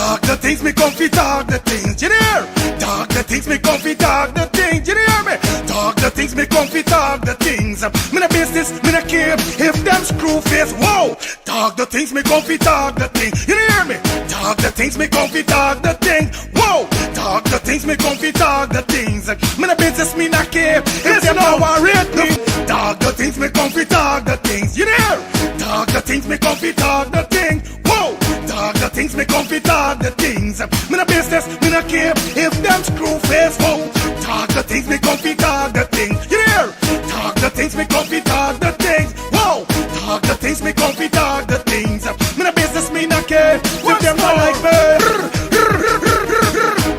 Talk the things me comfy, talk the things, you hear? Talk the things me comfy, talk the things, you hear me? Talk the things me comfy, talk the things. Me no business, me no care if them screw face, whoa. Talk the things me comfy, talk the things, you hear me? Talk the things me comfy, talk the things, whoa. Talk the things me comfy, talk the things. Me no business, me no care if them no worry me. Talk the things me comfy, talk the things, you hear? Talk the things me comfy, talk the things, whoa. Talk the things me comfy, talk the things. Me no business, me no care if them screw face, whoa. Talk the things me comfy, talk the things, you hear? Talk the things me comfy, talk the things, whoa. Talk the things me comfy, talk the things. Me no business, me no care if them not like me.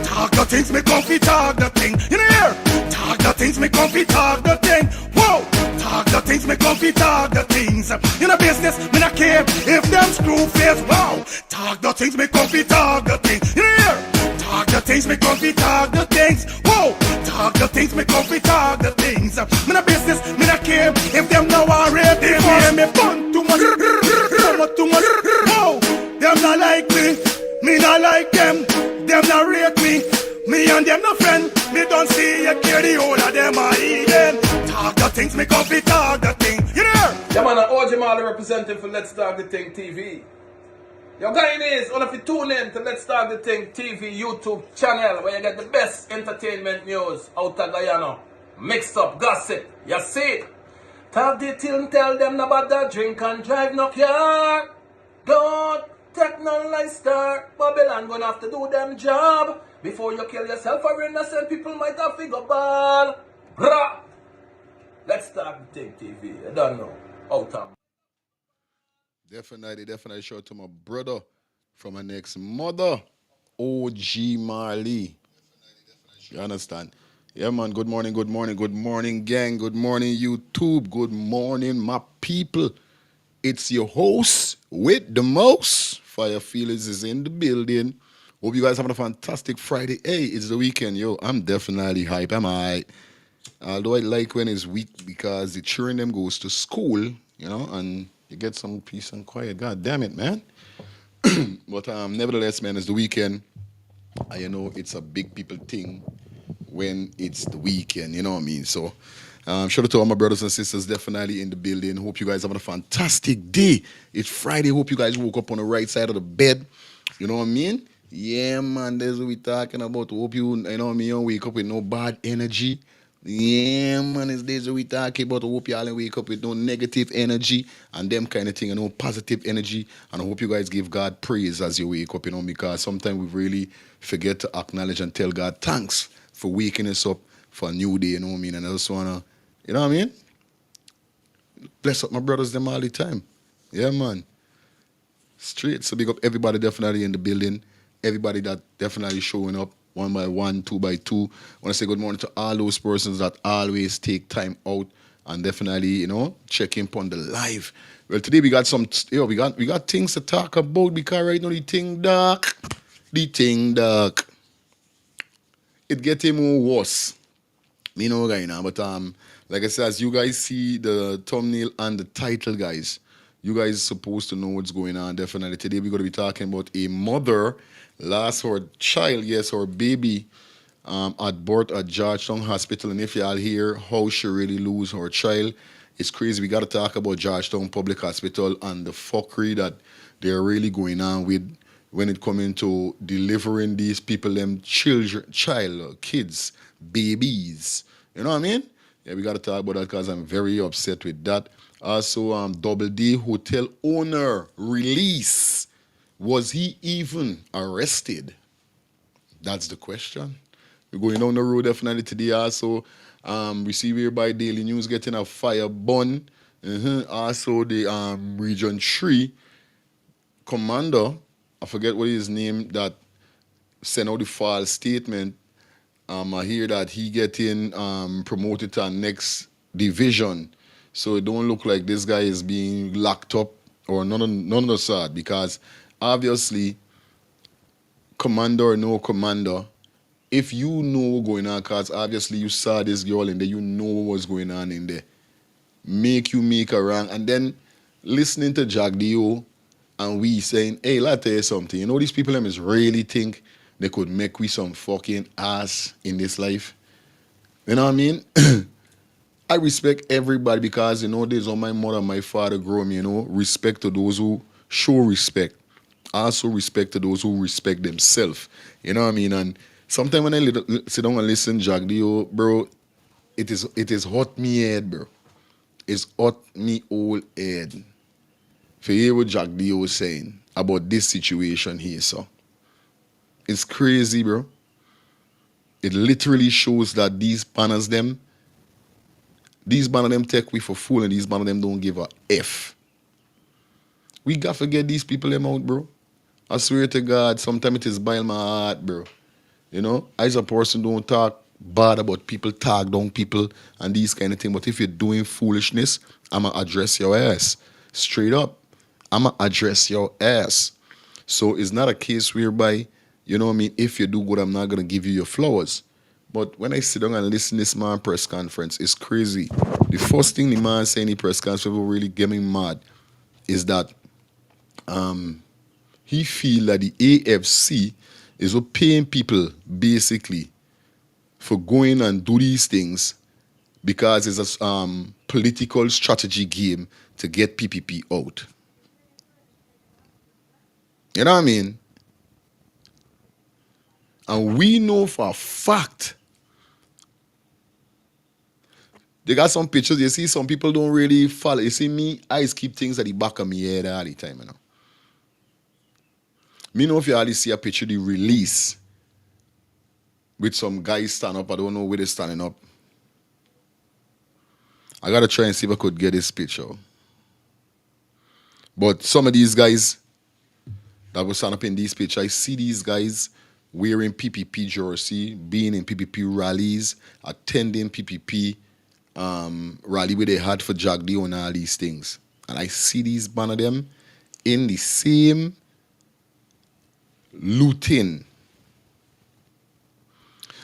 Talk the things me comfy, talk the thing, you hear? Talk the things me comfy, talk the thing, whoa. Talk the things me comfy, talk the things. You know business, me not care if them screw face, wow. Talk the things me comfy, talk the things. You hear? Talk the things me comfy, talk the things, whoa. Talk the things me comfy, talk the things. Me not business, me not care if them now are ready. They hear me fun too much, too much, whoa. Them not like me not like them. Them not rate me. Me and them no friend, me don't see you care the whole of them are eating. Talk the things, me comfy, talk the thing, you know? Yeah man, OJ Marley representing for Let's Talk the Thing TV. Yo guys, all of you tune in to Let's Talk the Thing TV YouTube channel where you get the best entertainment news out of Guyana. Mixed up gossip, you see it? Talk the till tell them about that drink and drive no car. Don't take no lifestyle. Babylon gonna have to do them job. Before you kill yourself or innocent people might have figure ball. Rah! Let's Talk the Thing TV. I don't know. Out of. Definitely shout out to my brother from my next mother, OG Marley. You understand? Yeah, man. Good morning, gang. Good morning, YouTube. Good morning, my people. It's your host with the most. Fire Feelings is in the building. Hope you guys having a fantastic Friday. Hey, it's the weekend, yo. I'm definitely hype. I'm alright. Although I like when it's week because the children them goes to school, you know, and you get some peace and quiet. God damn it, man. But nevertheless, man, it's the weekend. You know, it's a big people thing when it's the weekend, you know what I mean? So, shout out to all my brothers and sisters definitely in the building. Hope you guys having a fantastic day. It's Friday. Hope you guys woke up on the right side of the bed. You know what I mean? Yeah, man, that's what we talking about. Hope you know what I mean, you don't wake up with no bad energy. Yeah, man, it's days that we talking about. I hope y'all don't wake up with no negative energy and them kind of thing, and no positive energy. And I hope you guys give God praise as you wake up, you know, because sometimes we really forget to acknowledge and tell God thanks for waking us up for a new day, you know what I mean? And I just want to, you know what I mean? Bless up my brothers them all the time. Yeah, man. Straight. So big up everybody definitely in the building. Everybody that definitely showing up one by one, two by two. I want to say good morning to all those persons that always take time out and definitely, you know, check in upon the live. Well, today we got we got things to talk about because right now the thing dark. It getting more worse. You know right now, but like I said, as you guys see the thumbnail and the title, guys, you guys supposed to know what's going on. Definitely today we're going to be talking about a mother lost her child, yes, her baby, at birth at Georgetown Hospital. And if y'all hear how she really lose her child, it's crazy. We got to talk about Georgetown Public Hospital and the fuckery that they're really going on with when it coming to delivering these people, them kids, babies. You know what I mean? Yeah, we got to talk about that because I'm very upset with that. Also, Double D hotel owner release. Was he even arrested? That's the question. We're going down the road definitely today also. Received here by Daily News getting a fire burn. Also, the Region 3 commander, I forget what his name, that sent out the false statement. I hear that he getting promoted to our next division. So it don't look like this guy is being locked up or none of the sort, because obviously, commander or no commander, if you know what's going on, because obviously you saw this girl in there, you know what's going on in there. Make a wrong. And then listening to Jack Dio And we saying, hey, let me tell you something. You know, these people them is really think they could make we some fucking ass in this life. You know what I mean? I respect everybody because, you know, there's all my mother and my father grow me, you know, respect to those who show respect. Also respect to those who respect themselves. You know what I mean? And sometimes when I sit down and listen, Jack Dio, bro, it is hot me head, bro. It's hot me whole head. For hear what Jack Dio was saying about this situation here, so. It's crazy, bro. It literally shows that these banners them take we for fool and these banners them don't give a F. We got to get these people them out, bro. I swear to God, sometimes it is by my heart, bro. You know, I as a person don't talk bad about people, talk down people and these kind of things. But if you're doing foolishness, I'ma address your ass. Straight up. I'ma address your ass. So it's not a case whereby, you know what I mean, if you do good, I'm not gonna give you your flowers. But when I sit down and listen to this man press conference, it's crazy. The first thing the man saying in the press conference will really get me mad is that he feel that the AFC is paying people basically for going and do these things because it's a political strategy game to get PPP out. You know what I mean? And we know for a fact. They got some pictures. You see, some people don't really follow. You see, me, I just keep things at the back of my head all the time, you know. Me know if you already see a picture, the release with some guys stand up. I don't know where they're standing up. I gotta try and see if I could get this picture. But some of these guys that will stand up in these pictures, I see these guys wearing PPP jersey, being in PPP rallies, attending PPP rally where they had for Jagdio and all these things. And I see these banner them in the same looting.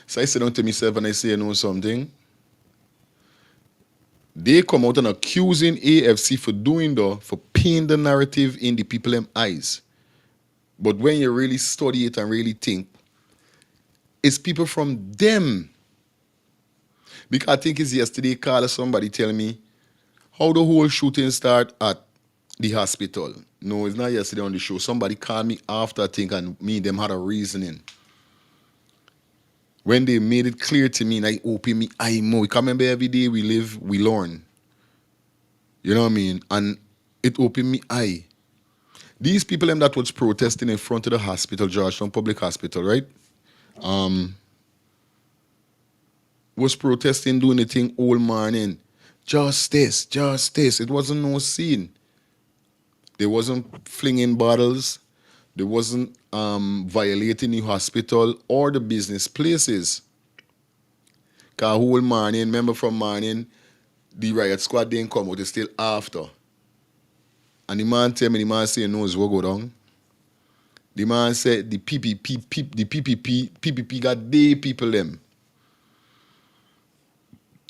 So I sit down to myself and I say, you know something? They come out and accusing AFC for doing that, for painting the narrative in the people them eyes. But when you really study it and really think, it's people from them. Because I think it's yesterday, call somebody telling me how the whole shooting start at the hospital. No, it's not yesterday on the show. Somebody called me after, I think, and me and them had a reasoning. When they made it clear to me and I open me eye more. We can't remember every day we live, we learn. You know what I mean? And it opened me eye. These people them that was protesting in front of the hospital, Georgetown Public Hospital, right? Was protesting, doing the thing all morning. Justice, justice. It wasn't no scene. They wasn't flinging bottles. They wasn't violating the hospital or the business places. Because whole morning, remember from morning, the riot squad didn't come out, it's still after. And the man tell me, the man say, knows what go down. The man said the PPP got they people them.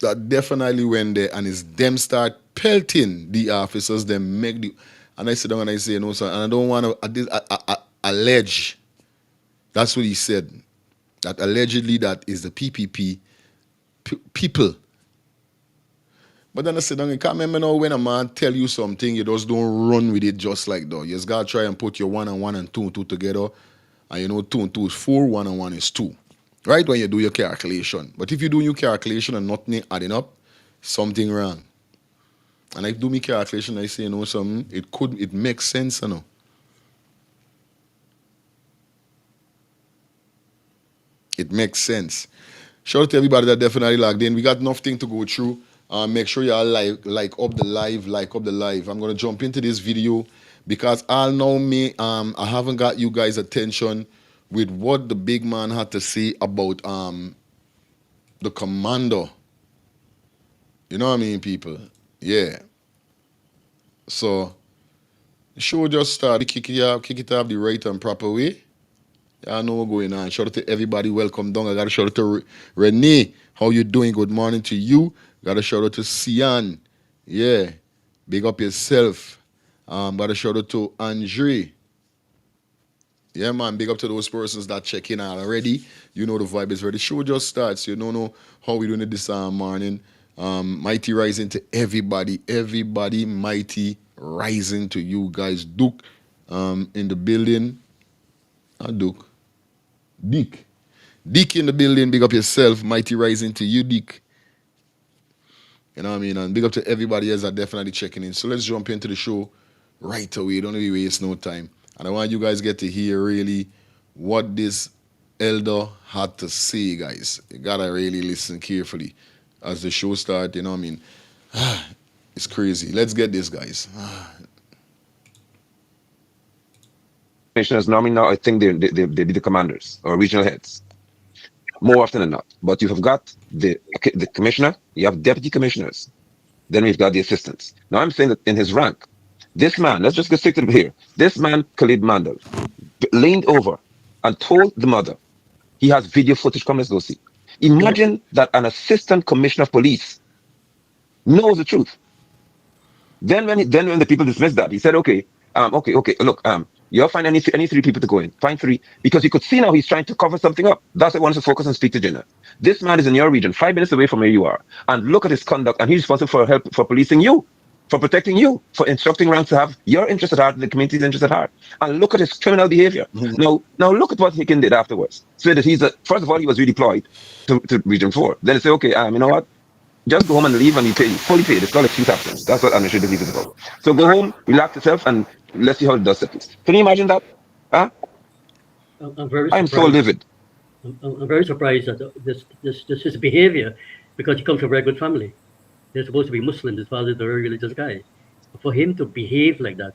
That definitely went there and it's them start pelting the officers, them make the, and I sit down and I say, no, sir, and I don't want to allege. That's what he said. That allegedly that is the PPP people. But then I sit down and can't remember now when a man tell you something, you just don't run with it just like that. You just gotta try and put your 1 and 1 and 2 and 2 together. And you know 2 and 2 is 4, 1 and 1 is 2. Right when you do your calculation. But if you do your calculation and nothing adding up, something wrong. And I do my calculation, I say, you know, something, it makes sense, you know. It makes sense. Shout out to everybody that definitely logged in. We got nothing to go through. Make sure y'all like up the live. I'm gonna jump into this video because I'll know me. I haven't got you guys' attention with what the big man had to say about the commander. You know what I mean, people? Yeah. So the show just started. Kick it up the right and proper way. I know what's going on. Shout out to everybody. Welcome down. I got to shout out to Renee. How you doing? Good morning to you. Got to shout out to Sian. Yeah. Big up yourself. Got a shout out to Andre. Yeah, man, big up to those persons that check in already. You know the vibe is ready. Show just starts. You don't know how we doing it this morning. Mighty rising to everybody. Everybody mighty rising to you guys. Duke in the building. Duke. Dick. Dick in the building. Big up yourself. Mighty rising to you, Dick. You know what I mean? And big up to everybody else that definitely checking in. So let's jump into the show right away. Don't really waste no time. And I want you guys get to hear really what this elder had to say, guys. You gotta really listen carefully as the show starts. You know what I mean? It's crazy. Let's get this, guys. Commissioners normally now, I think they be the commanders or regional heads more often than not. But you have got the commissioner, you have deputy commissioners, then we've got the assistants. Now I'm saying that in his rank, this man, let's just get stick to it here. This man, Khalid Mandel, leaned over and told the mother, he has video footage, come let's go see. Imagine that an assistant commissioner of police knows the truth. Then when the people dismissed that, he said, okay, look, you'll find any three people to go in. Find three. Because you could see now he's trying to cover something up. That's why I wanted to focus and speak to Jenna. This man is in your region, 5 minutes away from where you are. And look at his conduct, and he's responsible for help, for policing you, for protecting you, for instructing ranks to have your interest at heart and the community's interest at heart. And look at his criminal behavior. Now look at what Hicken did afterwards. So that first of all, he was redeployed to Region 4. Then they say, okay, you know what? Just go home and leave and you pay, fully paid. It's called excuse absence. That's what administrative leave is about. So go home, relax yourself, and let's see how the dust settles. Can you imagine that? Huh? I'm so livid. I'm very surprised at his behavior, because he comes from a very good family. They're supposed to be Muslim. His father is a very religious guy. For him to behave like that,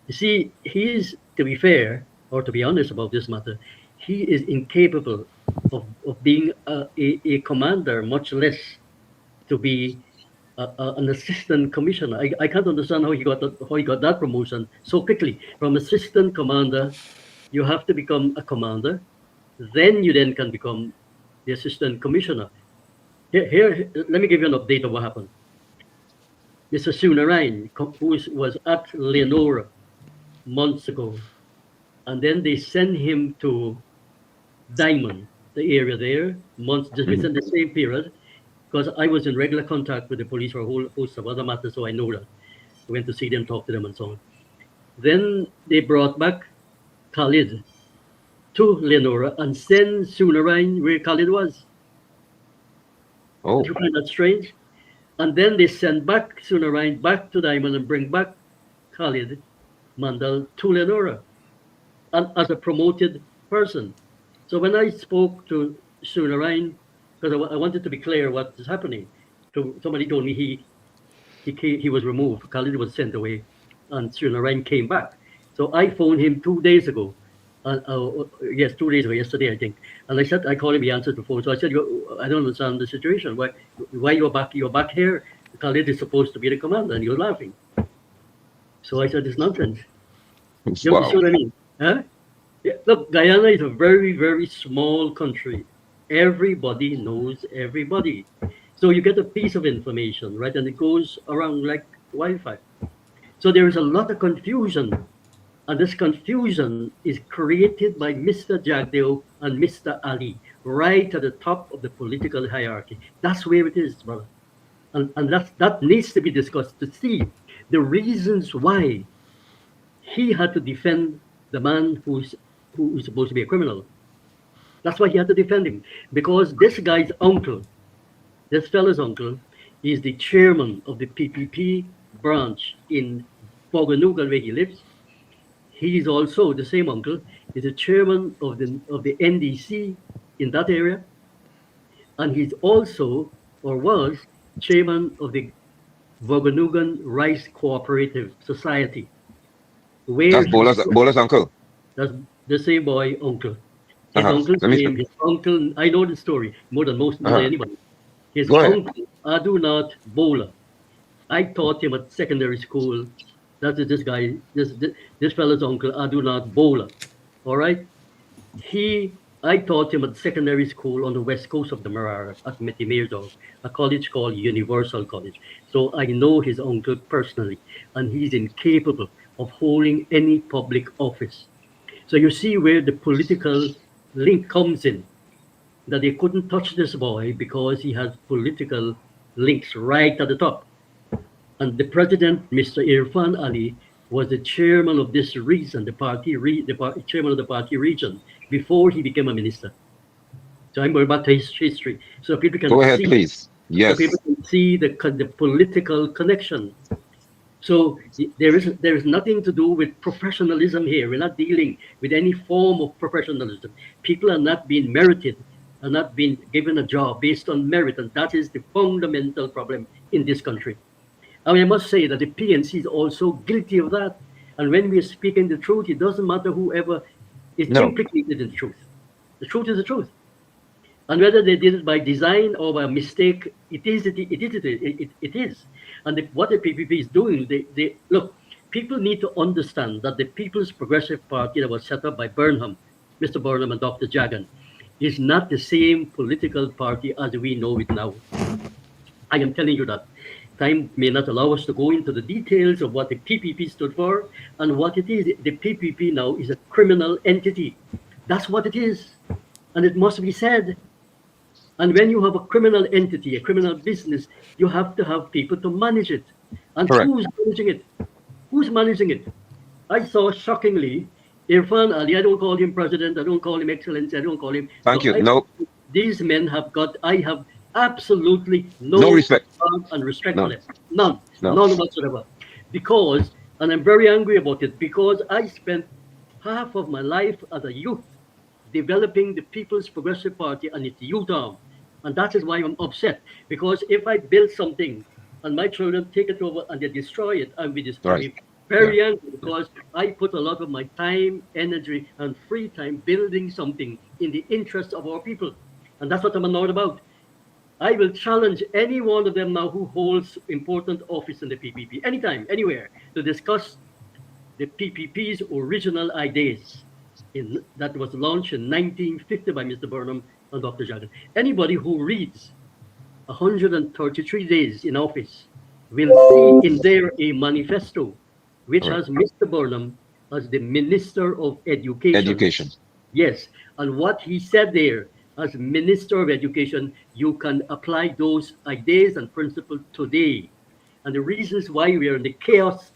you see, he's, to be fair, or to be honest about this matter, he is incapable of being a commander, much less to be an assistant commissioner. I can't understand how he got that promotion so quickly. From assistant commander, you have to become a commander, then you can become the assistant commissioner. Here, let me give you an update of what happened. Mr. Sunarain, who was at Leonora months ago, and then they sent him to Diamond, the area there, just within the same period, because I was in regular contact with the police for a whole host of other matters, so I know that. I went to see them, talk to them, and so on. Then they brought back Khalid to Leonora and sent Sunarain where Khalid was. Oh. Did you find that strange? And then they sent back Sunarain back to Diamond and bring back Khalid Mandel to Leonora, and as a promoted person. So when I spoke to Sunarain, because I wanted to be clear what is happening, somebody told me he was removed. Khalid was sent away, and Sunarain came back. So I phoned him 2 days ago. 2 days ago, yesterday, I think. And I called him, he answered the phone. So I said, I don't understand the situation. Why you're back here? Khalid is supposed to be the commander, and you're laughing. So I said, it's nonsense. You Wow. see what I mean? Huh? Yeah, look, Guyana is a very, very small country. Everybody knows everybody. So you get a piece of information, right? And it goes around like wildfire. So there is a lot of confusion. And this confusion is created by Mr. Jagdeo and Mr. Ali, right at the top of the political hierarchy. That's where it is, brother. And that needs to be discussed to see the reasons why he had to defend the man who is supposed to be a criminal. That's why he had to defend him. Because this guy's uncle, this fellow's uncle, is the chairman of the PPP branch in Boganugan, where he lives. He is also, the same uncle, is the chairman of the NDC in that area. And he's also, or was, chairman of the Boganugan Rice Cooperative Society. That's Bola's uncle. That's the same boy, uncle. His uncle's name, I know the story more than anybody. His uncle, Adunat Bola. I taught him at secondary school. That is this guy, this fellow's uncle, Adunat Bola. All right? I taught him at secondary school on the west coast of the Marara at Metimirdo, a college called Universal College. So I know his uncle personally, and he's incapable of holding any public office. So you see where the political link comes in, that they couldn't touch this boy because he has political links right at the top. And the president, Mr. Irfan Ali, was the chairman of this region, chairman of the party region, before he became a minister. So I'm going back to his history, so people can Go ahead, see, please. so people Yes. can see the political connection. So there is nothing to do with professionalism here. We're not dealing with any form of professionalism. People are not being merited, are not being given a job based on merit, and that is the fundamental problem in this country. I mean, I must say that the PNC is also guilty of that. And when we are speaking the truth, it doesn't matter whoever is No. implicated in the truth. The truth is the truth. And whether they did it by design or by mistake, it is. And what the PPP is doing, they look, people need to understand that the People's Progressive Party that was set up by Mr. Burnham and Dr. Jagan, is not the same political party as we know it now. I am telling you that. Time may not allow us to go into the details of what the PPP stood for and what it is. The PPP now is a criminal entity. That's what it is. And it must be said. And when you have a criminal entity, a criminal business, you have to have people to manage it. And Correct. who's managing it? Who's managing it? I saw shockingly Irfan Ali. I don't call him president. I don't call him excellency. I don't call him. Thank you. I, No. these men have got. I have absolutely no No respect. regard and respect No. for them. None. No. None whatsoever. Because, and I'm very angry about it, because I spent half of my life as a youth developing the People's Progressive Party and its youth arm. And that is why I'm upset. Because if I build something and my children take it over and they destroy it, I'll be Right. very angry, because I put a lot of my time, energy, and free time building something in the interest of our people. And that's what I'm annoyed about. I will challenge any one of them now who holds important office in the PPP, anytime, anywhere, to discuss the PPP's original ideas that was launched in 1950 by Mr. Burnham and Dr. Jagan. Anybody who reads 133 days in office will see in there a manifesto which Correct. has Mr. Burnham as the Minister of Education. Education. Yes, and what he said there, as Minister of Education, you can apply those ideas and principles today. And the reasons why we are in the chaos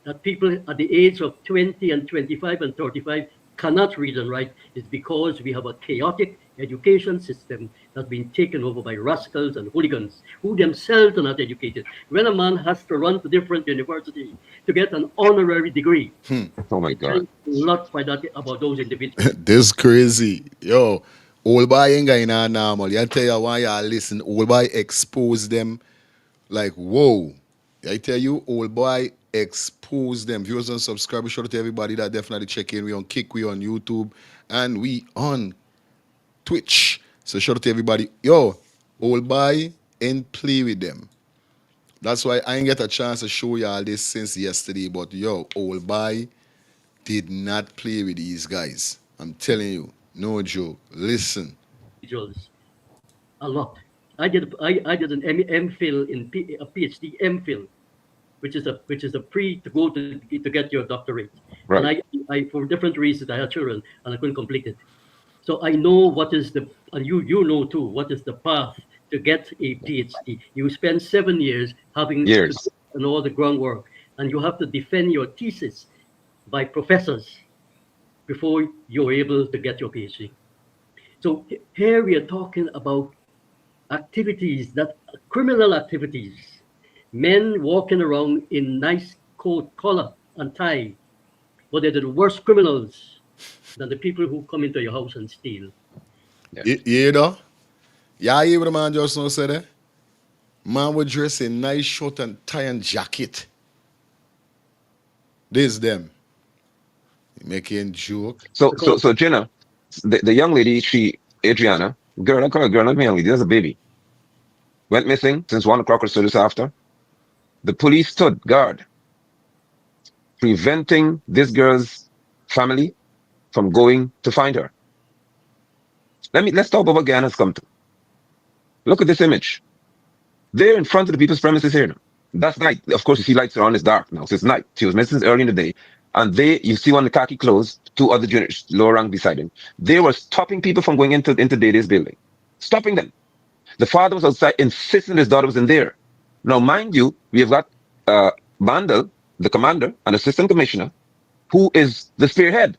that people at the age of 20 and 25 and 35 cannot read and write is because we have a chaotic education system that's been taken over by rascals and hooligans who themselves are not educated. When a man has to run to different universities to get an honorary degree, Oh my I God. thank a lot by that about those individuals. This crazy. Yo, old boy ain't got in normal. You tell you why y'all listen. Old boy expose them like whoa. I tell you, old boy expose them. Viewers and subscribers, shout out to everybody that definitely check in. We on Kick, we on YouTube, and we on Twitch. So shout out to everybody. Yo, old boy ain't play with them. That's why I ain't get a chance to show y'all this since yesterday. But yo, old boy did not play with these guys. I'm telling you, no joke. Listen. Individuals a lot. I did an MPhil in a PhD MPhil, which is a pre to go to get your doctorate. And Right. I for different reasons I had children and I couldn't complete it. So I know what is and you know too, what is the path to get a PhD. You spend 7 years having to Years. and all the groundwork, and you have to defend your thesis by professors before you're able to get your PhD. So here we are talking about activities that criminal activities, men walking around in nice coat, collar, and tie, but they're the worst criminals than the people who come into your house and steal. You hear though? Y'all hear what the man just now said there? Man would dress in nice shirt and tie and jacket. This them. Making joke. So Jenna, the young lady, Adriana, girl, I call her girl, not me young lady, that's a baby. Went missing since 1 o'clock or so this after. The police stood guard, preventing this girl's family from going to find her. Let's talk about what Guyana's come to. Look at this image. They're in front of the people's premises here now. That's night. Of course, you see lights around. It's dark now, so it's night. She was missing since early in the day, and you see one in the khaki clothes, two other juniors, lower rank beside him. They were stopping people from going into Day's building, stopping them. The father was outside, insisting his daughter was in there. Now, mind you, we have got Mandel, the commander, and assistant commissioner, who is the spearhead.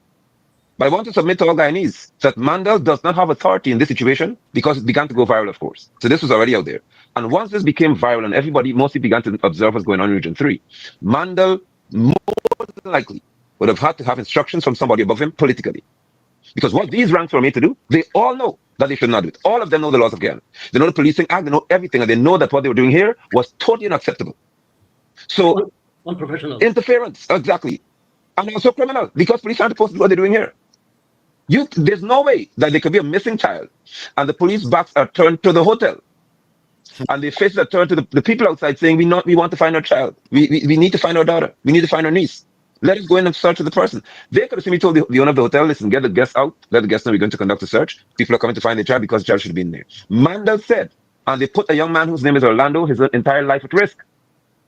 But I want to submit to all Guyanese that Mandel does not have authority in this situation because it began to go viral, of course. So this was already out there. And once this became viral and everybody mostly began to observe what's going on in Region 3, Mandel more than likely would have had to have instructions from somebody above him politically. Because what these ranks were made to do, they all know that they should not do it. All of them know the laws of Guyana. They know the policing act, they know everything, and they know that what they were doing here was totally unacceptable. So, unprofessional. Interference, exactly. And also criminal, because police aren't supposed to do what they're doing here. There's no way that there could be a missing child and the police backs are turned to the hotel and their faces are turned to the people outside saying, we want to find our child. We need to find our daughter. We need to find our niece. Let us go in and search for the person. They could have simply told the owner of the hotel, listen, get the guests out. Let the guests know we're going to conduct a search. People are coming to find their child because the child should have been there. Mandel said, and they put a young man whose name is Orlando, his entire life at risk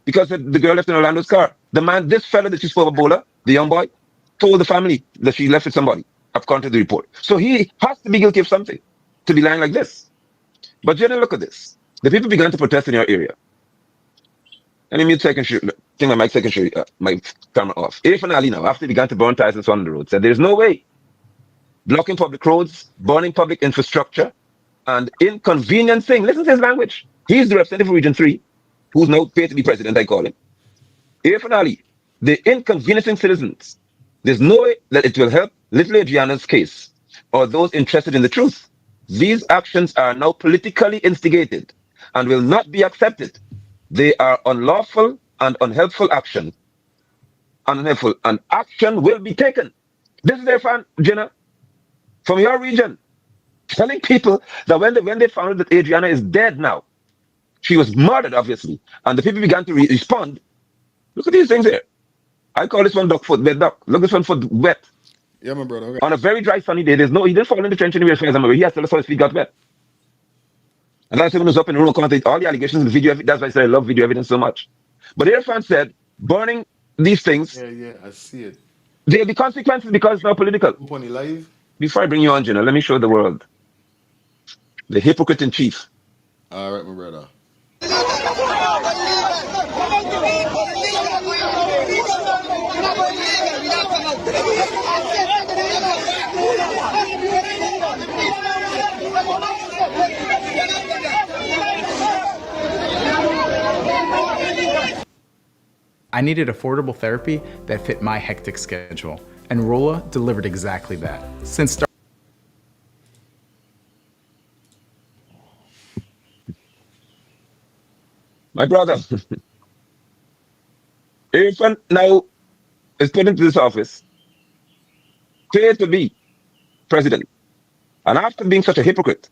because the girl left in Orlando's car. This fella that she spoke about, Bola, the young boy, told the family that she left with somebody, according to the report. So he has to be guilty of something to be lying like this. But Jenna, look at this. The people began to protest in your area. And mute second shoot. Think my mic second shoot, my camera off. Irfan Ali now, after he began to burn tires and so on the road, said there's no way blocking public roads, burning public infrastructure, and inconveniencing. Listen to his language. He's the representative of Region 3, who's now paid to be president, I call him. Irfan Ali, the inconveniencing citizens. There's no way that it will help Little Adriana's case or those interested in the truth. These actions are now politically instigated and will not be accepted. They are unlawful and unhelpful action. Unhelpful, and action will be taken. This is Irfan, Jenna, from your region, telling people that when they found that Adriana is dead now, she was murdered, obviously, and the people began to respond. Look at these things here. I call this one duck foot, bed duck. Look, this one foot wet. Yeah, my brother. Okay. On a very dry, sunny day, he didn't fall in the trench anywhere as far as I'm aware. He has to tell us how his feet got wet. And last time when he was up in the room, commented all the allegations in the video. That's why I said I love video evidence so much. But Irfan said, burning these things, Yeah, I see it. there'll be consequences because it's not political. Upon live. Before I bring you on, Jenna, let me show the world the hypocrite in chief. All right, my brother. I needed affordable therapy that fit my hectic schedule, and Rolla delivered exactly that. Since My brother, Irfan now is put into this office, cleared to be president. And after being such a hypocrite,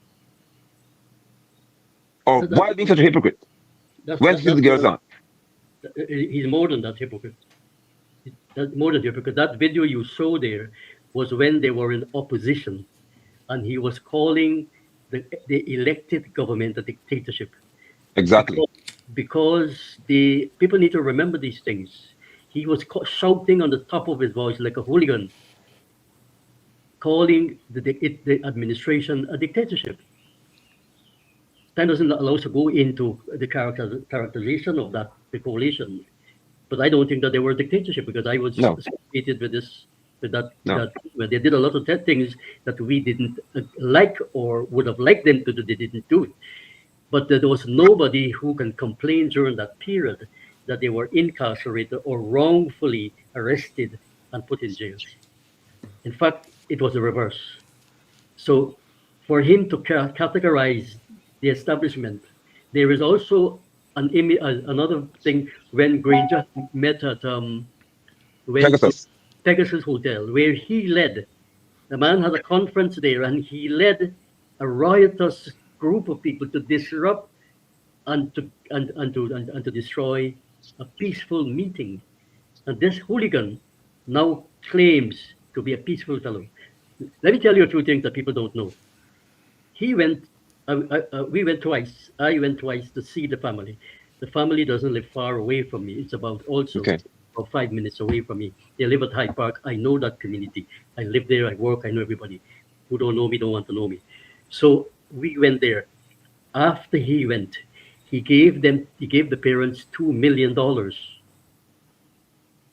or while being such a hypocrite, went to the girls on. He's more than that hypocrite. More than hypocrite. That video you saw there was when they were in opposition, and he was calling the elected government a dictatorship. Exactly. Because the people need to remember these things. He was shouting on the top of his voice like a hooligan, calling the administration a dictatorship. That doesn't allow us to go into the characterization of the coalition. But I don't think that they were a dictatorship because I was associated with that. When they did a lot of things that we didn't like or would have liked them to do, they didn't do it. But there was nobody who can complain during that period that they were incarcerated or wrongfully arrested and put in jail. In fact, it was the reverse. So for him to categorize the establishment, there is also another thing when Granger met at Pegasus Hotel, where he led. The man had a conference there, and he led a riotous group of people to disrupt and to destroy a peaceful meeting. And this hooligan now claims to be a peaceful fellow. Let me tell you a few things that people don't know. He went. We went twice. I went twice to see the family. The family doesn't live far away from me. It's about also Okay. about 5 minutes away from me. They live at Hyde Park. I know that community. I live there. I work. I know everybody. Who don't know me don't want to know me. So we went there. After he went, he gave the parents $2 million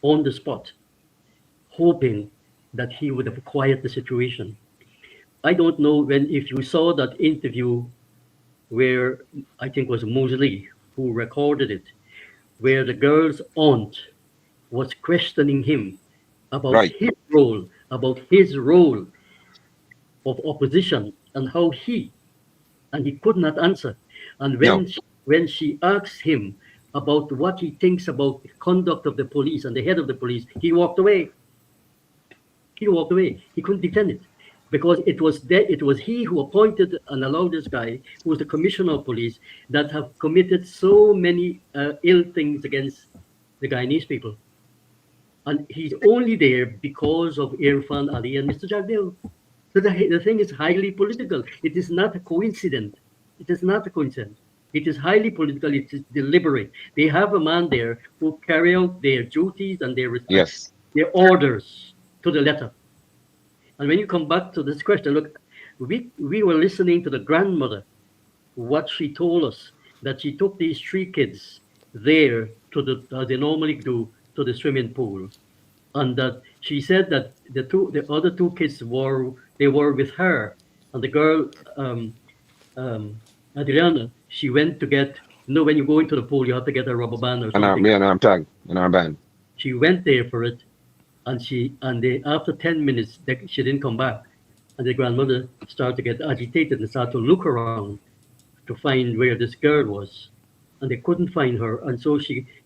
on the spot, hoping that he would have quiet the situation. I don't know when if you saw that interview where I think was Mosley who recorded it, where the girl's aunt was questioning him Right. about his role of opposition and how and he could not answer. And No. when she asked him about what he thinks about the conduct of the police and the head of the police, he walked away. He walked away. He couldn't defend it because it was he who appointed and allowed this guy, who was the commissioner of police, that have committed so many ill things against the Guyanese people. And he's only there because of Irfan Ali and Mr. Jagdeo. So the thing is highly political. It is not a coincidence. It is not a coincidence. It is highly political. It is deliberate. They have a man there who carry out their duties and Yes. their orders to the letter. And when you come back to this question, look, we were listening to the grandmother, what she told us, that she took these three kids there to as they normally do, to the swimming pool, and that she said that the other two kids were with her, and the girl, Adriana, she went to get, when you go into the pool, you have to get a rubber band or And something. I'm tagged in our band. She went there for it, and after 10 minutes, she didn't come back, and the grandmother started to get agitated and started to look around to find where this girl was, and they couldn't find her, and so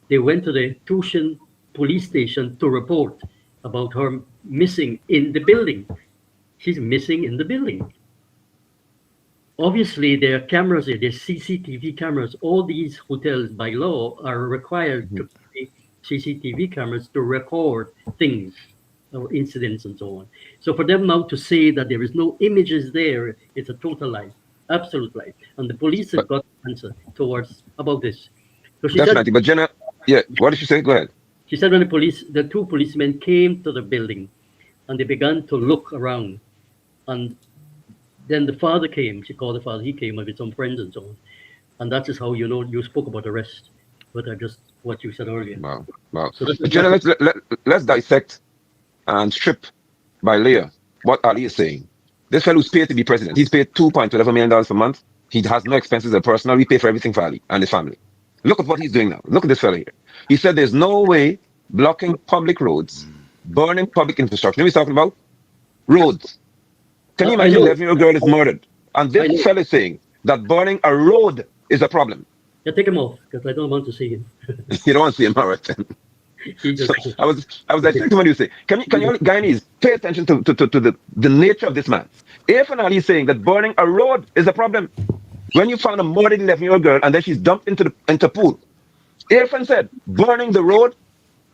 they went to the Tushin police station to report about her missing in the building. She's missing in the building. Obviously, there are cameras there. There's CCTV cameras. All these hotels, by law, are required to carry CCTV cameras to record things or incidents and so on. So for them now to say that there is no images there, it's a total lie, absolute lie. And the police have But got an answer towards about this. So definitely. But Jenna, yeah, what did she say? Go ahead. she said when the two policemen came to the building and they began to look around, and then the father came. She called the father. He came with some friends and so on. And that is how you spoke about arrest. But I just what you said earlier. Wow. Wow. So But Jenna, let's dissect and strip by layer what Ali is saying. This fellow who's paid to be president, he's paid $2.11 million per month. He has no expenses as personal. We pay for everything for Ali and his family. Look at what he's doing now. Look at this fellow here. He said there's no way blocking public roads, burning public infrastructure. You know what he's talking about? Roads. Can you I imagine know. 11-year-old girl is murdered? And I this know. fellow is saying that burning a road is a problem. Yeah, take him off because I don't want to see him. You don't want to see him, all right, then. He So just I was like, think to what you say. Can you Guyanese pay attention to the nature of this man? If and Ali is saying that burning a road is a problem. When you found a murdered 11-year-old girl and then she's dumped into pool, Irfan said burning the road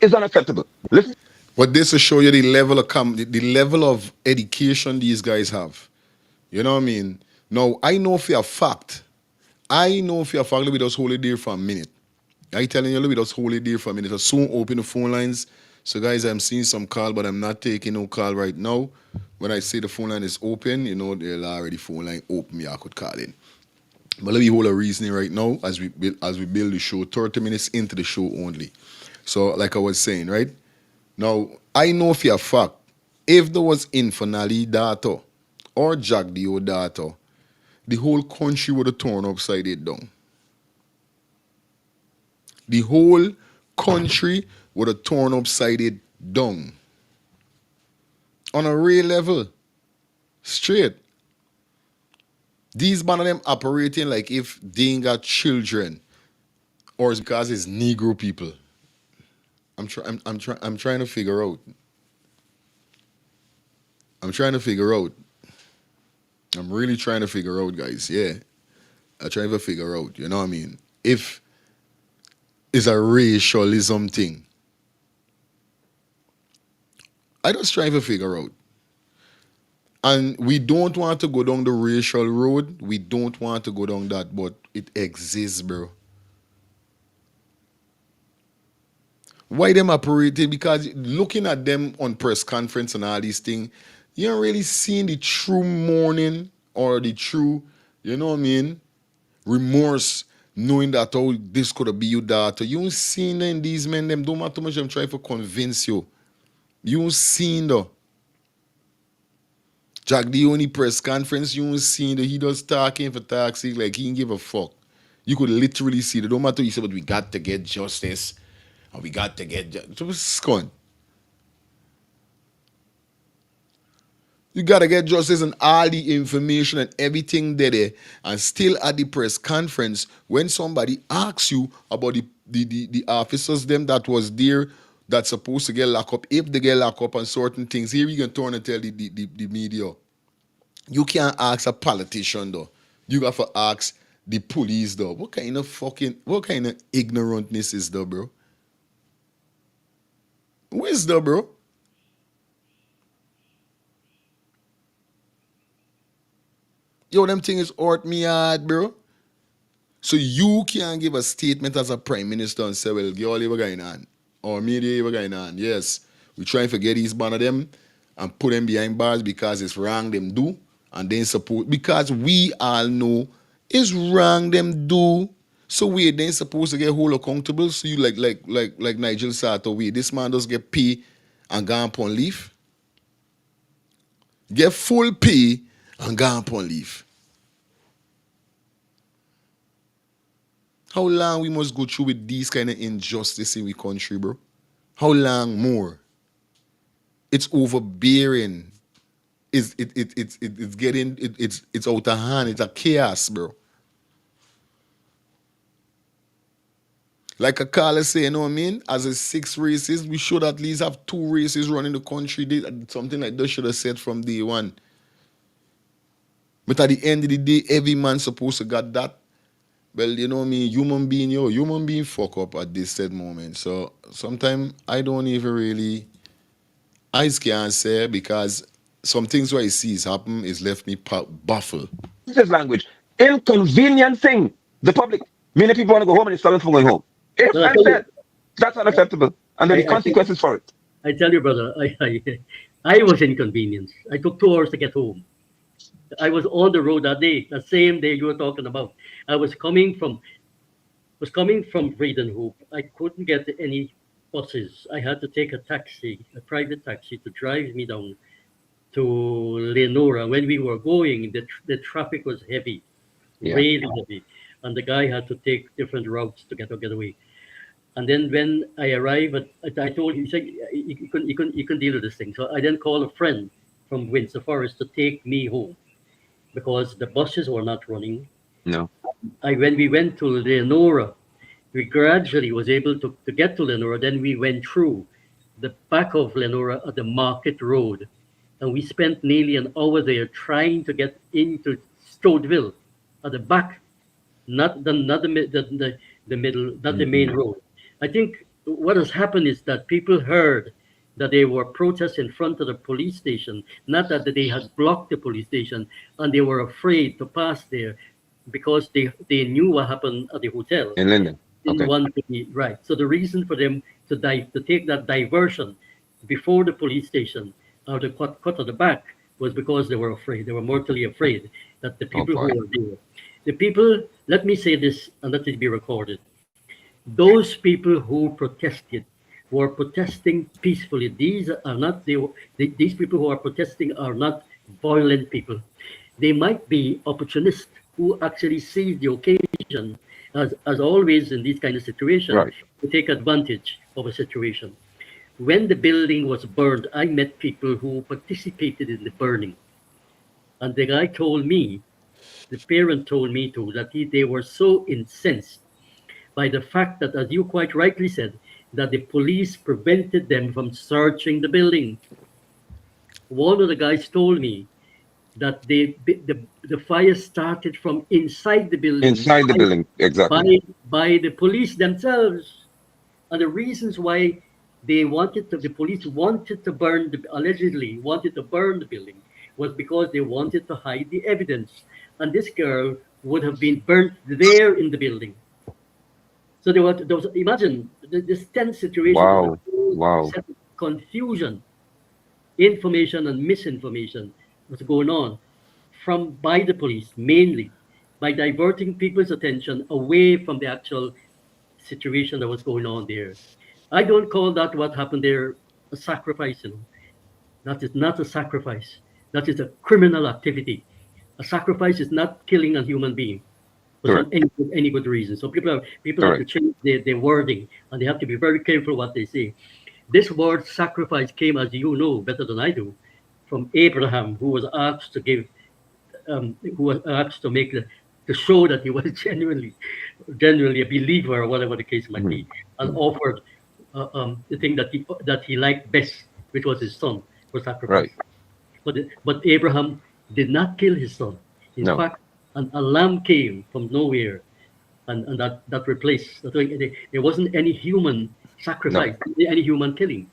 is unacceptable. Listen. But this will show you the level of the level of education these guys have. You know what I mean? Now, I know for a fact, let me just hold it there for a minute. I telling you, let me just hold it there for a minute. I'll soon open the phone lines. So, guys, I'm seeing some call, but I'm not taking no call right now. When I say the phone line is open, you know, there's already phone line open. Me, I could call in. But let me hold a reasoning right now as we build the show, 30 minutes into the show only. So, like I was saying, right? Now, I know for a fact, if there was Infanali data or Jack Dio data, the whole country would have torn upside it down. The whole country would have torn upside it down. On a real level. Straight. These man of them operating like if they ain't got children. Or it's because it's Negro people. I'm trying to figure out. I'm trying to figure out. I'm really trying to figure out, guys. Yeah. I'm trying to figure out, you know what I mean? If it's a racialism thing. I just trying to figure out. And we don't want to go down the racial road. We don't want to go down that, but it exists, bro. Why them operating? Because looking at them on press conference and all these things, you ain't really seeing the true mourning or the true, you know what I mean, remorse, knowing that oh this could have been your daughter. You ain't seen them, these men, them don't matter too much them trying to convince you. You ain't seen though. Jack the only press conference you ain't seen that he does talking for taxi like he ain't give a fuck. You could literally see the don't matter what you say, but we got to get justice. And we got to get justice. So what's going? You gotta get justice and all the information and everything there. And still at the press conference, when somebody asks you about the officers them that was there that's supposed to get locked up, if they get locked up on certain things, here you can turn and tell the media. You can't ask a politician though. You got to ask the police though. What kind of ignorantness is that, bro? Where's that, bro? Yo, them things hurt me hard, bro. So you can't give a statement as a prime minister and say, well, girl, you were going on. Or media, you were going on. Yes, we try and forget these one of them and put them behind bars because it's wrong them do. And then support because we all know it's wrong them do. So we then supposed to get whole accountable. So you like Nigel Sato, we this man does get pay and go upon leave. Get full pay and go upon leave. How long we must go through with these kind of injustice in we country, bro? How long more? It's overbearing. It's getting it's out of hand. It's a chaos, bro. Like a caller say, you know what I mean? As a six races, we should at least have two races running the country. Something like that should have said from day one. But at the end of the day, every man supposed to got that. Well, you know me, human being fuck up at this said moment. So sometimes I don't even really, I can't say because some things what I see is happen is left me baffled. This language inconveniencing the public. Many people want to go home and it's stopping from going home. If Well, I and tell you, said that's unacceptable, and there I, is I, tell- consequences for it. I tell you, brother, I was inconvenienced. I took 2 hours to get home. I was on the road that day, the same day you were talking about. I was coming from Bradenhoop. I couldn't get any buses. I had to take a taxi, a private taxi, to drive me down to Leonora. When we were going, the traffic was heavy, Yeah. really heavy, and the guy had to take different routes to get away. And then when I arrived, I told him, he said, you can deal with this thing. So I then called a friend from Windsor Forest to take me home because the buses were not running. No. When we went to Leonora, we gradually was able to get to Lenora. Then we went through the back of Lenora at the Market Road, and we spent nearly an hour there trying to get into Stoutville at the back, not the middle, not the main road. I think what has happened is that people heard that they were protests in front of the police station, not that they had blocked the police station, and they were afraid to pass there because they knew what happened at the hotel, In Linden. didn't Okay. want to be right. So the reason for them to take that diversion before the police station or the cut at the back was because they were afraid. They were mortally afraid that the Oh people who boy. were there, the people. Let me say this and let it be recorded. Those people who protested were protesting peacefully. These are not these people who are protesting are not violent people. They might be opportunists who actually seize the occasion, as always in these kind of situation, Right. to take advantage of a situation. When the building was burned, I met people who participated in the burning, and the guy told me, the parent told me too, that they were so incensed by the fact that, as you quite rightly said, that the police prevented them from searching the building. One of the guys told me that the fire started from inside the building Inside the building. by Exactly. by the police themselves. And the reasons why the police wanted to allegedly wanted to burn the building was because they wanted to hide the evidence. And this girl would have been burnt there in the building. So there was imagine this tense situation. There was Wow. a whole Wow. set of confusion, information and misinformation was going on from by the police mainly by diverting people's attention away from the actual situation that was going on there. I don't call that what happened there a sacrifice, you know. That is not a sacrifice. That is a criminal activity. A sacrifice is not killing a human being for Correct. any good reason. So people have to Correct. change their wording and they have to be very careful what they say. This word sacrifice came, as you know better than I do, from Abraham, who was asked to give, who was asked to make to show that he was genuinely a believer, or whatever the case might Mhm. be, and offered the thing that he liked best, which was his son, for sacrifice. Right. But Abraham did not kill his son. In No. fact, a lamb came from nowhere, and that replaced. There wasn't any human No. sacrifice, any human killing.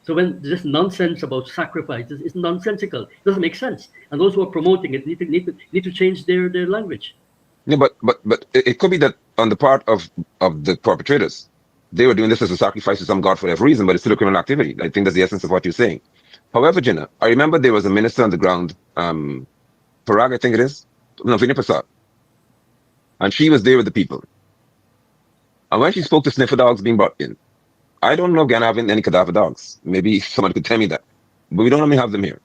So when this nonsense about sacrifice is nonsensical, it doesn't make sense. And those who are promoting it need to change their language. Yeah, but it could be that on the part of the perpetrators, they were doing this as a sacrifice to some god for whatever reason, but it's still a criminal activity. I think that's the essence of what you're saying. However, Jenna, I remember there was a minister on the ground, Parag, I think it is, no, Vinay Prasad, and she was there with the people. And when she spoke to sniffer dogs being brought in, I don't know Ghana having any cadaver dogs. Maybe someone could tell me that, but we don't normally have them here.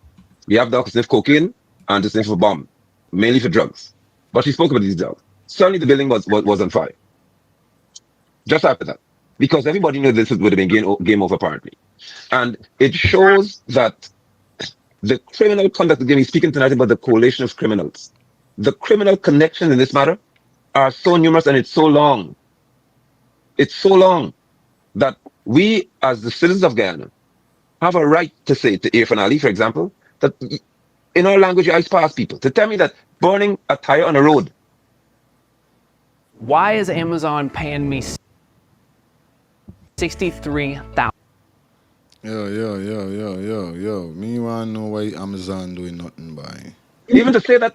We have dogs to sniff cocaine and to sniff for bomb, mainly for drugs. But she spoke about these dogs. Suddenly, the building was on fire. Just after that, because everybody knew this would have been game over apparently, and it shows that the criminal conduct. Again, we're speaking tonight about the coalition of criminals. The criminal connections in this matter are so numerous and it's so long. It's so long that we, as the citizens of Guyana, have a right to say to Irfan Ali, for example, that in our language, I pass people to tell me that burning a tire on a road. Why is Amazon paying me 63,000? Yo. Me want to know why Amazon doing nothing by. Even to say that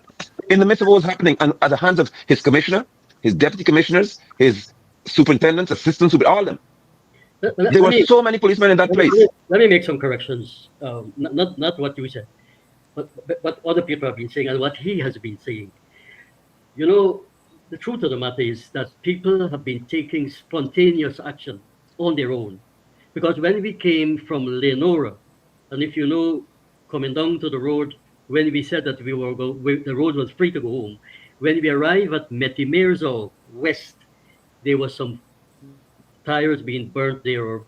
in the midst of what was happening, and at the hands of his commissioner, his deputy commissioners, his superintendents, assistants, all of them, there were so many policemen in that place. Let me make some corrections. Not what you said, but what other people have been saying and what he has been saying. You know, the truth of the matter is that people have been taking spontaneous action on their own. Because when we came from Leonora, and if you know, coming down to the road, when we said that the road was free to go home, when we arrived at Metimerzo West, there was some tires being burnt there, or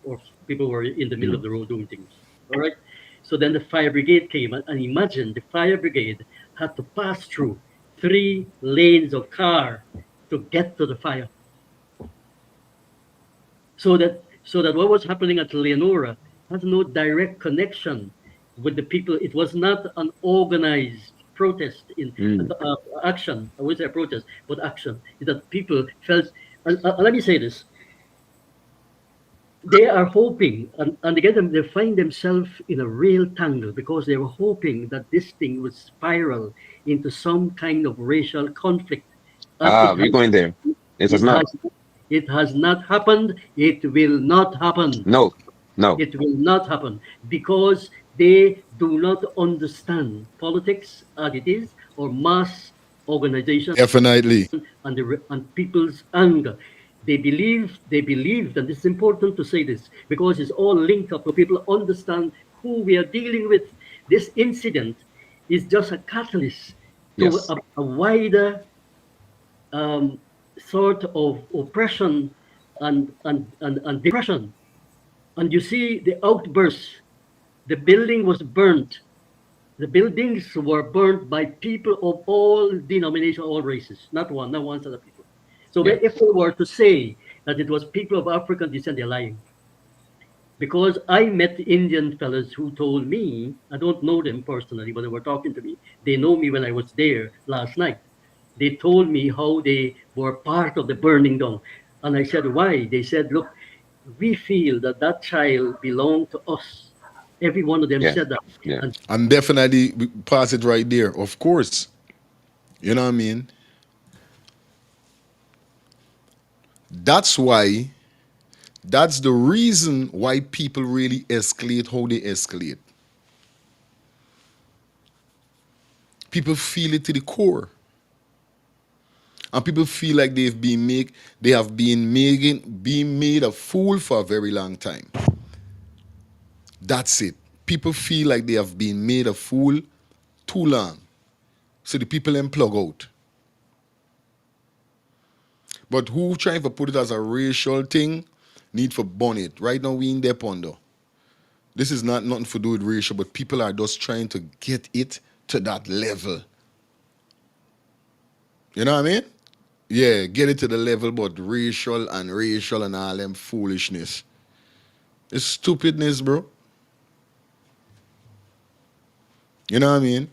people were in the middle of the road doing things. All right. So then the fire brigade came, and imagine the fire brigade had to pass through 3 lanes of car to get to the fire. So that what was happening at Leonora has no direct connection with the people. It was not an organized protest in action. I would say protest, but action. That people felt. And let me say this: they are hoping, and again, they find themselves in a real tangle because they were hoping that this thing would spiral into some kind of racial conflict. We're going there. It was not. It has not happened. It will not happen. No. It will not happen because they do not understand politics as it is or mass organization Definitely. and people's anger. They believe, and this is important to say this because it's all linked up so people understand who we are dealing with. This incident is just a catalyst to Yes. a wider sort of oppression and depression. And you see the outburst. The building was burnt. The buildings were burnt by people of all denominations, all races, not one set of people. So Yeah. if we were to say that it was people of African descent, they're lying. Because I met Indian fellas who told me, I don't know them personally, but they were talking to me. They know me when I was there last night. They told me how they were part of the burning down. And I said, why? They said, look, we feel that child belonged to us. Every one of them Yeah. said that. Yeah. And And definitely we pass it right there, of course. You know what I mean? That's why That's the reason why people really escalate how they escalate. People feel it to the core. And people feel like they have been being made a fool for a very long time. That's it. People feel like they have been made a fool too long. So the people then plug out. But who trying to put it as a racial thing need for bonnet. Right now we in there ponder. This is not nothing to do with racial, but people are just trying to get it to that level. You know what I mean? Yeah, get it to the level, but racial and all them foolishness. It's stupidness, bro. You know what I mean?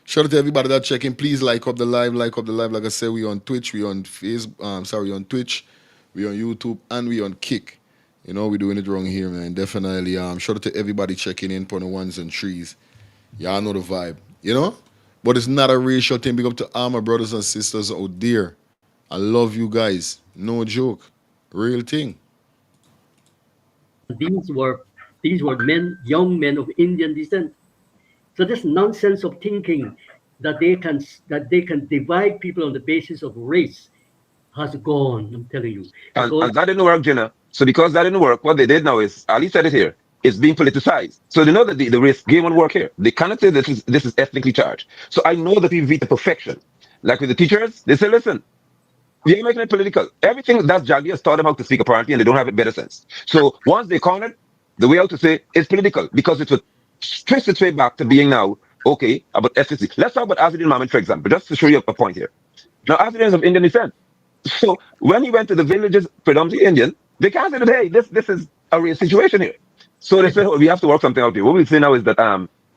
Shout out to everybody that checking. Please like up the live, like up the live. Like I said, we on Twitch, we on Facebook, on Twitch, we on YouTube, and we on Kick. You know, we doing it wrong here, man. Definitely. Shout out to everybody checking in for the ones and threes. Y'all know the vibe. You know? But it's not a racial thing. Big up to all my brothers and sisters out there. I love you guys. No joke. Real thing. These were men, young men of Indian descent. So this nonsense of thinking that they can divide people on the basis of race has gone. I'm telling you, because And that didn't work, Jenna. So because that didn't work, what they did now is, Ali said it here, it's being politicized. So they know that the race game won't work here. They cannot say this is ethnically charged. So I know that we've reached perfection. Like with the teachers, they say, listen, we are making it political. Everything that Jaggi has taught them how to speak apparently, and they don't have it better sense. So once they cornered, the way out to say it's political because it would twist its way back to being now okay about ethnicity. Let's talk about Azuddin Mohammed, for example, just to show you a point here. Now, Azuddin is of Indian descent. So when he went to the villages, predominantly Indian, they can't say that, hey, this is a real situation here. So they said, oh, we have to work something out here. What we say now is that,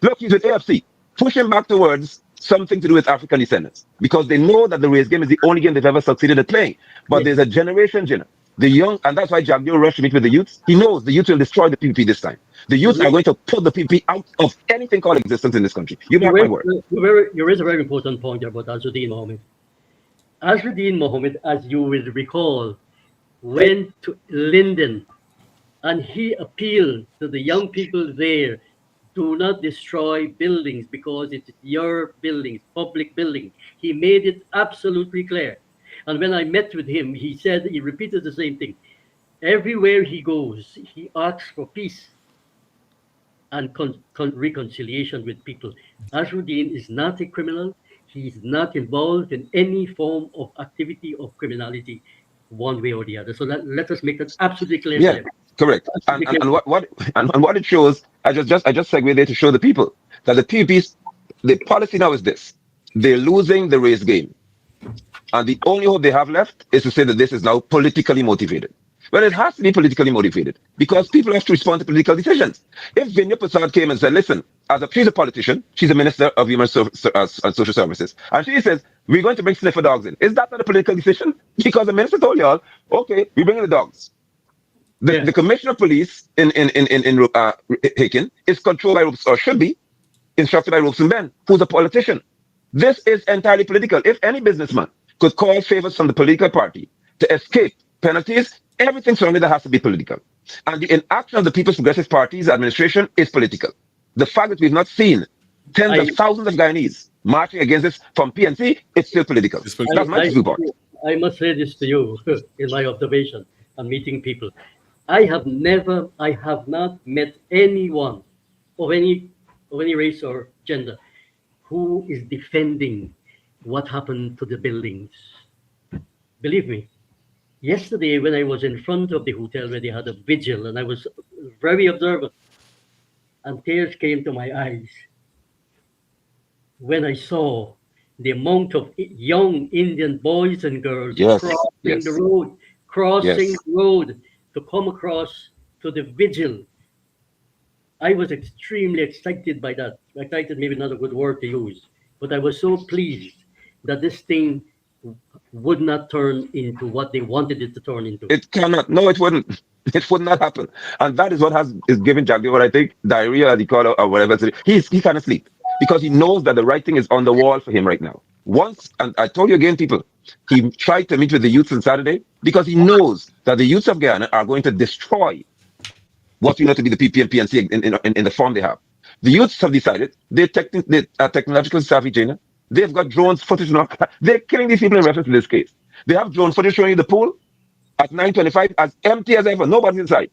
look, he's with AFC. Push him back towards something to do with African descendants because they know that the race game is the only game they've ever succeeded at playing. But there's a generation, Jenna. The young, and that's why Jagdeo rushed to meet with the youths. He knows the youth will destroy the PPP this time. The youths are going to put the PPP out of anything called existence in this country. You mark my word. You raise a very important point about Azuddin Mohammed. Azuddin Mohammed, as you will recall, went to Linden and he appealed to the young people there, do not destroy buildings because it's your buildings, public buildings. He made it absolutely clear. And when I met with him, he repeated the same thing. Everywhere he goes, he asks for peace and reconciliation with people. Azuddin is not a criminal. He is not involved in any form of activity of criminality, one way or the other. So let us make that absolutely clear. Yeah, correct. And what it shows, I just segue there to show the people that the PPP's the policy now is this: they're losing the race game. And the only hope they have left is to say that this is now politically motivated. Well, it has to be politically motivated because people have to respond to political decisions. If Vinya Prasad came and said, listen, she's a politician, she's a minister of Human and Social Services, and she says, we're going to bring sniffer dogs in. Is that not a political decision? Because the minister told y'all, okay, we're bringing the dogs. The commissioner of police in Haken is controlled by Robes, or should be instructed by Robeson Ben, who's a politician. This is entirely political. If any businessman could call favors from the political party to escape penalties, everything surrounding that has to be political. And the inaction of the People's Progressive Party's administration is political. The fact that we've not seen tens of thousands of Guyanese marching against this from PNC, it's still political. That's my viewpoint. I must say this to you, in my observation and meeting people. I have not met anyone of any race or gender who is defending what happened to the buildings. Believe me, yesterday when I was in front of the hotel where they had a vigil and I was very observant and tears came to my eyes when I saw the amount of young Indian boys and girls crossing the road to come across to the vigil. I was extremely excited by that. Excited, maybe not a good word to use, but I was so pleased that this thing would not turn into what they wanted it to turn into. It cannot. No, it wouldn't. It would not happen. And that is what is giving Jagdeo what I think diarrhea, as he call it, or whatever. He cannot sleep because he knows that the writing is on the wall for him right now. And I told you again, people, he tried to meet with the youths on Saturday. because he knows that the youths of Guyana are going to destroy what we know to be the PP and PNC in the form they have. The youths have decided they are technologically savvy, Jana. They've got drones footage now. They're killing these people in reference to this case. They have drone footage showing you the pool at 9:25 as empty as ever. Nobody's inside.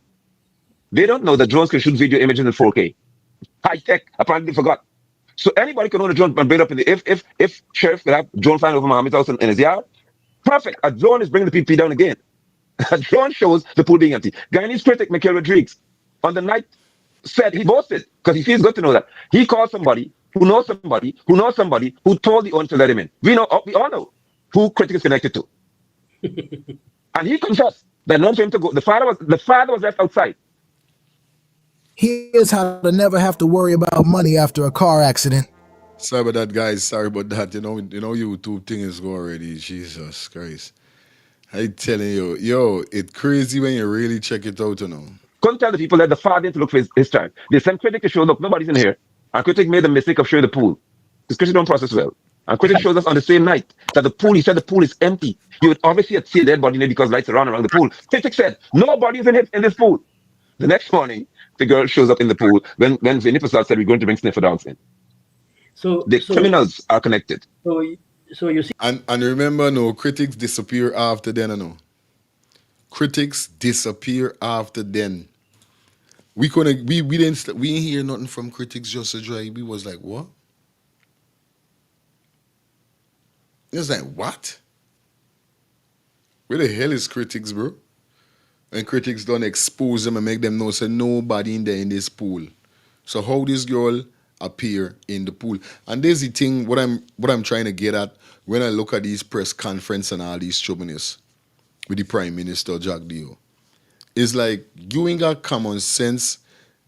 They don't know that drones can shoot video images in 4K. High tech. Apparently they forgot. So anybody can own a drone and bring it up in the if Sheriff could have drone flying over Muhammad's house in his yard. Perfect. A drone is bringing the PP down again. A drone shows the pool being empty. Guyanese critic Michael Rodriguez on the night said he boasted because he feels good to know that he called somebody who knows somebody who knows somebody who told the owner to let him in. We all know who critic is connected to, and he confessed that none for him to go. The father was left outside. Here's how to never have to worry about money after a car accident. Sorry about that, guys. Sorry about that. You know, YouTube thing is go already. Jesus Christ. I telling you, yo, it's crazy when you really check it out, you know. Couldn't tell the people that the father didn't look for his child. They sent critic to show, look, nobody's in here. And critic made the mistake of showing the pool. Because critic don't process well. And critic shows us on the same night that the pool, he said the pool is empty. You would obviously see a dead body there because lights are on around the pool. Critic said, nobody is in this pool. The next morning, the girl shows up in the pool when Vinny Prasad said we're going to bring Sniffer Downs in. So The criminals are connected. So you see, And remember, no, critics disappear after then, you know. Critics disappear after then. We didn't hear nothing from critics just a dry. We was like, what? It was like, what? Where the hell is critics, bro? And critics don't expose them and make them know say nobody in there in this pool. So how this girl appear in the pool? And there's the thing what I'm trying to get at when I look at these press conference and all these chauvinist with the Prime Minister Jack Dio. It's like you ain't got common sense.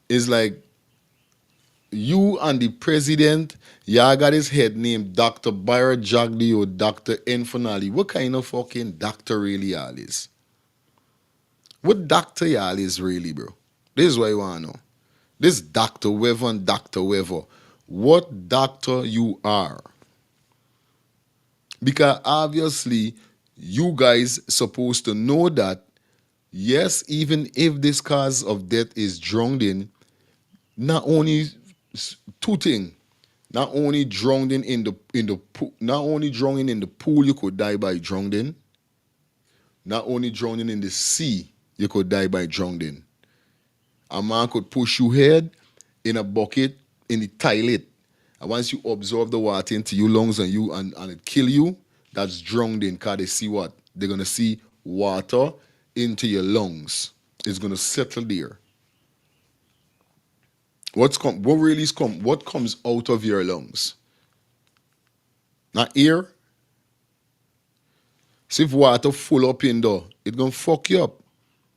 It's like you and the president, y'all got his head named Dr. Byron Jagdi or Dr. Enfanali. What kind of fucking doctor really y'all is? What doctor y'all is really, bro? This is what I want to know. This Dr. Weaver and Dr. Weaver. What doctor you are? Because obviously, you guys supposed to know that, yes, even if this cause of death is drowned in, not only two things. Not only drowning in the pool, not only drowning in the pool, you could die by drowning. Not only drowning in the sea, you could die by drowning. A man could push you head in a bucket in the toilet. And once you absorb the water into your lungs and it kill you, that's drowning. Because they see what? They're gonna see water into your lungs. It's gonna settle there. What comes out of your lungs? Not air. See if water full up in there, it's gonna fuck you up.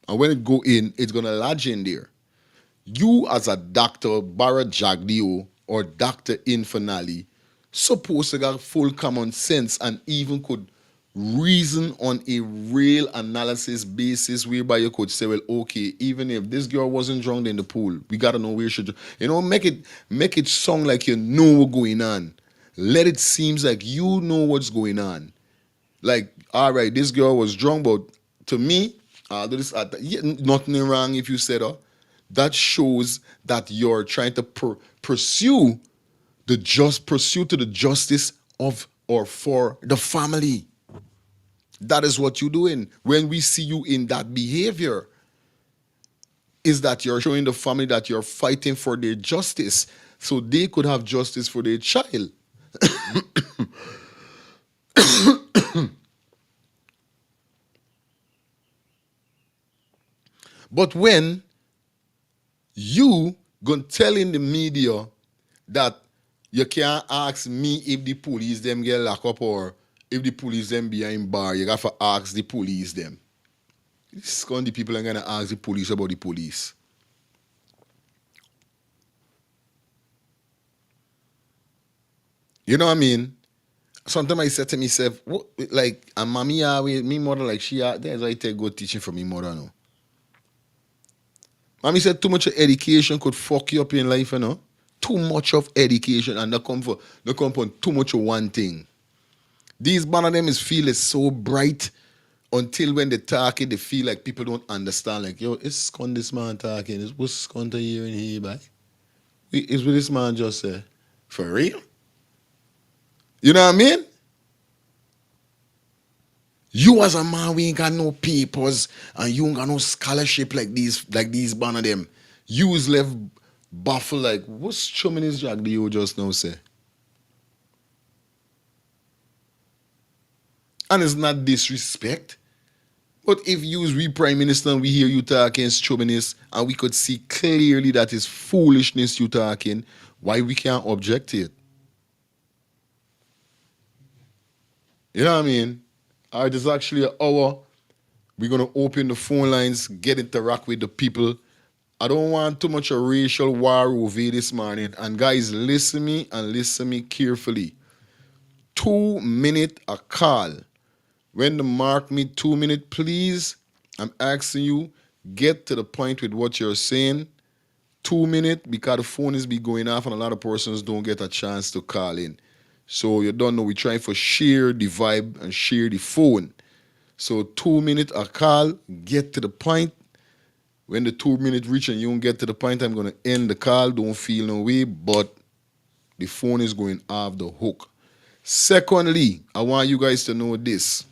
And when it go in, it's gonna lodge in there. You as a Dr. Barra Jagdio or Dr. Infanali supposed to got full common sense and even could reason on a real analysis basis whereby you could say, well, okay, even if this girl wasn't drowned in the pool, we gotta know where she, make it sound like you know what's going on. Let it seem like you know what's going on. Like, all right, this girl was drunk, but to me, nothing wrong if you said her. That shows that you're trying to pursue to the justice of or for the family. That is what you're doing. When we see you in that behavior, is that you're showing the family that you're fighting for their justice so they could have justice for their child. But when you gonna tell in the media that you can't ask me if the police them get locked up or if the police them behind bar, you got to ask the police them. This kind of people are gonna ask the police about the police. You know what I mean? Sometimes I said to myself, what, like, and mommy with me mother, like she there's why I take good teaching from me mother now. Mommy said too much of education could fuck you up in life, you know. Too much of education and they come from too much of one thing. These man of them is feel is so bright Until when they talking, they feel like people don't understand. Like, yo, it's con this man talking. It's what's con to hearing here, by? It's what this man just said. For real? You know what I mean? You as a man, we ain't got no papers and you ain't got no scholarship like these ban of them. You was left baffled like, what's chumming his jack do you just now say? And it's not disrespect. But if you was we prime minister and we hear you talking chauvinist and we could see clearly that is foolishness you talking, why we can't object to it? You know what I mean? All right, it's actually an hour. We're gonna open the phone lines, get interact with the people. I don't want too much a racial war over this morning. And guys, listen me and listen me carefully. 2 minute a call. When the mark me 2 minutes, please, I'm asking you, get to the point with what you're saying. 2 minutes, because the phone is be going off and a lot of persons don't get a chance to call in. So you don't know, we're trying for share the vibe and share the phone. So 2 minutes a call, get to the point. When the 2 minutes reach and you don't get to the point, I'm gonna end the call. Don't feel no way, but the phone is going off the hook. Secondly, I want you guys to know this.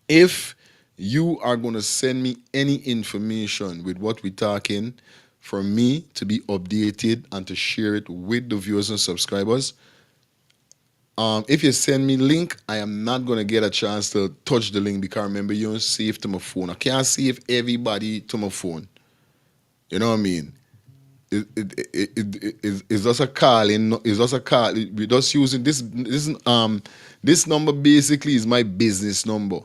If you are going to send me any information with what we're talking for me to be updated and to share it with the viewers and subscribers, if you send me link, I am not going to get a chance to touch the link because remember, you don't save to my phone. I can't save everybody to my phone. You know what I mean? It's just a calling. It's just a call. We just using this number basically is my business number.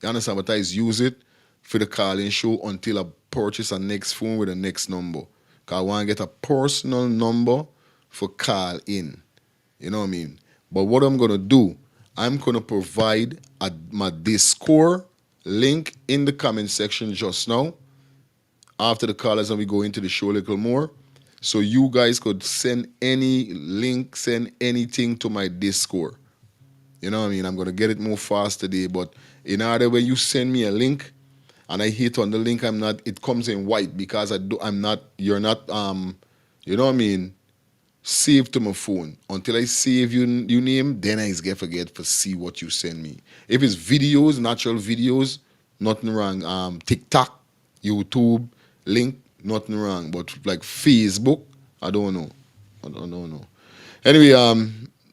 You understand? But I use it for the calling show until I purchase a next phone with a next number. Cause I want to get a personal number for call in. You know what I mean? But what I'm gonna do, I'm gonna provide my Discord link in the comment section just now. After the callers and we go into the show a little more. So you guys could send any link, send anything to my Discord. You know what I mean? I'm gonna get it more fast today, but in order when you send me a link and I hit on the link, it comes in white because you're not you know what I mean, saved to my phone. Until I save your name, then I forget to see what you send me. If it's videos, natural videos, nothing wrong. TikTok, YouTube, link, nothing wrong. But like Facebook, I don't know. I don't know. Anyway,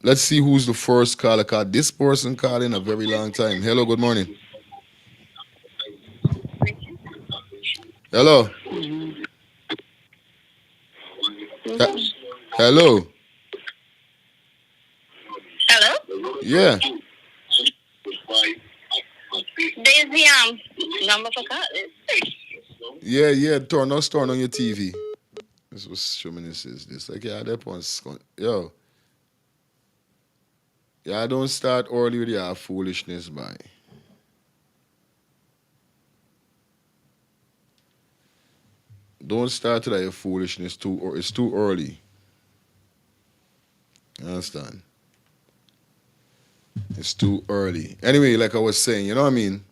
let's see who's the first caller. Cause this person called in a very long time. Hello, good morning. Hello. He- Hello. Hello? Yeah. There's the number for calling. Yeah. Turn on your TV. This was showing this. Like, yeah, that one's yo. Yeah, don't start early with your foolishness, man. Don't start with your foolishness or it's too early. You understand? It's too early. Anyway, like I was saying, you know what I mean?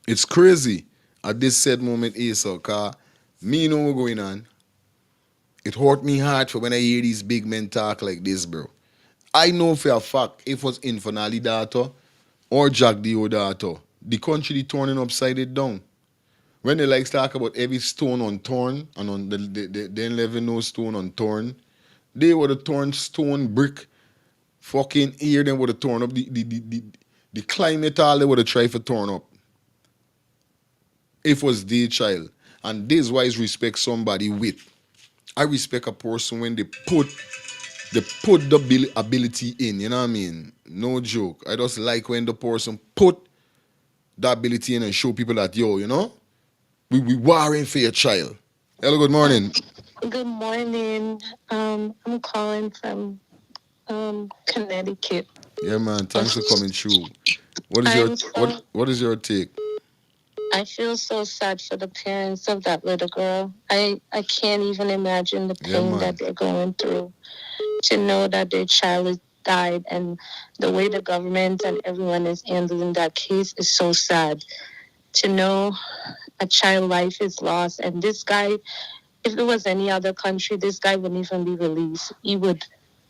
It's crazy at this said moment, Asa, cause me know what's going on. It hurt me hard for when I hear these big men talk like this, bro. I know for a fact if it was Infernali data or Jack Dio data, the country be turning upside it down. When they like talk about every stone on torn and on the 11 no stone on torn, they would have torn stone brick fucking ear, then would have torn up the climate all they would have tried to turn up. If it was their child. And this is why I respect somebody with. I respect a person when they put the ability in, you know what I mean? No joke. I just like when the person put the ability in and show people that, yo, you know, we warring for your child. Hello, good morning. Good morning. I'm calling from Connecticut. Yeah, man. Thanks for coming through. What is your I'm so, what is your take? I feel so sad for the parents of that little girl. I can't even imagine the Yeah, pain man. that they're going through to know that their child died, and the way the government and everyone is handling that case is so sad. To know a child life is lost, and this guy, if it was any other country, this guy wouldn't even be released. He would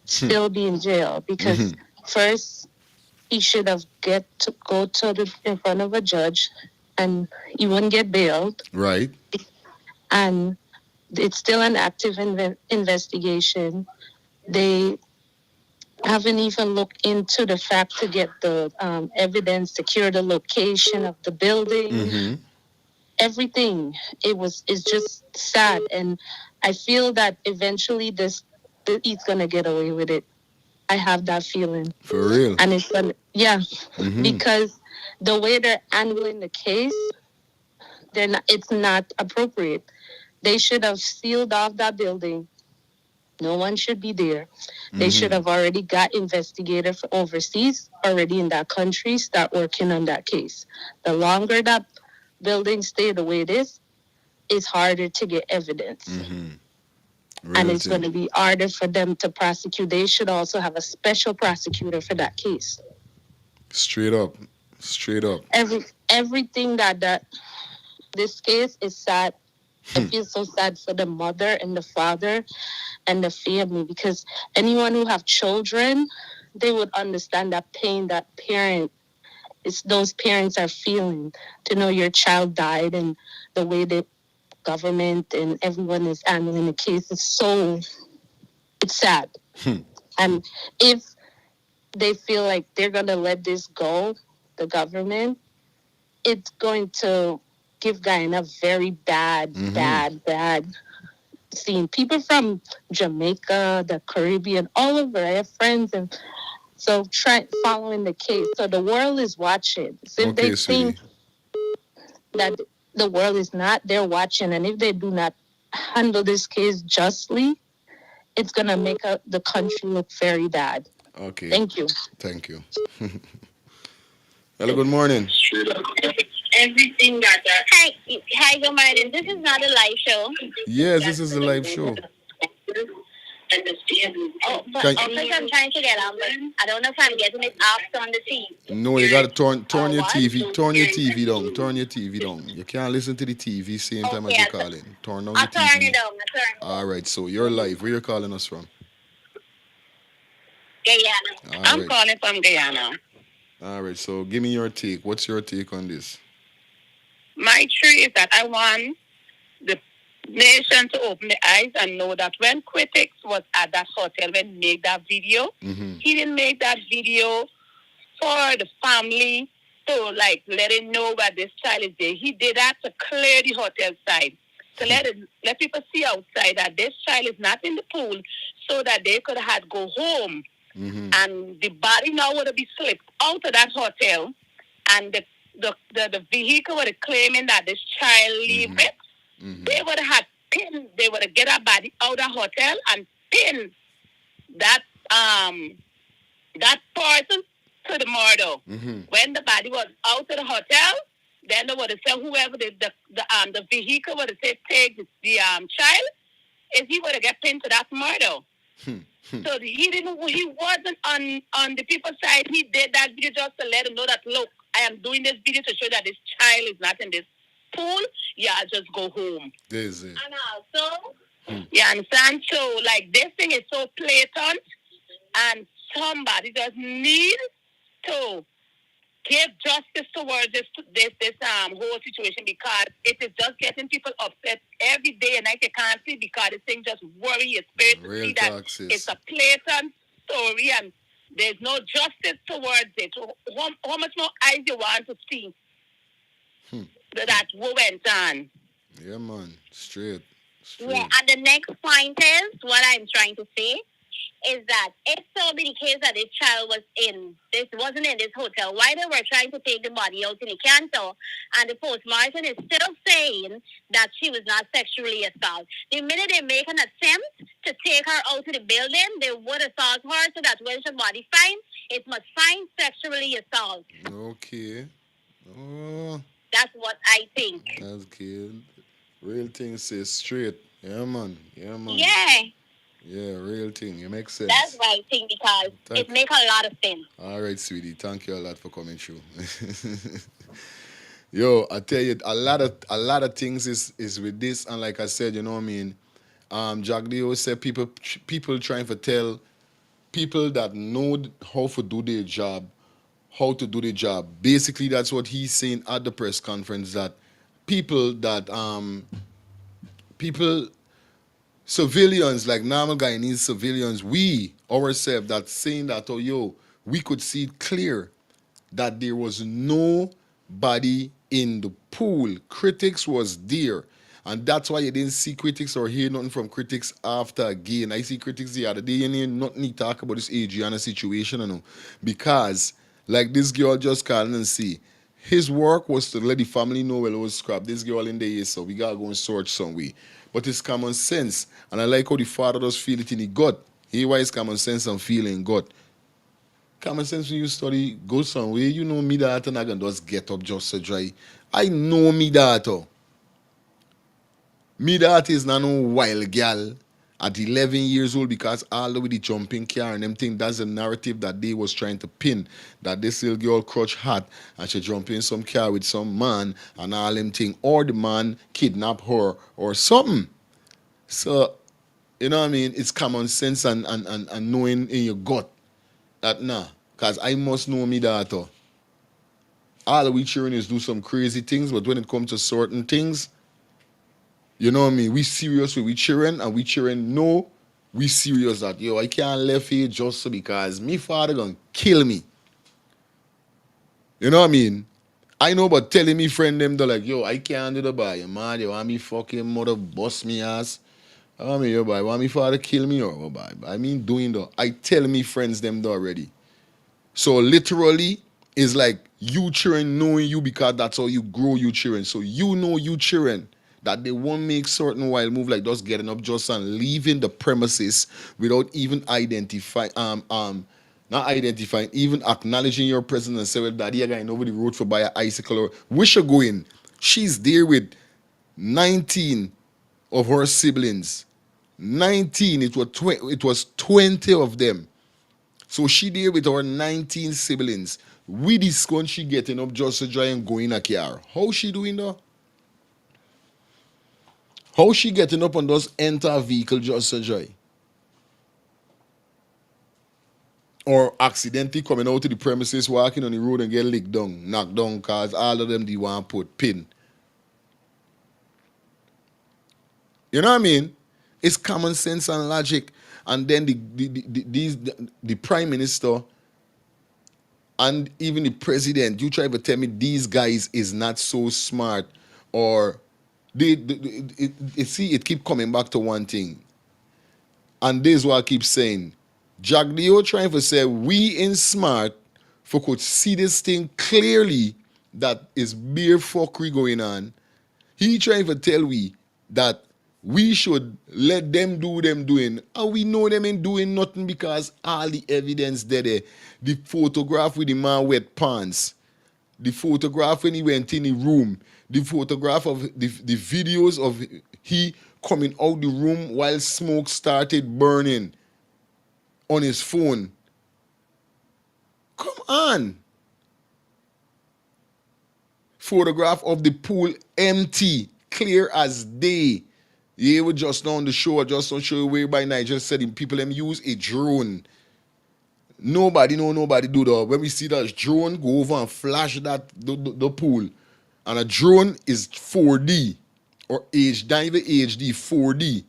still be in jail because first he should have get to go to in front of a judge, and he wouldn't get bailed. Right. And it's still an active investigation. They haven't even looked into the fact to get the evidence, secure the location of the building, everything. It's just sad, and I feel that eventually he's gonna get away with it. I have that feeling. For real. And it's gonna, yeah, because the way they're handling the case, it's not appropriate. They should have sealed off that building. No one should be there. They should have already got investigators overseas, already in that country, start working on that case. The longer that building stay the way it is, it's harder to get evidence. And it's going to be harder for them to prosecute. They should also have a special prosecutor for that case. Straight up. Straight up. Everything that this case is sad. I feel so sad for the mother and the father and the family, because anyone who have children, they would understand that pain that those parents are feeling, to know your child died, and the way the government and everyone is handling the case is it's sad. And if they feel like they're going to let this go, the government, it's going to give Guyana very bad scene. People from Jamaica, the Caribbean, all over. I have friends, and so following the case. So the world is watching. So if they think that the world is not, they're watching. And if they do not handle this case justly, it's going to make the country look very bad. Okay. Thank you. Thank you. Hello, good morning. Everything that Hi, good morning. This is not a live show. Yes, this is a live show. Oh, but because I'm trying to get on, but I don't know if I'm getting it off on the TV. No, you gotta turn your TV. Turn your TV down. Turn your TV down. You can't listen to the TV same time as you're calling. Turn down your TV. Turn it down. All right, so you're live. Where you calling us from? Guyana. I'm calling from Guyana. All right, so give me your take. What's your take on this? My theory is that I want the nation to open the eyes and know that when Critics was at that hotel when he made that video, he didn't make that video for the family to let him know where this child is there. He did that to clear the hotel side. To let people see outside that this child is not in the pool, so that they could have go home. And the body now would have been slipped out of that hotel, and the vehicle would have claiming that this child leave it. They would have had pin. They would have get that body out of the hotel and pin that person to the murder. When the body was out of the hotel, then they would have said whoever the vehicle would have said take the child, is he would have get pinned to that murder. So he wasn't on the people's side. He did that video just to let them know that, look, I am doing this video to show that this child is not in this pool. Yeah, I'll just go home. This is it. And also, you understand? So, this thing is so blatant, and somebody just need to give justice towards this whole situation, because it is just getting people upset every day and night. You can't see, because this thing just worry your spirit to see that it's a blatant story and there's no justice towards it. So how much more eyes you want to see that what went on? Yeah, man. Straight. Yeah, and the next point is, what I'm trying to say is that if so be the case that this child wasn't in this hotel, why they were trying to take the body out in the cancer, and the postmortem is still saying that she was not sexually assaulted. The minute they make an attempt to take her out of the building, they would assault her, so that when the body finds, it must find sexually assault. Okay. Oh. That's what I think. That's good. Real thing says straight. Yeah, man. Yeah, man. Yeah. Yeah, real thing. It makes sense. That's why I think because Thank. it make a lot of sense. All right, sweetie. Thank you a lot for coming through. Yo, I tell you, a lot of things is with this, and like I said, you know what I mean. Jagdeo said people trying to tell people that know how to do their job, how to do their job. Basically, that's what he's saying at the press conference. That people that people civilians like normal Guyanese civilians, we ourselves that saying that oh yo, we could see it clear that there was nobody in the pool. Critics was there. And that's why you didn't see critics or hear nothing from critics after again. I see critics the other day, you need nothing to talk about this Adriana situation, you know. Because, like this girl just called and see, his work was to let the family know well it was scrap. This girl in there, so we gotta go and search some way. But it's common sense. And I like how the father does feel it in the gut. Here why it's common sense and feeling gut. Common sense when you study, go somewhere. You know me that and I can just get up just to dry. I know me that. Oh. Me that is not no wild girl at 11 years old because all the way the jumping car and them thing, that's a narrative that they was trying to pin. That this little girl crutch hot and she jump in some car with some man and all them thing. Or the man kidnap her or something. So, you know what I mean? It's common sense and knowing in your gut that nah, because I must know me that all we children is do some crazy things, but when it comes to certain things, you know what I mean? We serious with we children, and we children know we serious that yo, I can't left here just so because me father gonna kill me. You know what I mean? I know, but telling me friend them they're like, yo, I can't do the buy, man. You want me fucking mother bust me ass? I mean, yo, boy, want me father kill me or what, boy? I mean, doing the. I tell me friends them already. So literally, it's like you children knowing you because that's how you grow you children. So you know you children that they won't make certain wild move like just getting up just and leaving the premises without even not identifying, even acknowledging your presence and say, well, daddy, I got over the road for buy an icicle or we should go in. She's there with 19 of her siblings. 19, it was 20 of them. So she there with her 19 siblings. With this country getting up just to try and go in a car. How she doing though? How she getting up and just enter a vehicle just to try? Or accidentally coming out to the premises, walking on the road and get licked down, knocked down cars, all of them they want to put pin. You know what I mean? It's common sense and logic. And then the prime minister and even the president, you try to tell me these guys is not so smart, or it keep coming back to one thing, and this is what I keep saying. Jagdeo trying to say we in smart for could see this thing clearly that is mere fuckery going on. He trying to tell we that we should let them do them doing. And we know them ain't doing nothing because all the evidence there. The photograph with the man wet pants. The photograph when he went in the room. The photograph of the videos of he coming out the room while smoke started burning on his phone. Come on. Photograph of the pool empty, clear as day. Yeah, we just on the show, just on show way by night. Just said people them use a drone. Nobody do that. When we see that drone go over and flash the pool, and a drone is 4D or H, not even HD, 4D.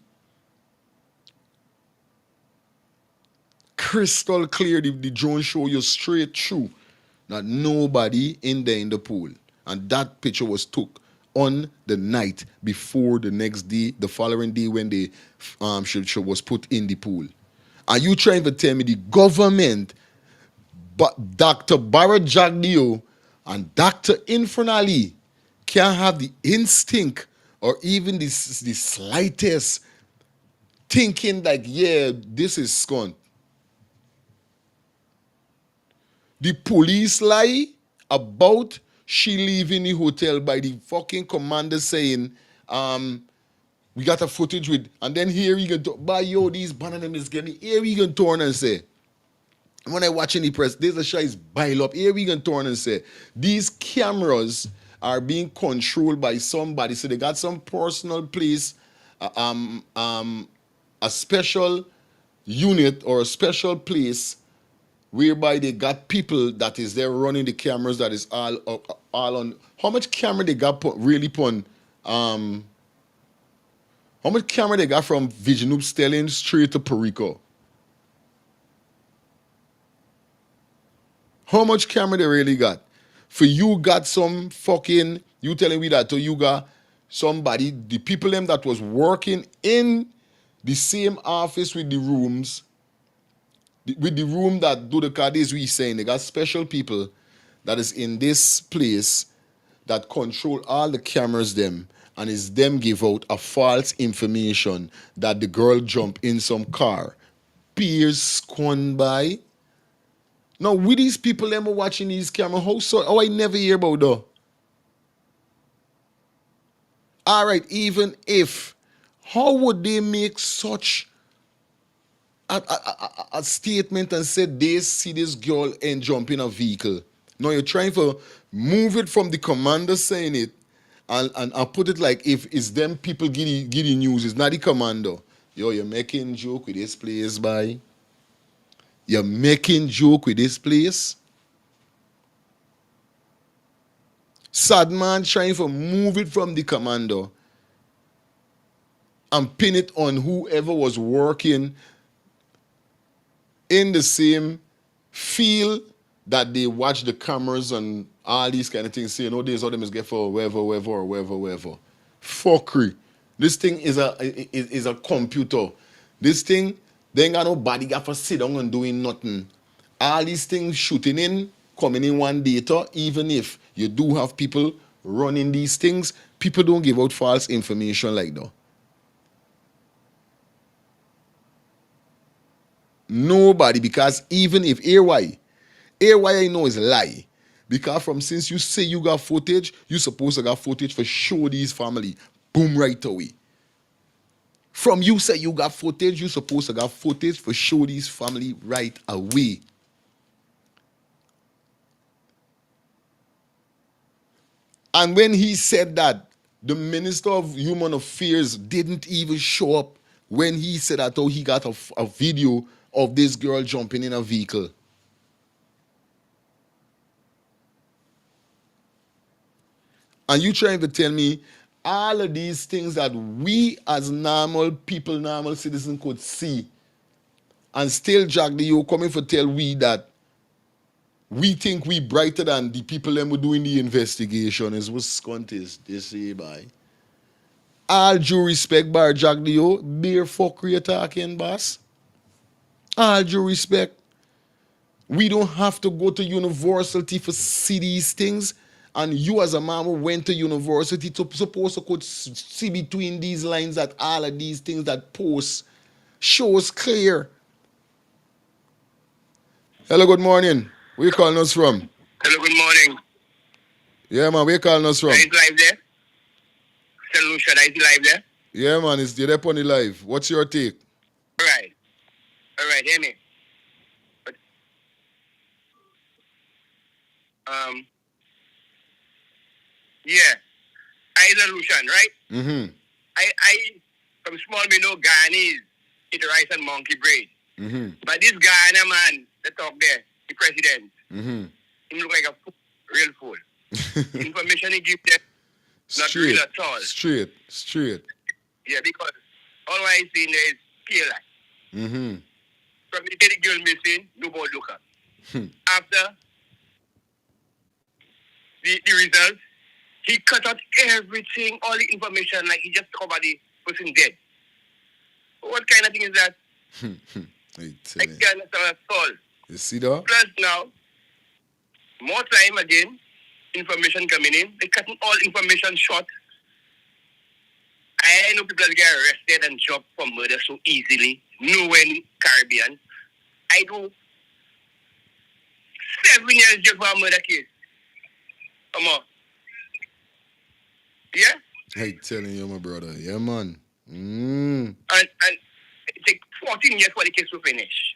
Crystal clear. The drone show you straight through that nobody in there in the pool, and that picture was took on the night before the next day, the following day when the she was put in the pool. Are you trying to tell me the government, but Dr. Barrett Jagdeo and Dr. Infernali can't have the instinct or even the slightest thinking like, yeah, this is scum. The police lie about she leaving the hotel by the fucking commander saying, We got a footage with, and then here we can talk, by yo, these banana is getting, here we can turn and say, when I watching the press, there's a shot is bile up. Here we can turn and say, these cameras are being controlled by somebody. So they got some personal place, a special unit or a special place whereby they got people that is there running the cameras that is all on. How much camera they got really put how much camera they got from Viginoop Stelling straight to Perico? How much camera they really got? For you got some fucking, you telling me that, so you got somebody, the people them that was working in the same office with the rooms, with the room that do the caddies we saying, they got special people that is in this place that control all the cameras them, and is them give out a false information that the girl jump in some car. Peers gone by. Now, with these people them are watching these cameras, how I never hear about though. All right, even if, how would they make such a statement and say they see this girl and jump in a vehicle? Now you're trying to move it from the commander saying it and put it like if it's them people getting news, it's not the commander. Yo, you're making joke with this place, bye. You're making joke with this place. Sad man trying to move it from the commander and pin it on whoever was working in the same field that they watch the cameras and all these kind of things, saying, oh, these them is get for wherever. Fuckery. This thing is a computer. This thing, they ain't got nobody got for sit down and doing nothing. All these things shooting in, coming in one data, even if you do have people running these things, people don't give out false information like that. Nobody, because even if AY I know is a lie. Because from since you say you got footage, you supposed to got footage for show these family. Boom, right away. From you say you got footage, you supposed to got footage for show these family right away. And when he said that, the Minister of Human Affairs didn't even show up when he said that, oh, he got a video of this girl jumping in a vehicle. And you trying to tell me all of these things that we as normal people, normal citizens could see, and still Jack the you coming for tell we that we think we brighter than the people them who doing the investigation is what scunt is. They say by. All due respect, bar Jack the yo, bare fuckery you talking, boss. All due respect. We don't have to go to university for see these things. And you as a man who went to university to supposed to could see between these lines that all of these things that post shows clear. Hello, good morning. Where you calling us from? Hello, good morning. Yeah, man, where you calling us from? Is live there? Solution, is live there? Yeah, man, it's there on the live. What's your take? All right, hear me. But, yeah, I solution, right? Mm-hmm. I from small me know Ghanese eat rice and monkey brain. Mm-hmm. But this Ghana man that talk there, the president, Mm-hmm. he look like a fool, real fool. Information he give them, not real at all. Straight. Yeah, because all I see there is PLI. Mm-hmm. From the day the girl missing, nobody look up. After the results, he cut out everything, all the information, like he just covered the person dead. What kind of thing is that? I can't understand at all. You see that? Plus now, more time again, information coming in. They cutting all information short. I know people that get arrested and dropped for murder so easily. Nowhere in Caribbean. I do 7 years jail for a murder case. Come on. Yeah? I telling you, my brother. Yeah, man. And it takes 14 years for the case to finish.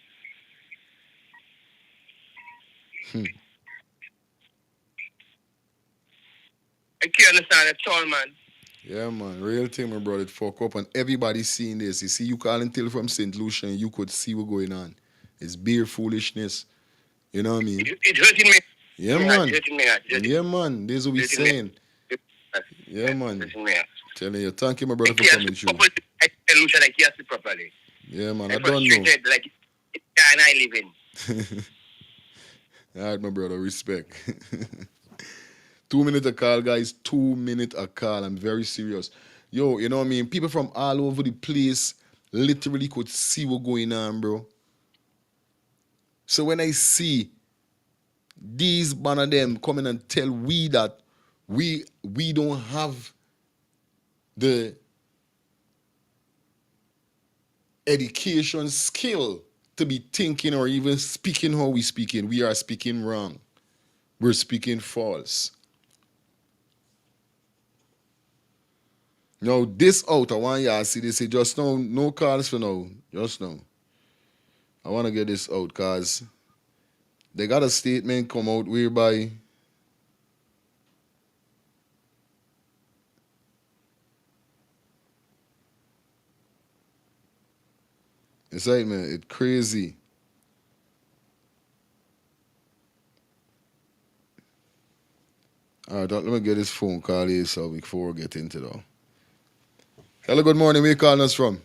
I can't understand at all, man. Yeah, man. Real thing, my brother. It fuck up. And everybody seeing this. You see, you calling Till from St. Lucia and you could see what's going on. It's beer foolishness. You know what I mean? It hurting me. Yeah, man. Yeah, man. This is what we saying. Yeah, man. Telling you. Thank you, my brother, for coming through. I tell Lucia like he has to properly. Yeah, man. I don't know. Like it's and I live in. All right, my brother. Respect. 2 minutes a call, guys. 2 minutes a call. I'm very serious. Yo, you know what I mean? People from all over the place literally could see what's going on, bro. So when I see these man of them coming and tell we that we don't have the education skill to be thinking or even speaking how we speaking, we are speaking wrong. We're speaking false. Now, this out, I want y'all to see this. Just now, no calls for now. Just now. I want to get this out because they got a statement come out whereby it's like, man, it's crazy. All right, let me get this phone call here so before we get into that. Hello, good morning. Where you calling us from?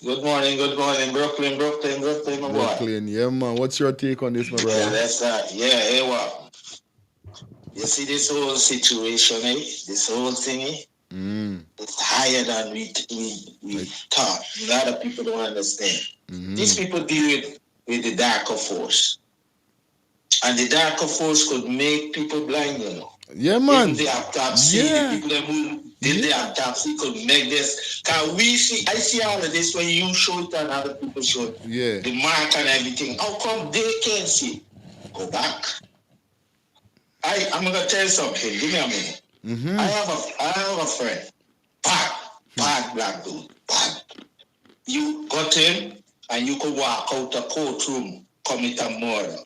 Good morning, Brooklyn, my boy. Brooklyn, yeah, man. What's your take on this, my brother? Yeah, that's that. Yeah, hey, what? You see this whole situation, this whole thing, it's higher than we thought. A lot of people don't understand. These people deal with the darker force. And the darker force could make people blind, you know. Yeah, man. Even the autopsy, the people who did the autopsy could make this. Because I see all of this when you show it and other people show it. Yeah. The mark and everything. How come they can't see? Go back. I'm going to tell you something. Give me a minute. I have a friend. Bad black dude. Bad. You got him and you could walk out a courtroom, commit a murder.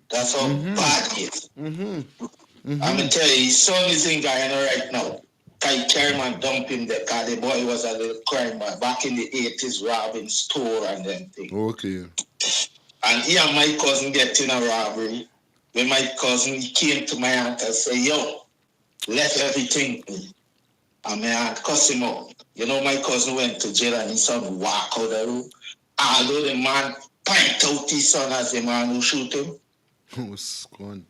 That's how bad he is. I'm going to tell you, his son is in Guyana right now. Kai Kerman dumped him there because the boy was a little crime man back in the 80s, robbing store and them things. Okay. And he and my cousin get in a robbery. When my cousin he came to my aunt and said, yo, left everything. And my aunt cussed him out. You know, my cousin went to jail and his son walked out the room. Although the man point out his son as the man who shoot him. What's going?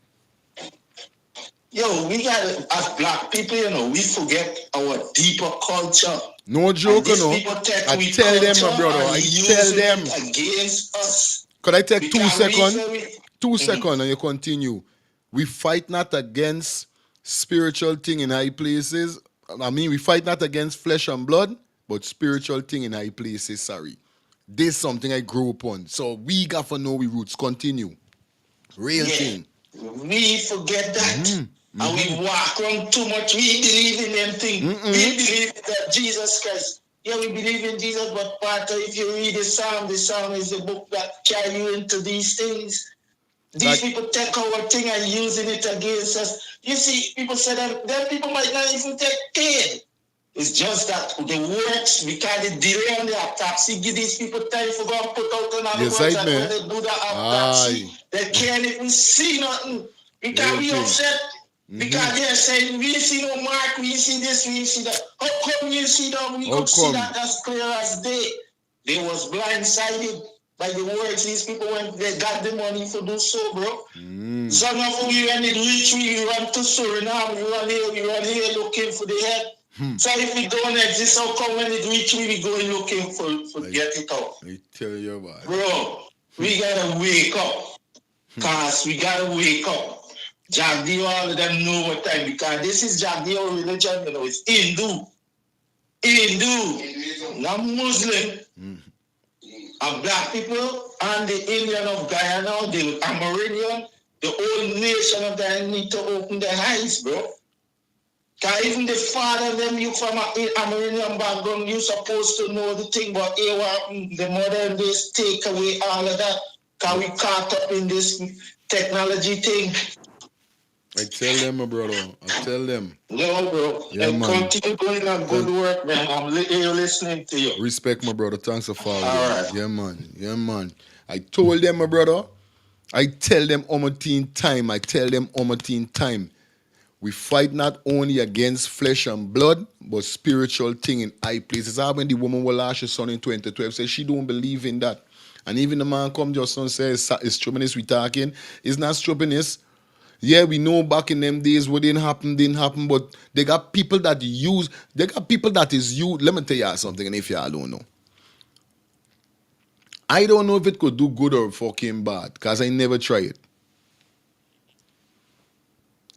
Yo, we got as black people, you know, we forget our deeper culture. No joke, you know. I tell them, my brother. I tell them. Against us. Could I take 2 seconds? 2 seconds and you continue. We fight not against spiritual thing in high places. I mean, we fight not against flesh and blood, but spiritual thing in high places, sorry. This is something I grew up on. So we got to know we roots. Continue. Real thing. We forget that. And we walk around too much. We believe in them things. We believe that Jesus Christ. Yeah, we believe in Jesus, but part of if you read the Psalm is the book that carry you into these things. These people take our thing and using it against us. You see, people say that them people might not even take pain. It's just that the works, because the delay on the autopsy, give these people time for go and put out another works. And when they do the autopsy, they can't even see nothing. Because we upset. Because they're saying, we see no mark, we see this, we see that. How come you see that? We could see that as clear as day. They was blindsided by the words these people went, they got the money to do so, bro. Some of we when it reach we run to Suriname, we run here looking for the head. So if we don't exist, how come when it reach we going looking for get it out? I tell you what. Bro, we gotta wake up. Cause we gotta wake up. Jagdeo, all of them know what time, because this is Jagdeo religion, you know, it's Hindu, not Muslim. And black people and the Indian of Guyana, the Amerindian, the whole nation of Guyana need to open their eyes, bro. Cause even the father them you from American background, you supposed to know the thing, but here the modern days take away all of that. Cause we caught up in this technology thing. I tell them, my brother. I tell them. No, bro. Yeah, And man. continue doing a good work, man. I'm here listening to you. Respect, my brother. Thanks for following. All right. Yeah, man. Yeah, man. I told them, my brother. I tell them time. I tell them time. We fight not only against flesh and blood, but spiritual thing in high places. How when the woman will last her son in 2012 says she don't believe in that. And even the man come just and says it's stupidness we talking. It's not stupidness. Yeah, we know back in them days what didn't happen, but they got people that is you. Let me tell you something, and if y'all don't know. I don't know if it could do good or fucking bad, because I never tried it.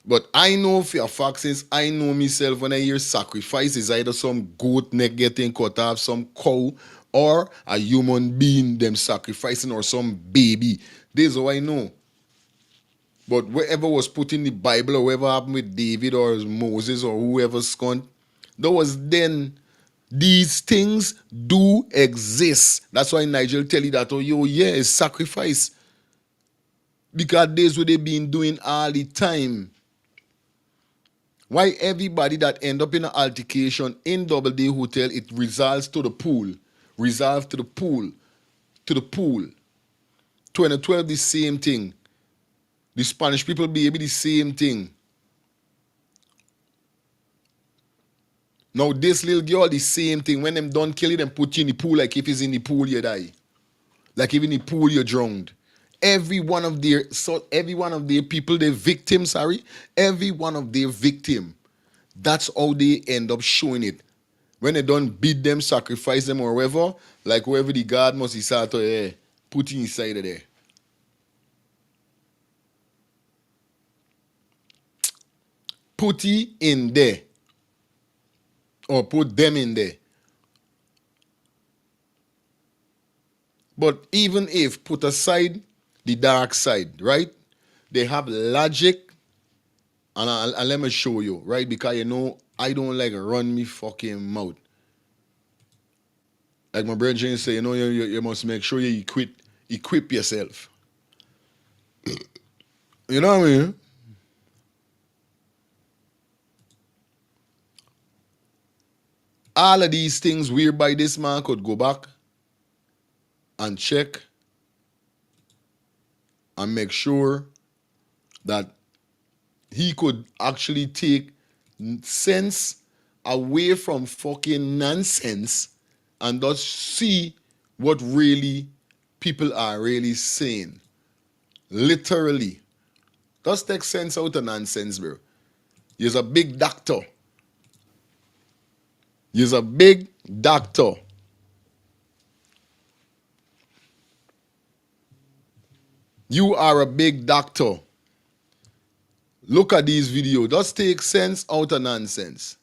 But I know for a fact, since I know myself, when I hear sacrifice, is either some goat neck getting cut off, some cow, or a human being them sacrificing, or some baby. This is how I know. But whatever was put in the Bible, or whatever happened with David or Moses or whoever's con, there was then these things do exist. That's why Nigel tell you that, oh, yeah, it's sacrifice. Because this what they been doing all the time. Why everybody that end up in an altercation in Double Day Hotel, it resolves to the pool. Resolve to the pool. To the pool. 2012, the same thing. The Spanish people baby, the same thing. Now this little girl, the same thing. When them done kill you, them put you in the pool like if it's in the pool you die. Like if in the pool you're drowned. Every one of their people, their victims, every one of their victim. That's how they end up showing it. When they don't beat them, sacrifice them or whatever, like whoever the God must decide to put inside of there. Put it in there. Or put them in there. But even if put aside the dark side, right? They have logic. And let me show you, right? Because I don't like run me fucking mouth. Like my brother say, you must make sure you equip yourself. You know what I mean? All of these things whereby this man could go back and check and make sure that he could actually take sense away from fucking nonsense and just see what really people are really saying. Literally. Just take sense out of nonsense, bro. You're a big doctor. You're a big doctor. You are a big doctor. Look at these videos. Just take sense out of nonsense.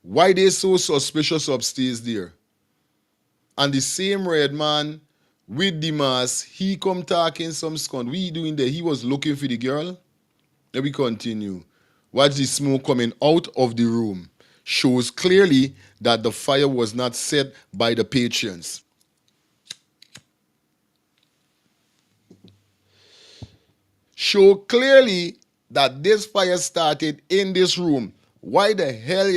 Why they so suspicious upstairs there? And the same red man with the mask, he come talking some scum. We doing there? He was looking for the girl. Let me continue. Watch the smoke coming out of the room. Shows clearly that the fire was not set by the patrons. Show clearly that this fire started in this room. Why the hell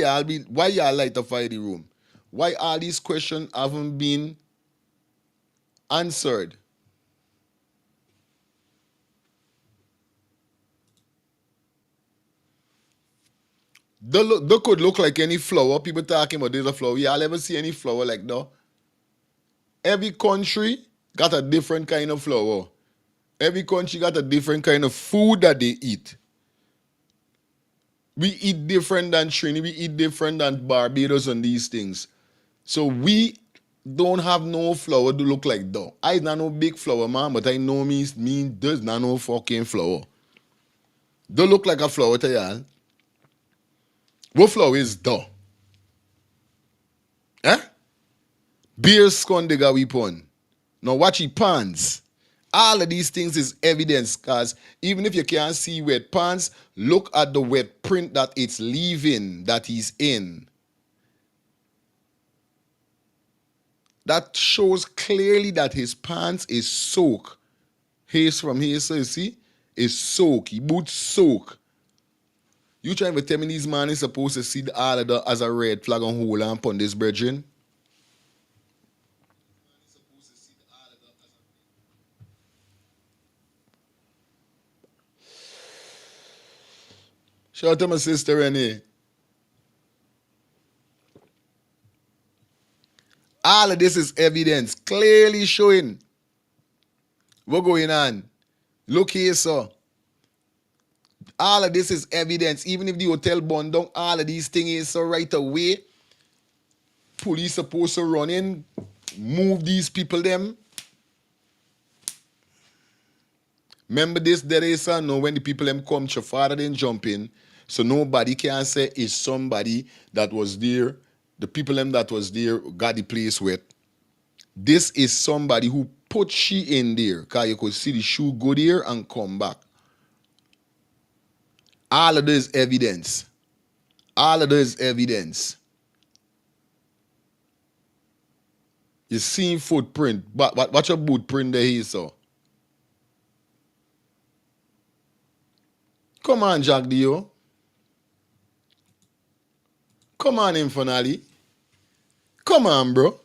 why y'all light the fire in the room? Why all these questions haven't been answered? They could look like any flower. People talking about there's a flower. Y'all ever see any flower like that? Every country got a different kind of flower. Every country got a different kind of food that they eat. We eat different than Trinity. We eat different than Barbados and these things. So we don't have no flower to look like that. I not no big flower, man, but I know me there's not no fucking flower. Don't look like a flower to y'all. What flower is that? Eh? Beer scone they got weapon. Now watch it pants. All of these things is evidence, because even if you can't see wet pants, look at the wet print that it's leaving, that he's in. That shows clearly that his pants is soaked. Haze from here, so you see, is soaked. He boots soak. You trying to tell me these man is supposed to see all of that as a red flag on hold and upon this brethren? Shout out to my sister Renee. All of this is evidence, clearly showing what's going on. Look here, sir. All of this is evidence. Even if the hotel burned down, all of these things is so right away. Police supposed to run in, move these people them. Remember this, there is no when the people them come, your father then jump in. So nobody can say it's somebody that was there. The people them that was there got the place wet. This is somebody who put she in there, because you could see the shoe go there and come back. All of this evidence. All of this evidence. You see footprint. But watch your boot print there here, so. Come on, Jack Dio. Come on, Infinally. Come on, bro.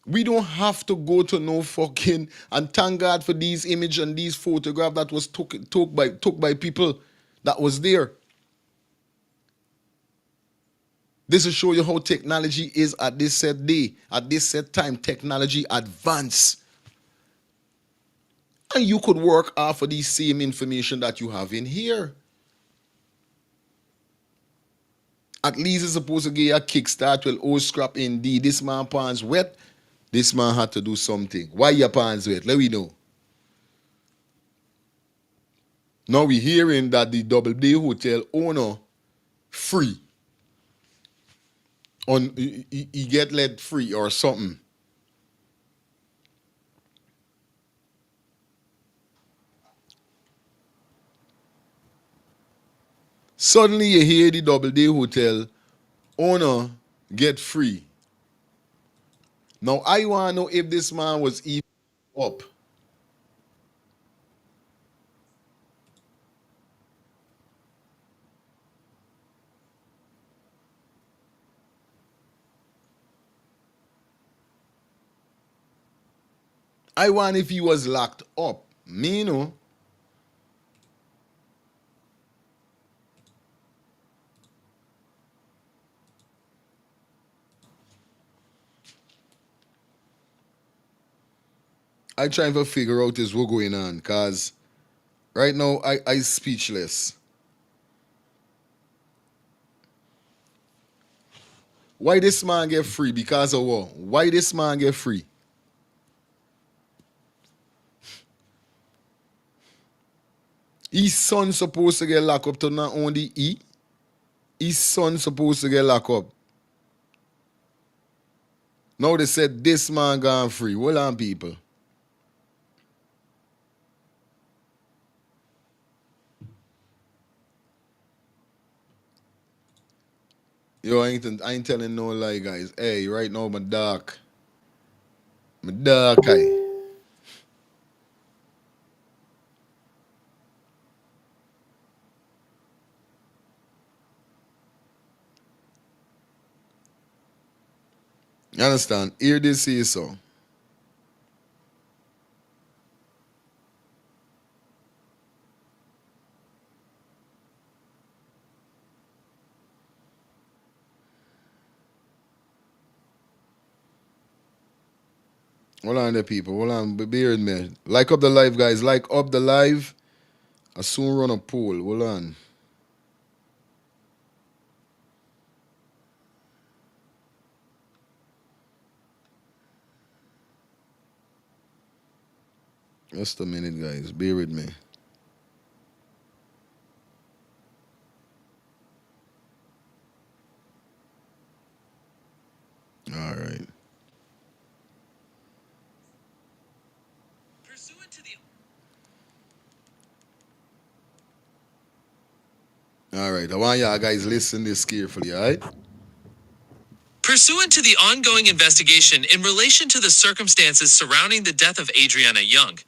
We don't have to go to no fucking, and thank God for these images and these photographs that was took by people that was there. This will show you how technology is at this set day, at this set time. Technology advance. And you could work off of the same information that you have in here. At least it's supposed to get a kickstart. Well, oh scrap indeed. This man pants wet. This man had to do something. Why your pants wet? Let me know. Now we hearing that the Double Day Hotel owner free. He get let free or something. Suddenly you hear the Double Day Hotel owner get free. Now I want to know if this man was even up. I want if he was locked up. Me know. I trying to figure out is what going on, cause right now I speechless. Why this man get free? Because of what? Why this man get free? His son supposed to get locked up to not only he. His son supposed to get locked up. Now they said this man gone free. Hold on, people. Yo, I ain't telling no lie, guys. Hey, right now, my dark. My dark eye. You understand? Hear this say so. Hold on there, people. Hold on. Bear with me. Like up the live, guys. Like up the live. I soon run a poll. Hold on. Just a minute, guys. Bear with me. All right. Pursuant to the All right, I want y'all guys listen this carefully, all right? Pursuant to the ongoing investigation in relation to the circumstances surrounding the death of Adriana Young,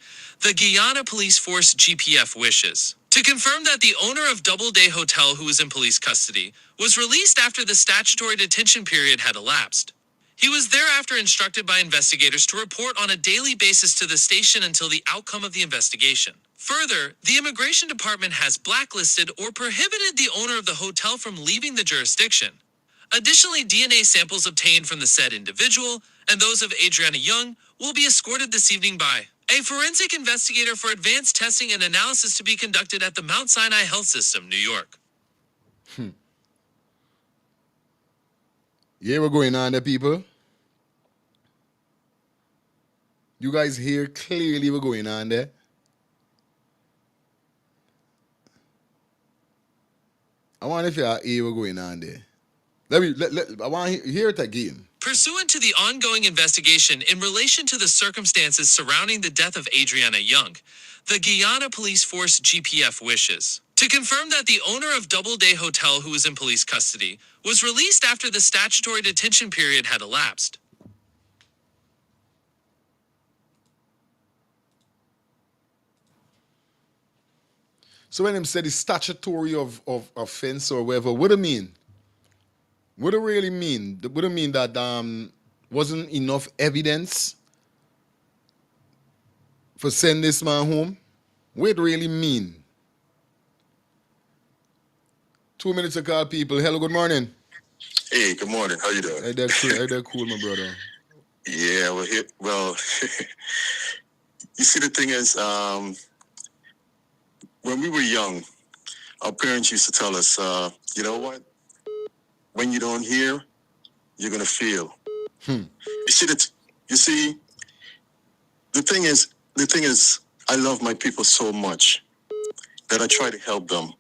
the Guyana Police Force GPF wishes to confirm that the owner of Doubleday Hotel, who was in police custody, was released after the statutory detention period had elapsed. He was thereafter instructed by investigators to report on a daily basis to the station until the outcome of the investigation. Further, the Immigration Department has blacklisted or prohibited the owner of the hotel from leaving the jurisdiction. Additionally, DNA samples obtained from the said individual and those of Adriana Young will be escorted this evening by a forensic investigator for advanced testing and analysis to be conducted at the Mount Sinai Health System, New York. Yeah, we're going on there, people. You guys hear clearly we're going on there. I wonder if y'all hear we're going on there. I want to hear it again. Pursuant to the ongoing investigation in relation to the circumstances surrounding the death of Adriana Young, the Guyana Police Force GPF wishes to confirm that the owner of Doubleday Hotel, who was in police custody, was released after the statutory detention period had elapsed. So when them said the statutory of offense or whatever, what do it mean? What do it really mean? What do it mean that wasn't enough evidence for send this man home? What it really mean? 2 minutes to call people. Hello, good morning. Hey, good morning. How you doing? Hey, they're cool, my brother. Yeah, well, you see, the thing is, when we were young, our parents used to tell us, you know what? When you don't hear, you're gonna feel. You see the thing is, I love my people so much that I try to help them.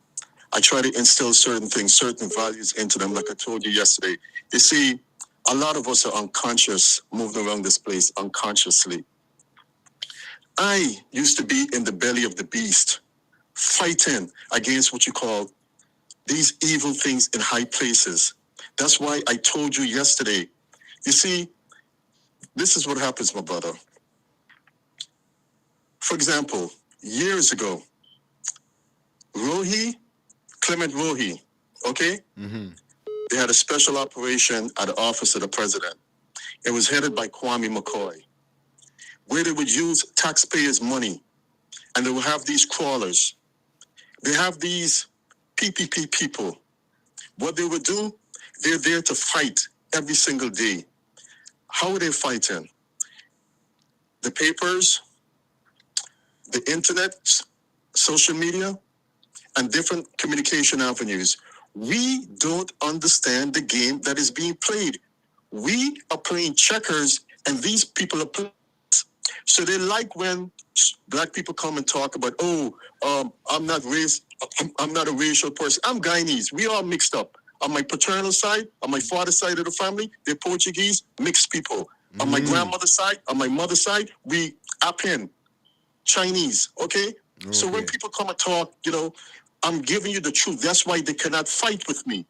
I try to instill certain things, certain values into them, like I told you yesterday. You see, a lot of us are unconscious, moving around this place unconsciously. I used to be in the belly of the beast, fighting against what you call these evil things in high places. That's why I told you yesterday. You see, this is what happens, my brother. For example, years ago, Clement Rohi, okay? Mm-hmm. They had a special operation at the office of the president. It was headed by Kwame McCoy, where they would use taxpayers' money, and they would have these crawlers. They have these PPP people. What they would do, they're there to fight every single day. How are they fighting? The papers, the internet, social media, and different communication avenues. We don't understand the game that is being played. We are playing checkers, and these people are playing. So they like when black people come and talk about, I'm not a racial person. I'm Guyanese. We all mixed up. On my paternal side, on my father's side of the family, they're Portuguese, mixed people. On my grandmother's side, on my mother's side, we Apen, Chinese, okay? So when people come and talk, I'm giving you the truth. That's why they cannot fight with me.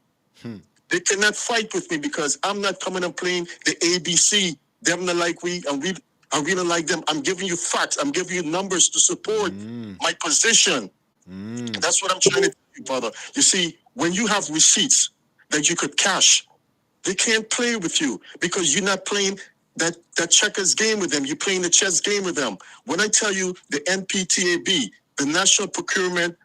They cannot fight with me because I'm not coming and playing the ABC. Them not like we, and we don't like them. I'm giving you facts. I'm giving you numbers to support my position. That's what I'm trying to tell you, brother. You see, when you have receipts that you could cash, they can't play with you because you're not playing that checkers game with them. You're playing the chess game with them. When I tell you the NPTAB, the National Procurement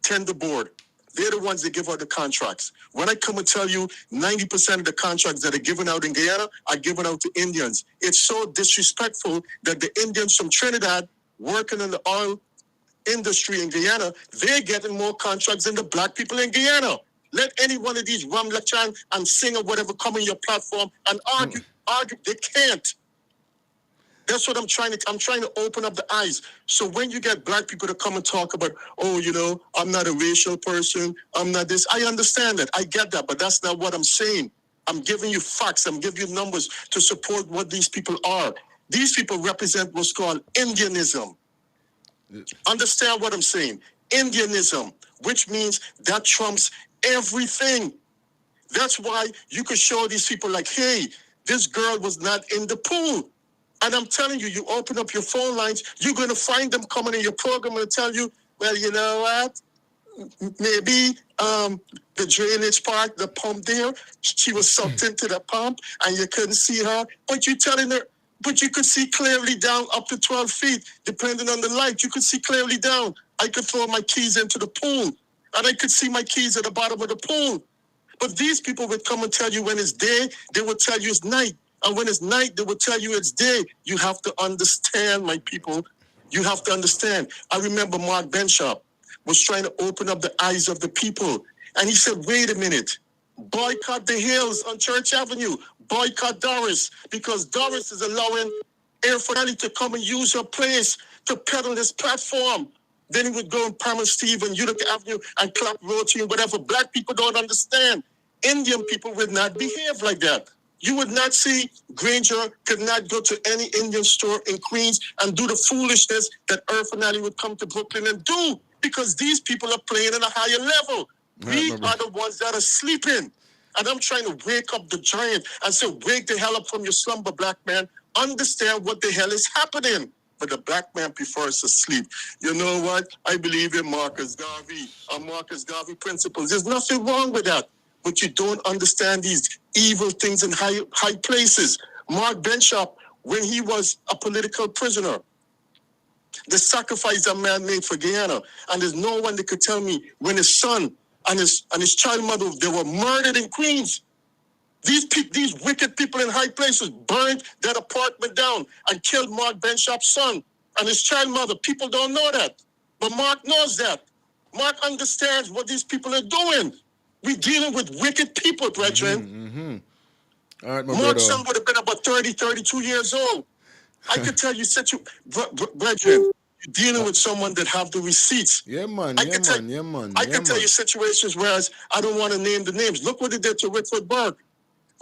Tender Board, they're the ones that give out the contracts. When I come and tell you 90% of the contracts that are given out in Guyana are given out to Indians, it's so disrespectful that the Indians from Trinidad working in the oil industry in Guyana, they're getting more contracts than the black people in Guyana. Let any one of these Ramlachan and Singer, whatever, come on your platform and argue. They can't. That's what I'm trying to open up the eyes. So when you get black people to come and talk about, I'm not a racial person, I'm not this. I understand that. I get that, but that's not what I'm saying. I'm giving you facts. I'm giving you numbers to support what these people are. These people represent what's called Indianism. Understand what I'm saying? Indianism. which means that trumps everything. That's why you could show these people like, hey, this girl was not in the pool. And I'm telling you, you open up your phone lines, you're going to find them coming in your program and tell you, well, you know what? Maybe the drainage part, the pump there, she was sucked into the pump and you couldn't see her. But you're telling her, but you could see clearly down up to 12 feet, depending on the light. You could see clearly down. I could throw my keys into the pool and I could see my keys at the bottom of the pool. But these people would come and tell you when it's day, they would tell you it's night. And when it's night, they would tell you it's day. You have to understand, my people. You have to understand. I remember Mark Benshop was trying to open up the eyes of the people. And he said, wait a minute, boycott the hills on Church Avenue. Boycott Doris, because Doris is allowing Air Finale to come and use her place to peddle this platform. Then he would go in Palmer Steve and Utica Avenue and clap Rotary and whatever. Black people don't understand. Indian people would not behave like that. You would not see Granger could not go to any Indian store in Queens and do the foolishness that Finale would come to Brooklyn and do, because these people are playing at a higher level. We are the ones that are sleeping. And I'm trying to wake up the giant and say, wake the hell up from your slumber, black man. Understand what the hell is happening. But the black man prefers to sleep. You know what? I believe in Marcus Garvey, Marcus Garvey principles. There's nothing wrong with that. But you don't understand these evil things in high places. Mark Benshop, when he was a political prisoner, the sacrifice that man made for Guyana, and there's no one that could tell me when his son and his child mother, they were murdered in Queens. These wicked people in high places burned that apartment down and killed Mark Benshop's son and his child mother. People don't know that. But Mark knows that. Mark understands what these people are doing. We're dealing with wicked people, brethren. All right, my Mark's brother. son would have been about 30, 32 years old. I could tell you, brethren, you're dealing with someone that have the receipts. Yeah, man. I can tell you situations where I don't want to name the names. Look what they did to Richard Burke.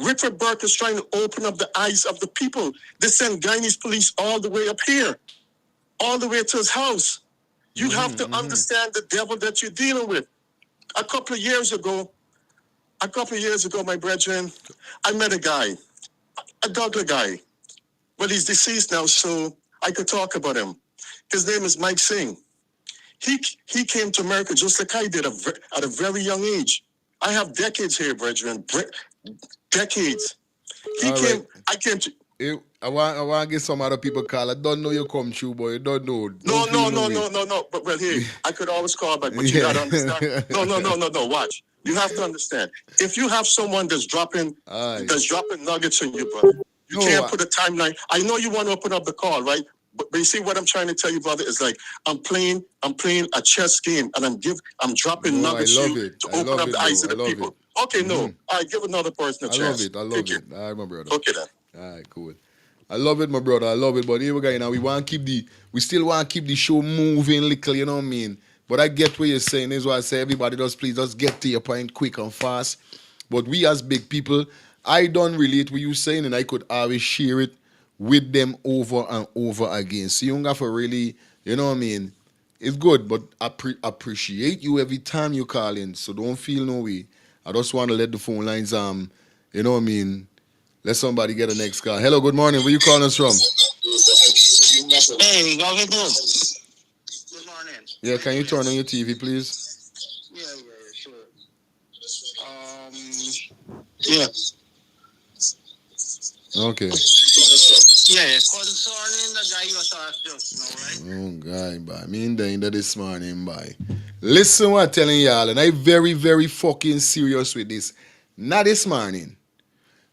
Richard Burke is trying to open up the eyes of the people. They send Guyanese police all the way up here, all the way to his house. You have to understand the devil that you're dealing with. A couple of years ago, my brethren, I met a guy, a Douglas guy. Well, he's deceased now, so I could talk about him. His name is Mike Singh. He came to America just like I did at a very young age. I have decades here, brethren. Decades. I came to... I want to get some other people call. I don't know you come true, boy. You don't know. No. But well, here, I could always call back, but you got to understand. No. Watch. You have to understand. If you have someone that's dropping nuggets on you, brother, you can't put a timeline. I know you want to open up the call, right? But you see what I'm trying to tell you, brother, is like I'm playing a chess game, and I'm dropping nuggets to open up the eyes of the people. Okay, no. All right, give another person a chance. I love it. All right, my brother. Okay, then. All right, cool. I love it, my brother. I love it. But here we go, you know, we still want to keep the show moving little, you know what I mean? But I get what you're saying. This is why I say everybody please just get to your point quick and fast. But we as big people, I don't relate with you saying, and I could always share it with them over and over again. So you don't have to really, you know what I mean? It's good, but I appreciate you every time you call in. So don't feel no way. I just want to let the phone lines, you know what I mean? Let somebody get a next call. Hello, good morning. Where you calling us from? Hey, how you doing? Good morning. Yeah, can you turn on your TV, please? Yeah, sure. Yeah. Okay. Yeah, concerning the guy you talked just now, right? Oh, guy, boy. Me in there this morning, boy. Listen what I'm telling y'all, and I'm very, very fucking serious with this. Not this morning.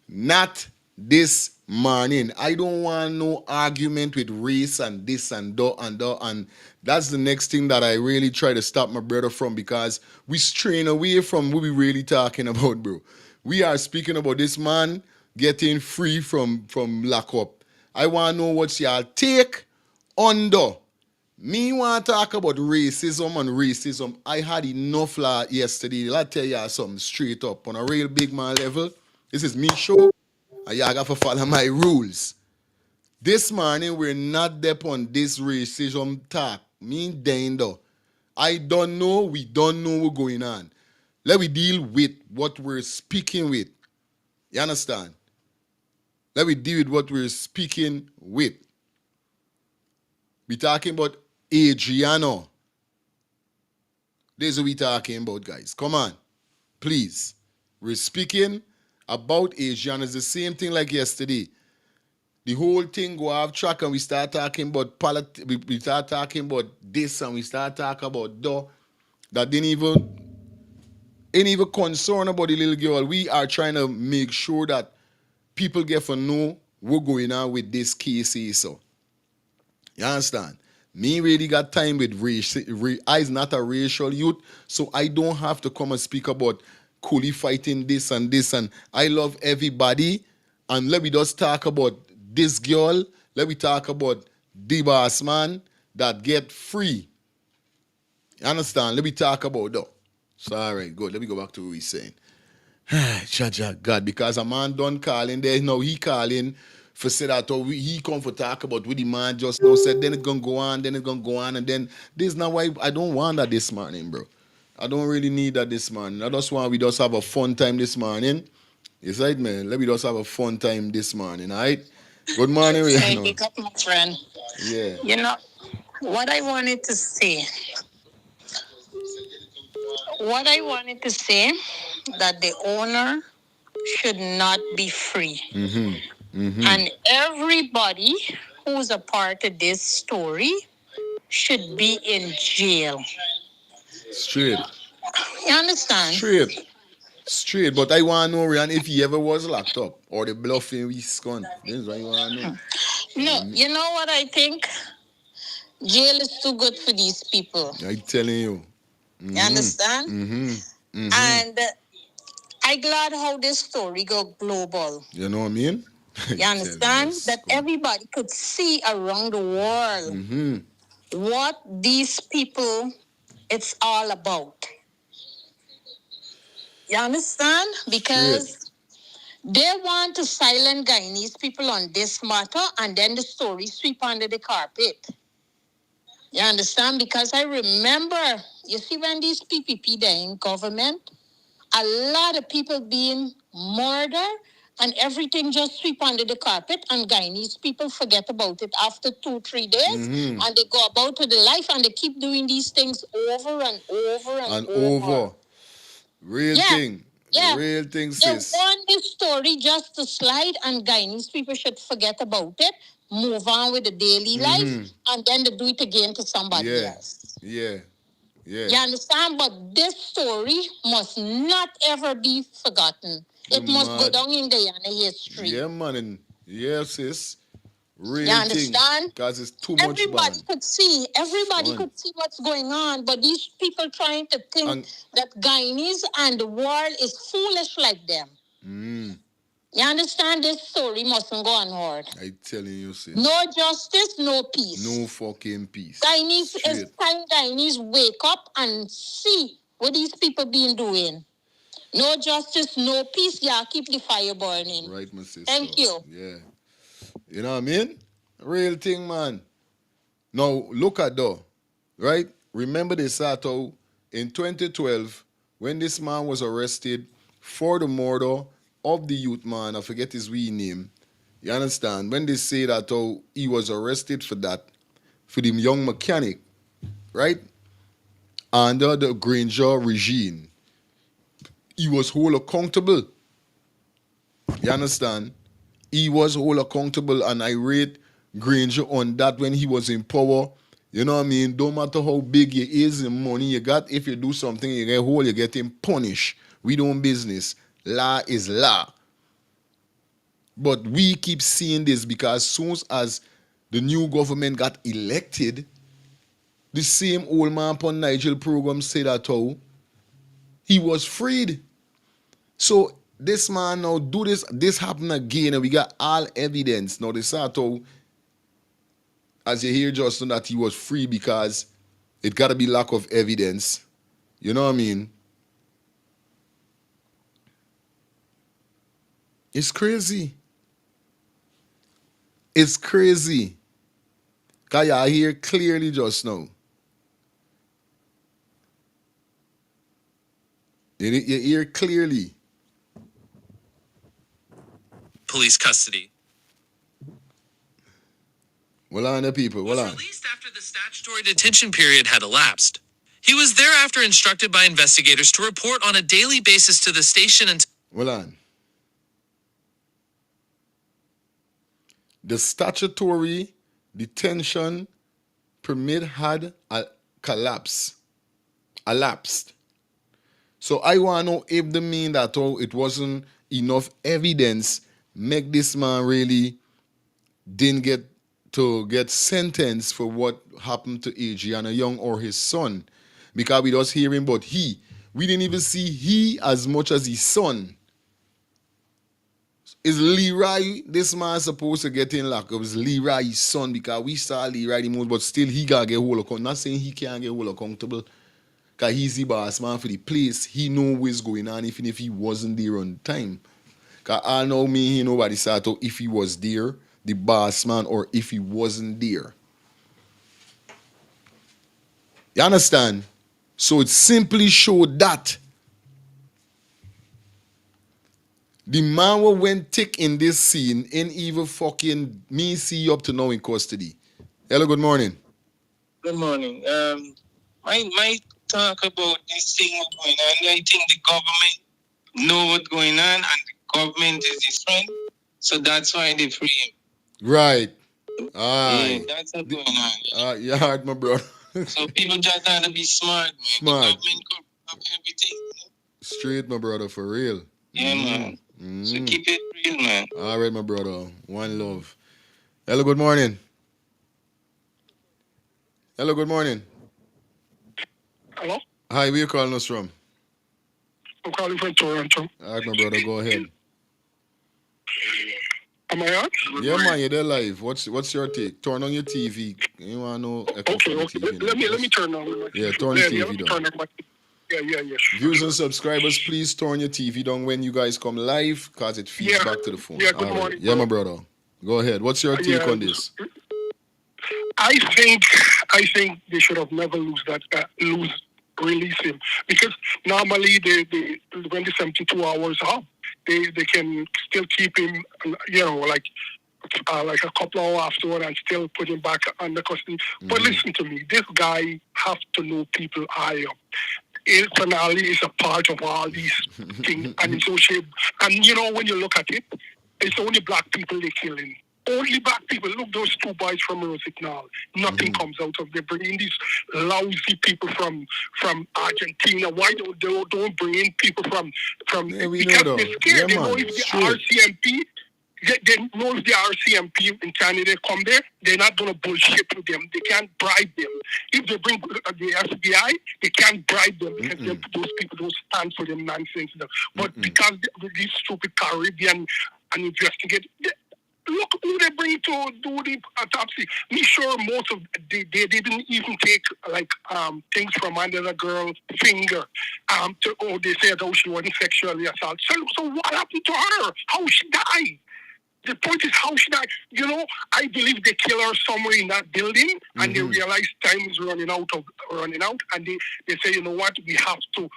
Not this morning. I don't want no argument with race and this and that and that. And that's the next thing that I really try to stop my brother from, because we strain away from what we really talking about, bro. We are speaking about this man getting free from lockup. I want to know what's your take on the. Me want to talk about racism. I had enough yesterday. I'll tell you something straight up. On a real big man level, this is me show, and you got to follow my rules. This morning, we're not there on this racism talk. Me and Dando. I don't know. We don't know what's going on. Let me deal with what we're speaking with. You understand? Let me deal with what we're speaking with. We talking about Adriano. This is what we talking about, guys. Come on. Please. We're speaking about Adriano. It's the same thing like yesterday. The whole thing go off track and we start talking about politics. We start talking about this and we start talking about that ain't even concerned about the little girl. We are trying to make sure that people get to know what's going on with this case. So, you understand? Me really got time with race. I's not a racial youth, so I don't have to come and speak about Cooley fighting this and this. And I love everybody. And let me just talk about this girl. Let me talk about the boss man that get free. You understand? Let me talk about that. So, all right, good. Let me go back to what we're saying. Jaja God, because a man done calling there, now he calling for say that he come for talk about what the man just now said, then it's gonna go on, and then this is not why I don't want that this morning, bro. I don't really need that this morning. I just want we just have a fun time this morning. It's right, man. Let me just have a fun time this morning, all right? Good morning, Hey, Rihanna. pick up my friend. Yeah. You know, what I wanted to say, that the owner should not be free. And everybody who's a part of this story should be in jail. Straight. You understand? Straight. But I want to know, Rihanna, if he ever was locked up or the bluffing we scone. This is what you want to know. No, you know what I think? Jail is too good for these people. I'm telling you. You understand? And I glad how this story go global. You know what I mean? You understand? That everybody could see around the world what these people, it's all about. You understand? Because they want to silence Guyanese people on this matter and then the story sweep under the carpet. You understand? Because I remember, you see, when these PPP they're in government, a lot of people being murdered and everything just sweep under the carpet and Guyanese people forget about it after 2-3 days and they go about to the life and they keep doing these things over and over and over. Real thing. Yeah. Real thing, They sis. want this story just to slide and Guyanese people should forget about it, move on with the daily life, and then they do it again to somebody else. Yeah. You understand? But this story must not ever be forgotten. It must go down in Guyana history. Yeah, man. And yeah, sis. Real You understand? Because it's too much Everybody bad. could see. Everybody could see what's going on. But these people trying to think that Guyanese and the world is foolish like them. You understand? This story mustn't go unheard. I telling you, sis. No justice, no peace. No fucking peace. Guyanese, it's time Guyanese wake up and see what these people been doing. No justice, no peace. Yeah, keep the fire burning. Right, my sister. Thank you. Yeah. You know what I mean? Real thing, man. Now, look at though. Right? Remember this, Sato, in 2012, when this man was arrested for the murder of the youth man, I forget his wee name. You understand? When they say that he was arrested for that, for the young mechanic, right? Under the Granger regime. He was whole accountable. You understand? He was whole accountable, and I rate Granger on that when he was in power. You know what I mean? Don't matter how big you is and money you got, if you do something, you get whole, you get him punished. We don't business. Law is law. But we keep seeing this because soon as the new government got elected, the same old man upon Nigel program said that he was freed. So this man now do this happen again, and we got all evidence. Now they start as you hear Justin, that he was free because it gotta be lack of evidence. You know what I mean? It's crazy. It's crazy. Cause I hear clearly just now. You hear clearly. Police custody. Well on the people, well on. Released after the statutory detention period had elapsed. He was thereafter instructed by investigators to report on a daily basis to the station and Well on. The statutory detention permit had elapsed. So I want to know if the mean that it wasn't enough evidence make this man really didn't get sentenced for what happened to Adriana Young or his son. Because we just hear him, but we didn't even see he as much as his son. Is Leroy, this man supposed to get in lock? It was Leroy's son because we saw Leroy the most, but still he gotta get hold accountable. Not saying he can't get hold accountable. Because he's the boss man for the place. He know what's going on even if he wasn't there on time. Because I know me, he nobody said if he was there, the boss man, or if he wasn't there. You understand? So it simply showed that the man who went thick in this scene ain't even fucking me see you up to now in custody. Hello, good morning. Good morning. My talk about this thing going on. I think the government know what's going on, and the government is his friend, so that's why they free him. Right. Yeah, that's what's going on. You heard my brother. So people just have to be smart, man. Smart. The government could up everything. Straight, my brother, for real. Yeah, man. So keep it real, man. All right, my brother. One love. Hello, good morning. Hello, good morning. Hello? Hi, where you calling us from? I'm calling from Toronto. All right, my brother, go ahead. Am I on? Yeah, man, you're there live. What's your take? Turn on your TV. You want to know? Okay. Let me turn on. Yeah, turn the TV down. Yeah. Viewers and subscribers, please turn your TV down when you guys come live because it feeds back to the phone. Yeah, good morning. Yeah, my brother. Go ahead. What's your take on this? I think they should have never release him, because normally they when the 72 hours up, they can still keep him, like a couple hours afterward and still put him back under custody. But listen to me, this guy have to know people higher. Il finale is a part of all these things, and it's so shape. And when you look at it, it's only black people they're killing. Only black people. Look, those two boys from Rosignol. Nothing comes out of. They're bringing these lousy people from Argentina. Why don't bring in people from because they're scared. They know if the RCMP. They know if the RCMP in Canada come there, they're not going to bullshit with them. They can't bribe them. If they bring the FBI, they can't bribe them because those people don't stand for them nonsense. But because these stupid Caribbean and investigate, look who they bring to do the autopsy. Me sure most of they didn't even take things from under the girl's finger. They said she wasn't sexually assaulted. So what happened to her? How she died? The point is, how should I believe they kill her somewhere in that building, and they realize time is running out, and they say, you know what, we have to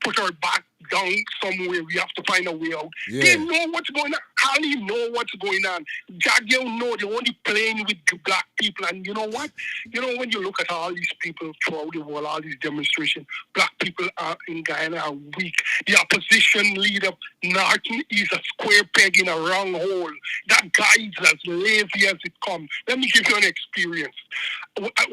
put her back down somewhere. We have to find a way out. Yeah. They know what's going on. Holly know what's going on. Jagger know they're only playing with black people. And you know what? When you look at all these people throughout the world, all these demonstrations, black people in Guyana are weak. The opposition leader, Norton, is a square peg in a round hole. That guy is as lazy as it comes. Let me give you an experience. When I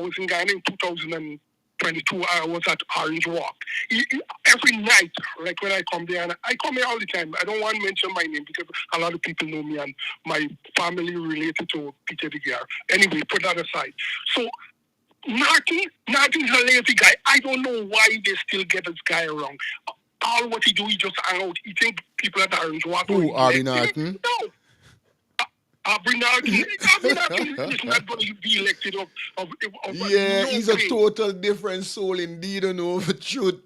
was in Guyana in 2022, I was at Orange Walk. Every night, like when I come there, and I come here all the time. I don't want to mention my name because a lot of people know me and my family related to Peter De Geer. Anyway, put that aside. So, Martin's a lazy guy. I don't know why they still get this guy around. All what he do, he just hang out. He think people at Orange Walk. Who, Arby Norton? No. Arby Norton is not going to be elected yeah, he's a total different soul indeed, the truth.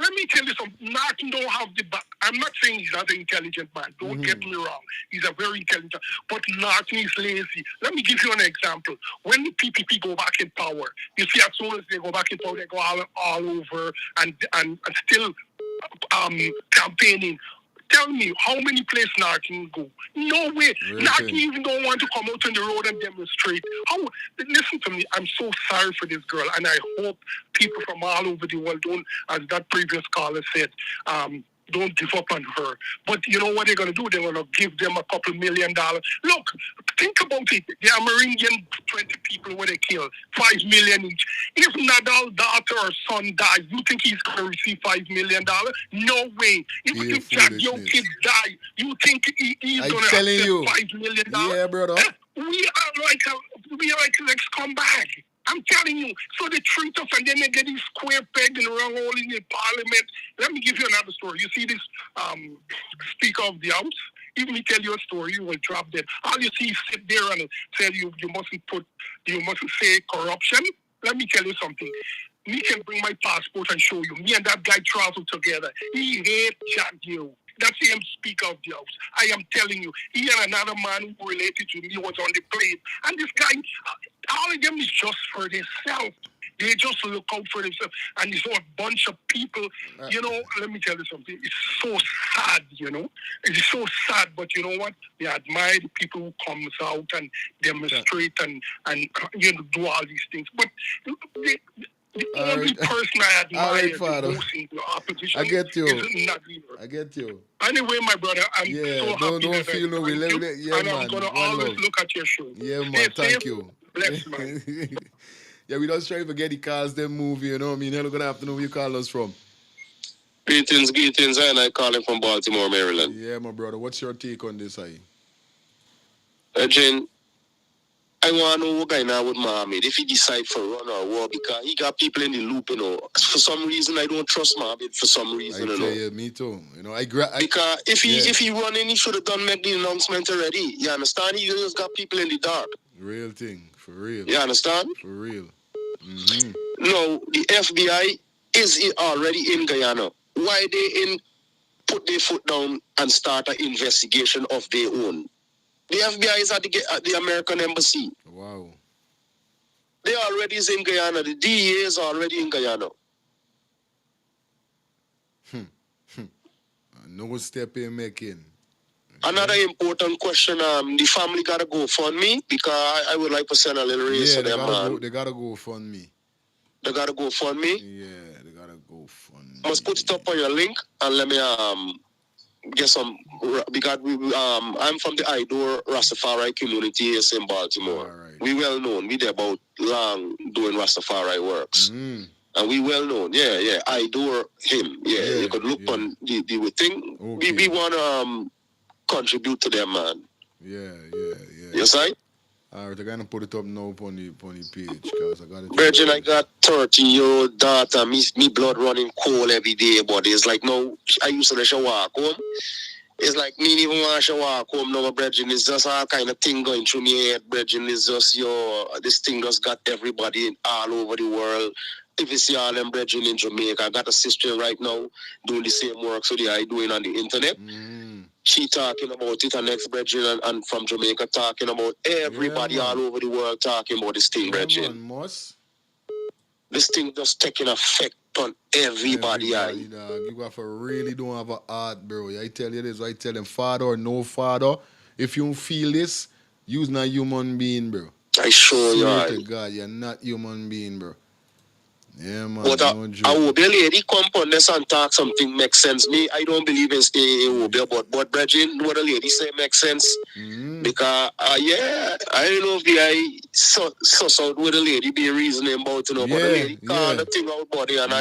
let me tell you something. Martin don't have the back. I'm not saying he's not an intelligent man. Don't get me wrong. He's a very intelligent. But Martin is lazy. Let me give you an example. When the PPP go back in power, you see, as soon as they go back in power, they go all over and still campaigning. Tell me, how many places Narkin go? No way. Narkin even don't want to come out on the road and demonstrate. Listen to me, I'm so sorry for this girl, and I hope people from all over the world don't, as that previous caller said, don't give up on her. But you know what they're going to do? They're going to give them a couple $1 million. Look, think about it. The Amerindian 20 people where they killed, $5 million each. If Nadal's daughter or son dies, you think he's going to receive $5 million? No way. If your kids die, you think he's going to accept $5 million? Yeah, brother. We are like scumbag. I'm telling you. So they treat us and then they get these square peg in the wrong hole in the parliament. Let me give you another story. You see this Speaker of the House? Even me tell you a story, you will drop dead. All you see is sit there and tell you mustn't say corruption. Let me tell you something. Me can bring my passport and show you. Me and that guy traveled together. He hate Jack Gill. That's him, Speaker of the House. I am telling you, he and another man who related to me was on the plane. And this guy, all of them is just for themselves. They just look out for themselves. And it's a bunch of people, you know, let me tell you something. It's so sad, you know. It's so sad, but you know what? They admire the people who comes out and demonstrate and you know, do all these things. But the only person I admire the most in the opposition is Nadine. I get you. Anyway, my brother, I'm so happy don't feel no way. And I'm going to always look at your show. Yeah, man. Thank you. Bless, man. Yeah, we don't try to forget the cars, them movie, you know what I mean? Hello, good afternoon. Where you call us from? Greetings, and I calling from Baltimore, Maryland. Yeah, my brother. What's your take on this, Jen, I want to know what guy now with Mohammed, if he decide for run or war, because he got people in the loop, you know. For some reason, I don't trust Mohammed, for some reason, you know. Yeah, me too. You know, because if he running, he should have done make the announcement already. You understand? He just got people in the dark. Real thing, for real. You understand? For real. No, the FBI is already in Guyana. Why they put their foot down and start an investigation of their own? The FBI is at the American embassy. Wow. They already is in Guyana. The DEA is already in Guyana. No step in making. Another important question, the family got to go fund me because I would like to send a little raise to them, man. They got to go fund me. They got to go fund me? Yeah, they got to go fund me. Must put it up on your link and let me get some, because I'm from the Idor Rastafari community here in Baltimore. Right. We well known. We there about long doing Rastafari works. And we well known. Yeah. Idor him. Yeah. You could look on the thing. Okay. We want to contribute to them, man. Yeah. Yes, I? All right, I'm going to put it up now on the page. Because I got it. Virgin, I got 13-year-old daughter. Me blood running cold every day, but it's like, no, I used to let her walk home. It's like me even want to walk home now, Virgin. It's just all kind of thing going through me head, Virgin. It's just, this thing just got everybody all over the world. If you see all them brethren in Jamaica, I got a sister right now doing the same work so they are doing on the internet. She talking about it, and next brethren and from Jamaica talking about everybody all over the world talking about this thing, brethren. This thing just taking effect on everybody. You have to really don't have a heart, bro. I tell you this, I tell them, father or no father, if you feel this, you're not human being, bro. I sure you are. To God, you're not human being, bro. Yeah, man. But I hope the lady come on this and talk something makes sense. Me, I don't believe in staying in but brethren, what the lady say makes sense. Because, I don't know if I suss out what the lady be reasoning about, you know, but the lady can't the thing out body, and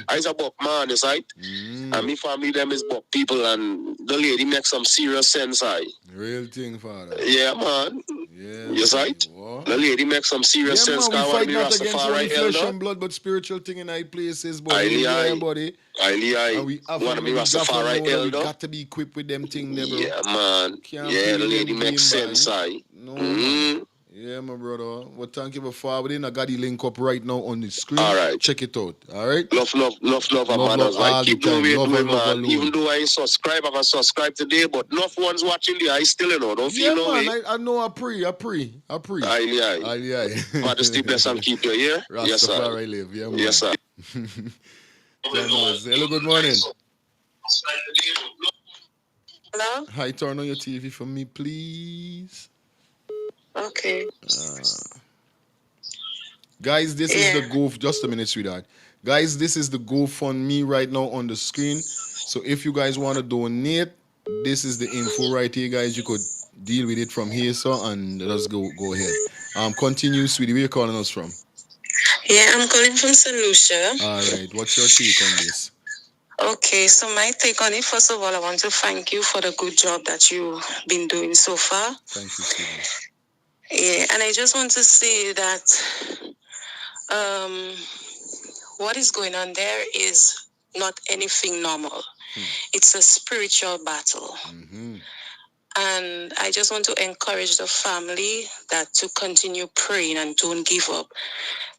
I's a buck man, is right? And me family, them is buck people, and the lady makes some serious sense, Real thing, father. Yeah, man. Yeah. Yes, right? What? The lady makes some serious sense. Man, we fight not against only flesh and blood, but spiritual thing in high places, buddy. Buddy. And we want to be Rastafari elder. We got to be equipped with them things, bro. Yeah, man. The lady makes sense, No. Yeah, Yeah, my brother. Well, thank you for forwarding. I got the link up right now on the screen. All right. Check it out. All right. Love, and manners. All Keep the doing time. what you're Love doing, and love man. alone. Even though I ain't subscribe, I can subscribe today, but enough ones watching there. I still, don't Yeah, feel no man. way. I know. I pray. Aye. Father, stay blessed and keep you here. Yes, sir. Rastafari live. Yeah, man. Yes, sir. Hello, good morning. Hello? Hi, turn on your TV for me, please. Okay. Guys, this is the Go. Just a minute, sweetheart. Guys, this is the GoFundMe right now on the screen. So if you guys want to donate, this is the info right here, guys. You could deal with it from here, so and let's go ahead. Continue, sweetie. Where you calling us from? Yeah, I'm calling from St. Lucia. All right. What's your take on this? Okay, so my take on it, first of all, I want to thank you for the good job that you've been doing so far. Thank you, sweetie. Yeah, and I just want to say that what is going on there is not anything normal. It's a spiritual battle. And I just want to encourage the family that to continue praying and don't give up.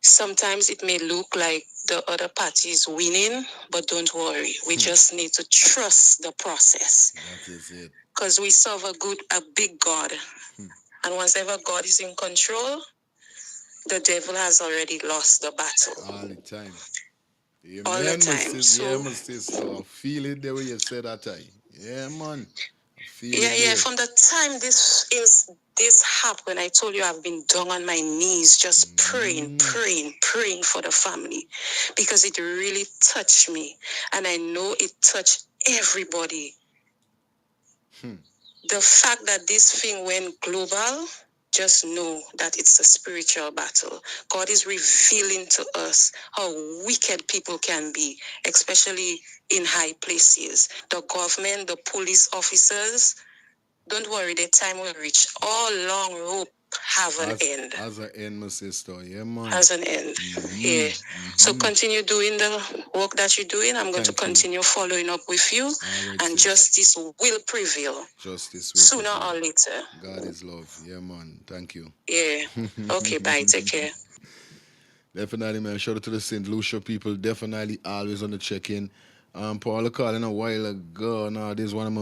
Sometimes it may look like the other party is winning, but don't worry. We just need to trust the process. That is it. Because we serve a big God. And once ever God is in control, the devil has already lost the battle. All the time. Yeah, all man, the time. my sister. I feel it the way you said that. Yeah, man. I feel it. Yeah. From the time this happened, I told you I've been down on my knees, just praying for the family, because it really touched me, and I know it touched everybody. The fact that this thing went global, just know that it's a spiritual battle. God is revealing to us how wicked people can be, especially in high places. The government, the police officers, don't worry, the time will reach. All long rope have an end. As an end, my sister. Yeah, man. Has an end. Yeah. So continue doing the work that you're doing. I'm going to continue following up with you. Right, and justice will prevail. Justice will sooner prevail. or later. God is love. Yeah, man. Thank you. Yeah. Okay, bye. Take care. Definitely, man. Shout out to the St. Lucia people. Definitely always on the check-in. Paula calling a while ago. Nah, this one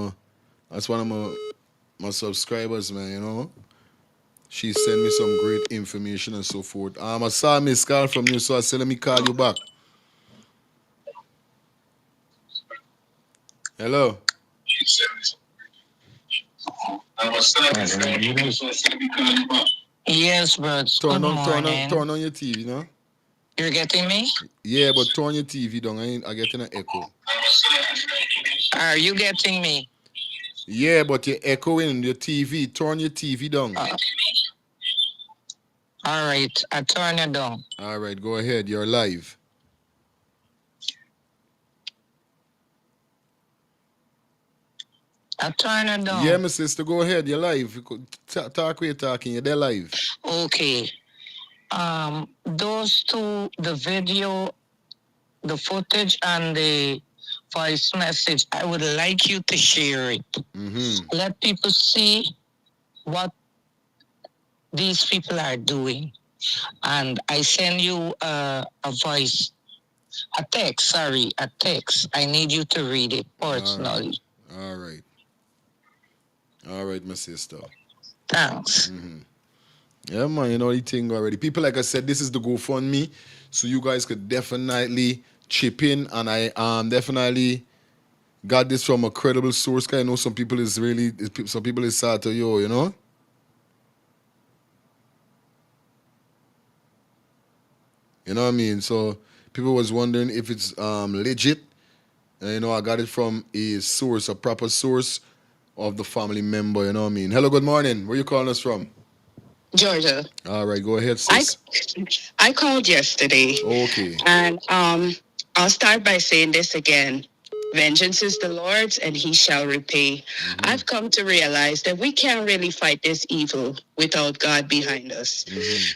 of my subscribers, man, you know. She sent me some great information and so forth. I saw a missed call from you, so I said, let me call you back. Hello. Yes, but turn on your TV, no? You're getting me? Yeah, but turn your TV down. I getting an echo. Are you getting me? Yeah, but you're echoing your TV. Turn your TV down. All right, I turn it down. All right, go ahead. You're live. I turn it down. Yeah, my sister, go ahead. You're live. Talk where you're talking. You're there live. Okay. Those two, the video, the footage, and the voice message, I would like you to share it. Let people see what these people are doing. And I send you a text. I need you to read it personally. All right, my sister. Thanks. Yeah, man, you know the thing already. People, like I said, this is the GoFundMe, so you guys could definitely chip in, and I definitely got this from a credible source. Cause I know some people is sad to you know. You know what I mean? So people was wondering if it's legit. And, you know, I got it from a proper source of the family member. You know what I mean? Hello, good morning. Where you calling us from? Georgia. All right, go ahead, sis. I called yesterday. Okay. And I'll start by saying this again. Vengeance is the Lord's, and he shall repay. I've come to realize that we can't really fight this evil without God behind us.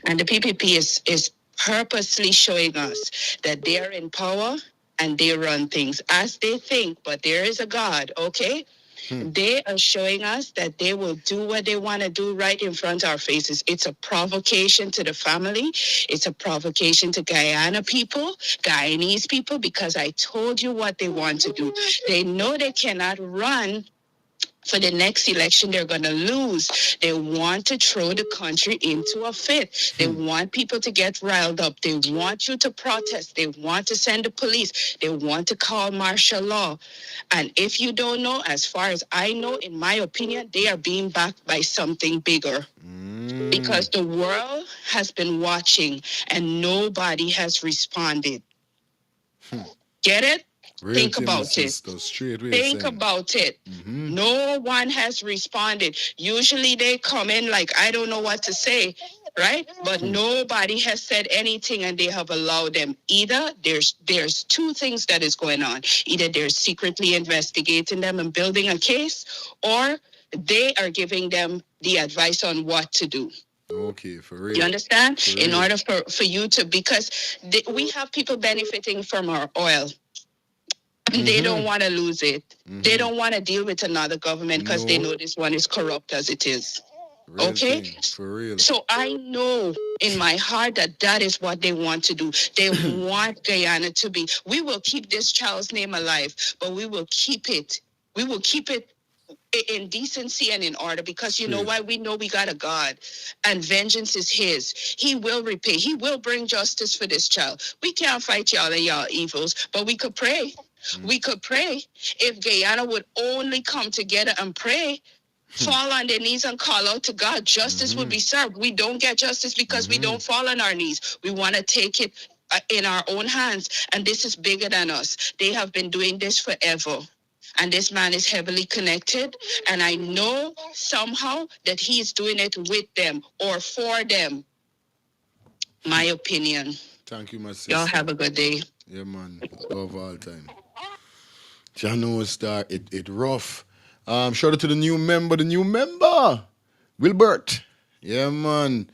And the PPP is purposely showing us that they are in power and they run things as they think, but there is a God, okay? They are showing us that they will do what they want to do right in front of our faces. It's a provocation to the family. It's a provocation to Guyana people, Guyanese people, because I told you what they want to do. They know they cannot run for the next election. They're going to lose. They want to throw the country into a fit. They want people to get riled up. They want you to protest. They want to send the police. They want to call martial law. And if you don't know, as far as I know, in my opinion, they are being backed by something bigger. Because the world has been watching and nobody has responded. Get it? Real Think thing, about it. Straight way Think saying. about it. No one has responded. Usually they come in like, I don't know what to say, right? But nobody has said anything and they have allowed them. Either there's two things that is going on. Either they're secretly investigating them and building a case, or they are giving them the advice on what to do. Okay, for real. You understand? For In real. order for you to, because we have people benefiting from our oil. They don't want to lose it. They don't want to deal with another government because they know this one is corrupt as it is. Real Okay? thing, for real. So I know in my heart that that is what they want to do. They want Guyana to be. We will keep this child's name alive, but we will keep it. We will keep it in decency and in order, because you know why? We know we got a God and vengeance is his. He will repay. He will bring justice for this child. We can't fight y'all and y'all evils, but we could pray. We could pray. If Guyana would only come together and pray, fall on their knees and call out to God, justice would be served. We don't get justice because we don't fall on our knees. We want to take it in our own hands. And this is bigger than us. They have been doing this forever. And this man is heavily connected. And I know somehow that he is doing it with them or for them. My opinion. Thank you, my sister. Y'all have a good day. Yeah, man. Love all time. Jano Star, it rough. Shout out to the new member, Wilbert. Yeah, man.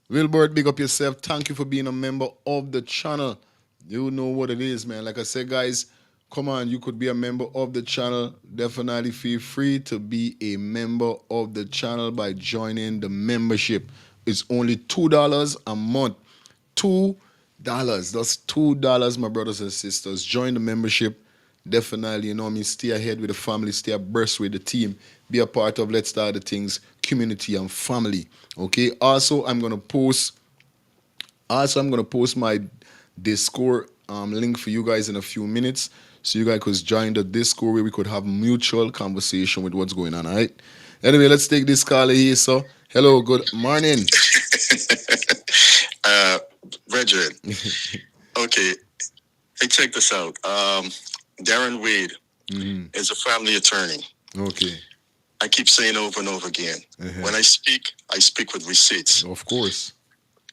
Wilbert, big up yourself. Thank you for being a member of the channel. You know what it is, man. Like I said, guys, come on, you could be a member of the channel. Definitely feel free to be a member of the channel by joining the membership. It's only $2 a month. $2. That's $2, my brothers and sisters. Join the membership. Definitely, you know what I mean, stay ahead with the family, stay abreast with the team, be a part of Let's Start the Things community and family. Okay. Also, I'm gonna post my Discord link for you guys in a few minutes, so you guys could join the Discord where we could have mutual conversation with what's going on. All right. Anyway, let's take this call here. So, hello, good morning. Brethren. Okay. Hey, check this out. Darren Wade is a family attorney. Okay. I keep saying over and over again, when I speak with receipts. Of course.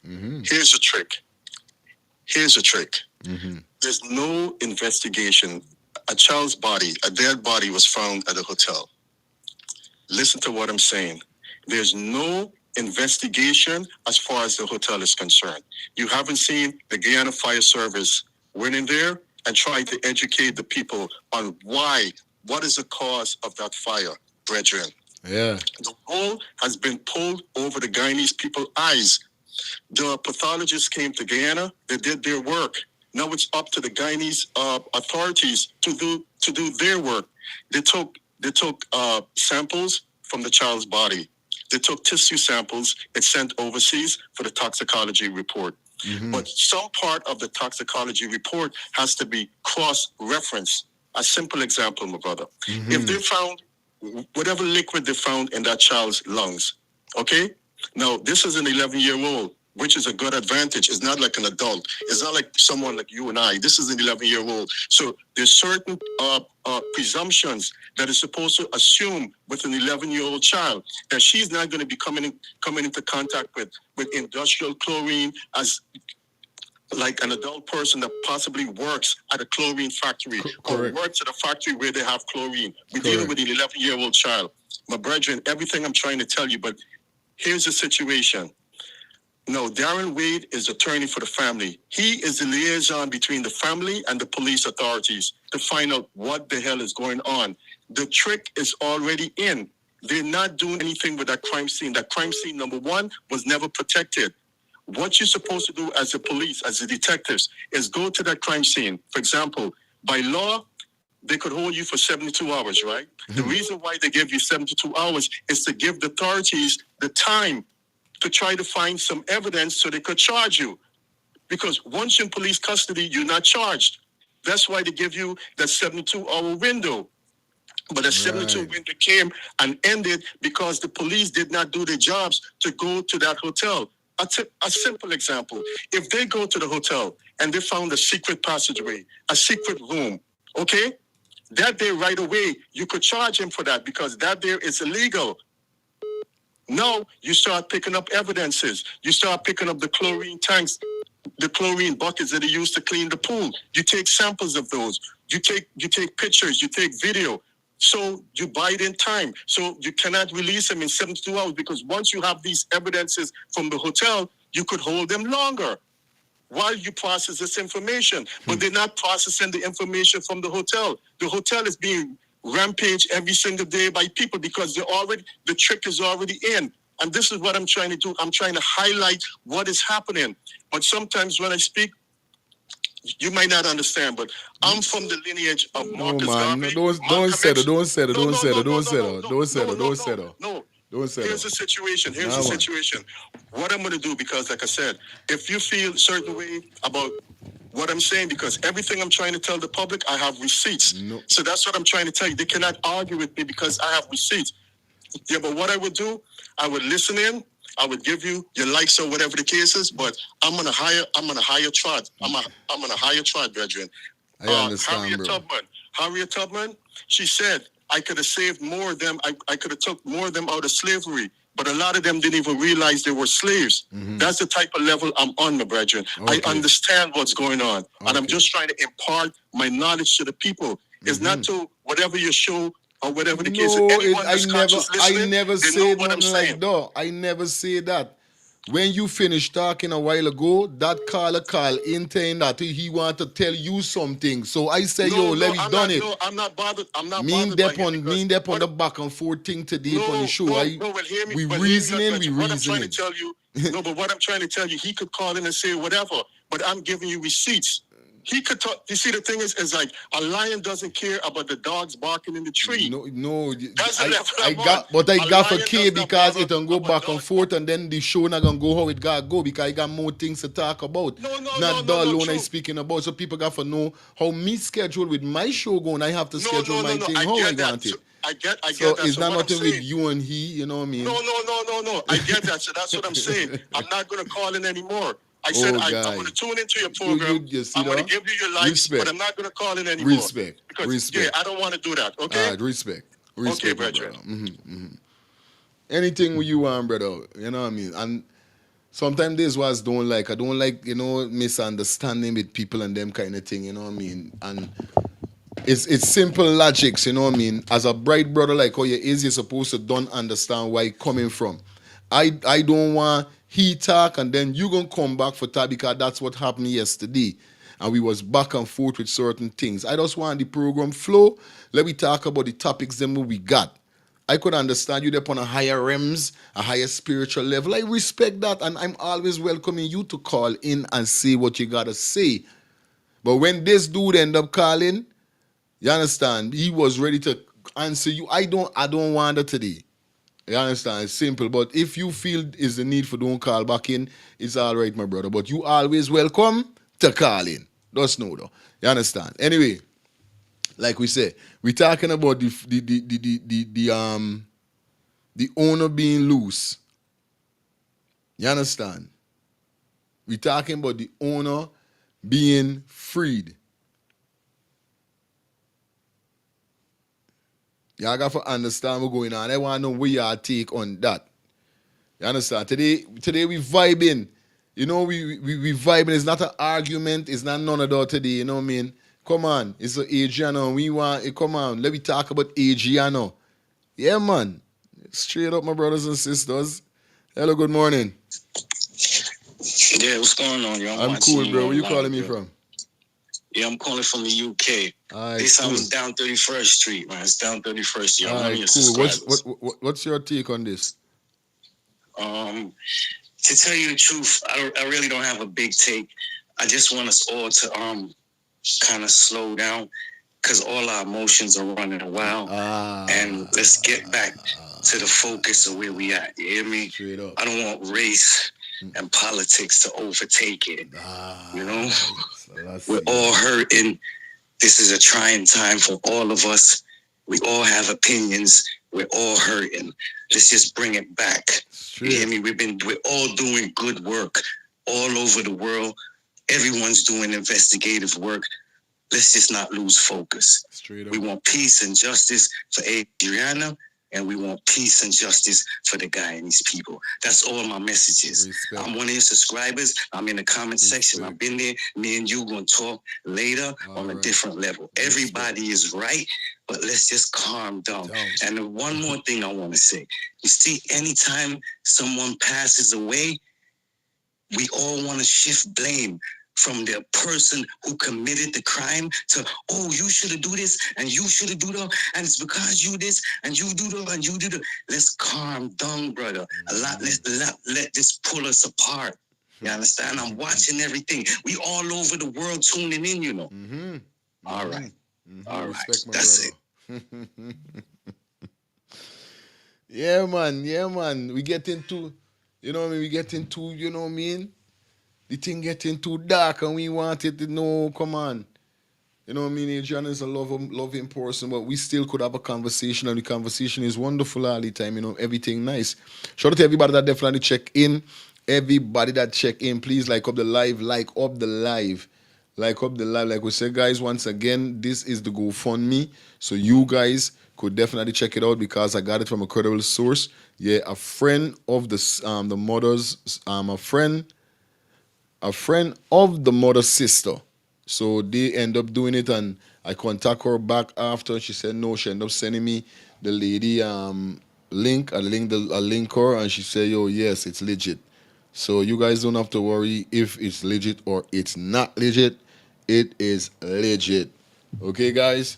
Here's the trick. There's no investigation. A child's body, a dead body was found at a hotel. Listen to what I'm saying. There's no investigation as far as the hotel is concerned. You haven't seen the Guyana Fire Service went in there and tried to educate the people on what is the cause of that fire, brethren. Yeah. The wool has been pulled over the Guyanese people's eyes. The pathologists came to Guyana, they did their work. Now it's up to the Guyanese authorities to do their work. They took samples from the child's body. They took tissue samples and sent overseas for the toxicology report. But some part of the toxicology report has to be cross-referenced. A simple example, my brother. If they found whatever liquid they found in that child's lungs, okay? Now, this is an 11-year-old, which is a good advantage. It's not like an adult. It's not like someone like you and I. This is an 11-year-old. So there's certain presumptions that is supposed to assume with an 11-year-old child that she's not going to be coming into contact with industrial chlorine as like an adult person that possibly works at a chlorine factory or works at a factory where they have chlorine. We're dealing with an 11-year-old child. My brethren, everything I'm trying to tell you, but here's the situation. No, Darren Wade is attorney for the family. He is the liaison between the family and the police authorities to find out what the hell is going on. The trick is already in. They're not doing anything with that crime scene. That crime scene, number one, was never protected. What you're supposed to do as a police, as a detectives, is go to that crime scene. For example, by law, they could hold you for 72 hours, right? The reason why they give you 72 hours is to give the authorities the time to try to find some evidence so they could charge you. Because once you're in police custody, you're not charged. That's why they give you that 72-hour window. But the 72 window came and ended because the police did not do their jobs to go to that hotel. A simple example. If they go to the hotel and they found a secret passageway, a secret room, okay? That day right away, you could charge him for that because that there is illegal. Now you start picking up evidences. You start picking up the chlorine tanks, the chlorine buckets that they use to clean the pool. You take samples of those. You take pictures. You take video. So you buy it in time. So you cannot release them in 72 hours because once you have these evidences from the hotel, you could hold them longer while you process this information. But they're not processing the information from the hotel. The hotel is being rampage every single day by people because the trick is already in. And this is what I'm trying to do. I'm trying to highlight what is happening. But sometimes when I speak, you might not understand, but I'm from the lineage of Marcus Garvey. Don't settle. Don't settle. Here's the situation. What I'm going to do, because like I said, if you feel a certain way about what I'm saying, because everything I'm trying to tell the public, I have receipts. No. So that's what I'm trying to tell you. They cannot argue with me because I have receipts. Yeah, but what I would do, I would listen in. I would give you your likes or whatever the case is, but I'm gonna hire Trod. I'm gonna hire Trod, brethren. I understand, Harriet Tubman, she said I could have saved more of them. I could have took more of them out of slavery. But a lot of them didn't even realize they were slaves. That's the type of level I'm on, my brethren. Okay. I understand what's going on. And I'm just trying to impart my knowledge to the people. It's not to whatever your show or whatever the case is. I never say nothing like that. I never say that. When you finished talking a while ago, that caller call in saying that he want to tell you something. So I say, let me done it. No, I'm not bothered. I'm not mean bothered by him. Mean on the back and forth thing today on the show. We reasoning. What I'm trying to tell you, but what I'm trying to tell you, he could call in and say whatever, but I'm giving you receipts. He could talk. You see, the thing is like a lion doesn't care about the dogs barking in the tree. No. I got for care because it can go back and forth, and then the show not gonna go how it gotta go because I got more things to talk about. Not the alone I'm speaking about. So people got to know how me schedule with my show going. I have to schedule my thing how I want it. I get that. So it's not nothing with you and he. You know what I mean? No. I get that. So that's what I'm saying. I'm not gonna call in anymore. I said I'm going to tune into your program. I'm going to give you your likes, but I'm not going to call in anymore. Respect. Yeah, I don't want to do that. Okay. Respect. Okay, brother. Anything with you want, brother. You know what I mean? And sometimes this was I don't like misunderstanding with people and them kind of thing. You know what I mean? And it's simple logics. You know what I mean? As a bright brother like how you is, you're supposed to don't understand where it coming from. I don't want he talk and then you gonna come back for that because that's what happened yesterday. And we was back and forth with certain things. I just want the program flow. Let me talk about the topics them we got. I could understand you there on a higher realms, a higher spiritual level. I respect that and I'm always welcoming you to call in and say what you gotta say. But when this dude end up calling, you understand, he was ready to answer you. I don't want that today. You understand? It's simple. But if you feel is the need for don't call back in, it's all right, my brother. But you always welcome to call in. Just know though. You understand? Anyway, like we said, we're talking about the owner being loose. You understand? We're talking about the owner being freed. Y'all got to understand what's going on. I want to know where y'all take on that. You understand? Today we vibing. You know, we vibing. It's not an argument. It's not none of that today. You know what I mean? Come on. It's Adriano. Come on. Let me talk about Adriano. Yeah, man. Straight up, my brothers and sisters. Hello, good morning. Yeah, what's going on, yo? I'm watching cool, bro. Where you online, calling me yo. from? Yeah, I'm calling from the UK. Alright, This cool. time is down 31st Street, man. It's down 31st. Yo, I'm one of Alright, your cool. subscribers. What's your take on this? To tell you the truth, I really don't have a big take. I just want us all to kind of slow down because all our emotions are running wild. And let's get back to the focus of where we at. You hear me? I don't want race and politics to overtake it. You know? We're all hurting. This is a trying time for all of us. We all have opinions. We're all hurting. Let's just bring it back. You hear me? We're all doing good work all over the world. Everyone's doing investigative work. Let's just not lose focus. We want peace and justice for Adriana, and we want peace and justice for the Guyanese people. That's all my messages. I'm one of your subscribers. I'm in the comment section. I've been there. Me and you going to talk later on a different level. Everybody is right, but let's just calm down. And one more thing I want to say. You see, anytime someone passes away, we all want to shift blame from the person who committed the crime to, oh, you should have do this and you should have do that, and it's because you this and you do that and you do that. Let's calm down, brother. Let this pull us apart. You understand? I'm watching everything. We all over the world tuning in, you know. All right. All right. That's it. Yeah, man. We get into, you know what I mean? We get into, you know what I mean? The thing getting too dark and we want it to know, come on. You know what I mean? Adrian is a loving person, but we still could have a conversation, and the conversation is wonderful all the time, you know, everything nice. Shout out to everybody that definitely check in. Everybody that check in, please like up the live, like up the live. Like up the live. Like we said, guys, once again, this is the GoFundMe. So you guys could definitely check it out because I got it from a credible source. Yeah, a friend of the mother's, a friend of the mother's sister. So they end up doing it, and I contact her back after. She said no. She ended up sending me the lady link. I link her, and she said, yo, yes, it's legit. So you guys don't have to worry if it's legit or it's not legit. It is legit. Okay, guys?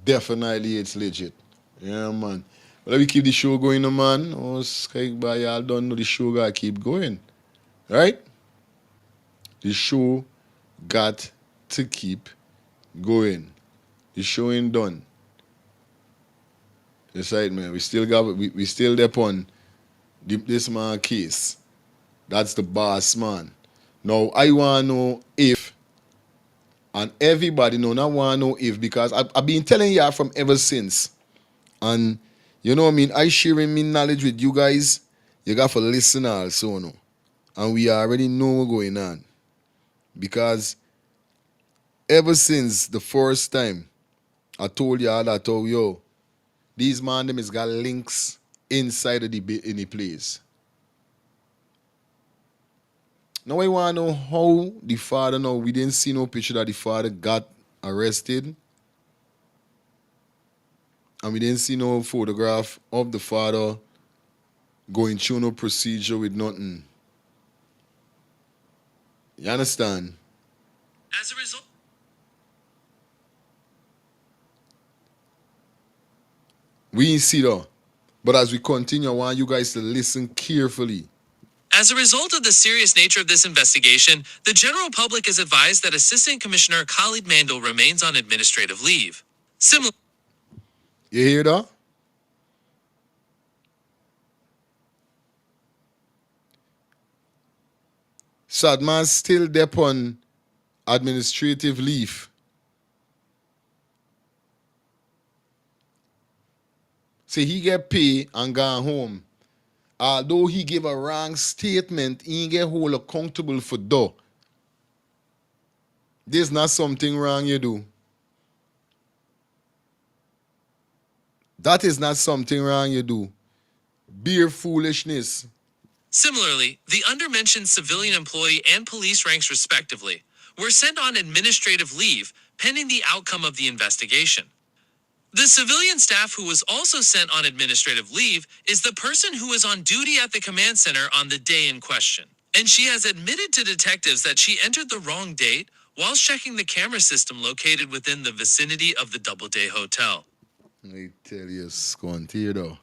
Definitely it's legit. Yeah, man. But let me keep the show going, man. Oh, Sky, by y'all don't know the show gotta keep going. Right? The show got to keep going. The show ain't done. That's right, man. We still there on this man case. That's the boss, man. Now I wanna know if, and everybody know, I wanna know if, because I've been telling y'all from ever since. And you know what I mean, I sharing me knowledge with you guys. You got to listen also, no. And we already know what's going on. Because ever since the first time I told y'all that, oh, yo, these man them is got links inside of the place. Now I want to know how the father, now we didn't see no picture that the father got arrested. And we didn't see no photograph of the father going through no procedure with nothing. You understand? As a result, we ain't see that. But as we continue, I want you guys to listen carefully. As a result of the serious nature of this investigation, the general public is advised that Assistant Commissioner Khalid Mandel remains on administrative leave. Similarly, you hear that? Sadman still there on administrative leave. Say he get paid and gone home. Although he give a wrong statement, he get hold accountable for that. There's not something wrong you do. That is not something wrong you do. Bare foolishness. Similarly, the undermentioned civilian employee and police ranks respectively were sent on administrative leave pending the outcome of the investigation. The civilian staff who was also sent on administrative leave is the person who was on duty at the command center on the day in question. And she has admitted to detectives that she entered the wrong date while checking the camera system located within the vicinity of the Doubleday Hotel. I tell you, scunt, here though.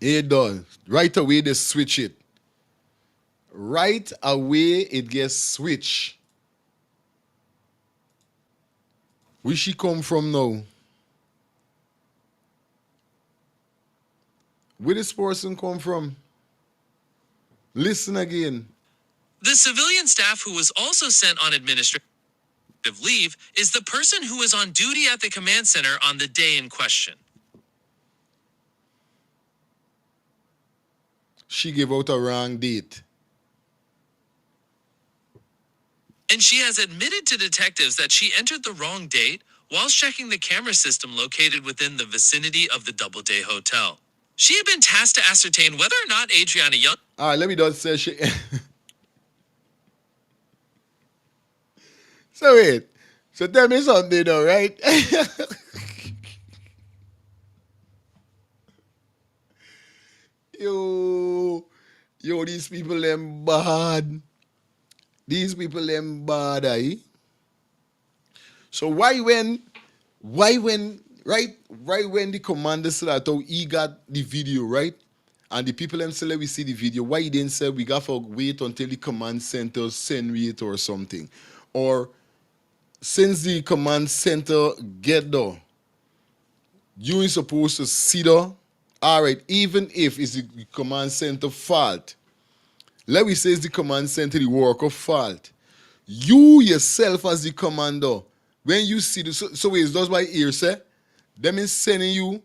Here though. Right away they switch it. Right away it gets switched. Where she come from now? Where this person come from? Listen again. The civilian staff who was also sent on administrative leave is the person who was on duty at the command center on the day in question. She gave out a wrong date. And she has admitted to detectives that she entered the wrong date while checking the camera system located within the vicinity of the Doubleday Hotel. She had been tasked to ascertain whether or not Adriana Young... All right, let me just say she... So wait. So tell me something though, right? Yo, these people them bad. These people them bad, eh? So why when, right when the commander said that he got the video, right? And the people them say let we see the video, why he didn't say we got to wait until the command center send it or something? Or since the command center get there, you ain't supposed to see there. All right, even if it's the command center fault, let me say it's the command center the worker fault. You yourself as the commander, when you see the so it's just by ear, say, them is sending you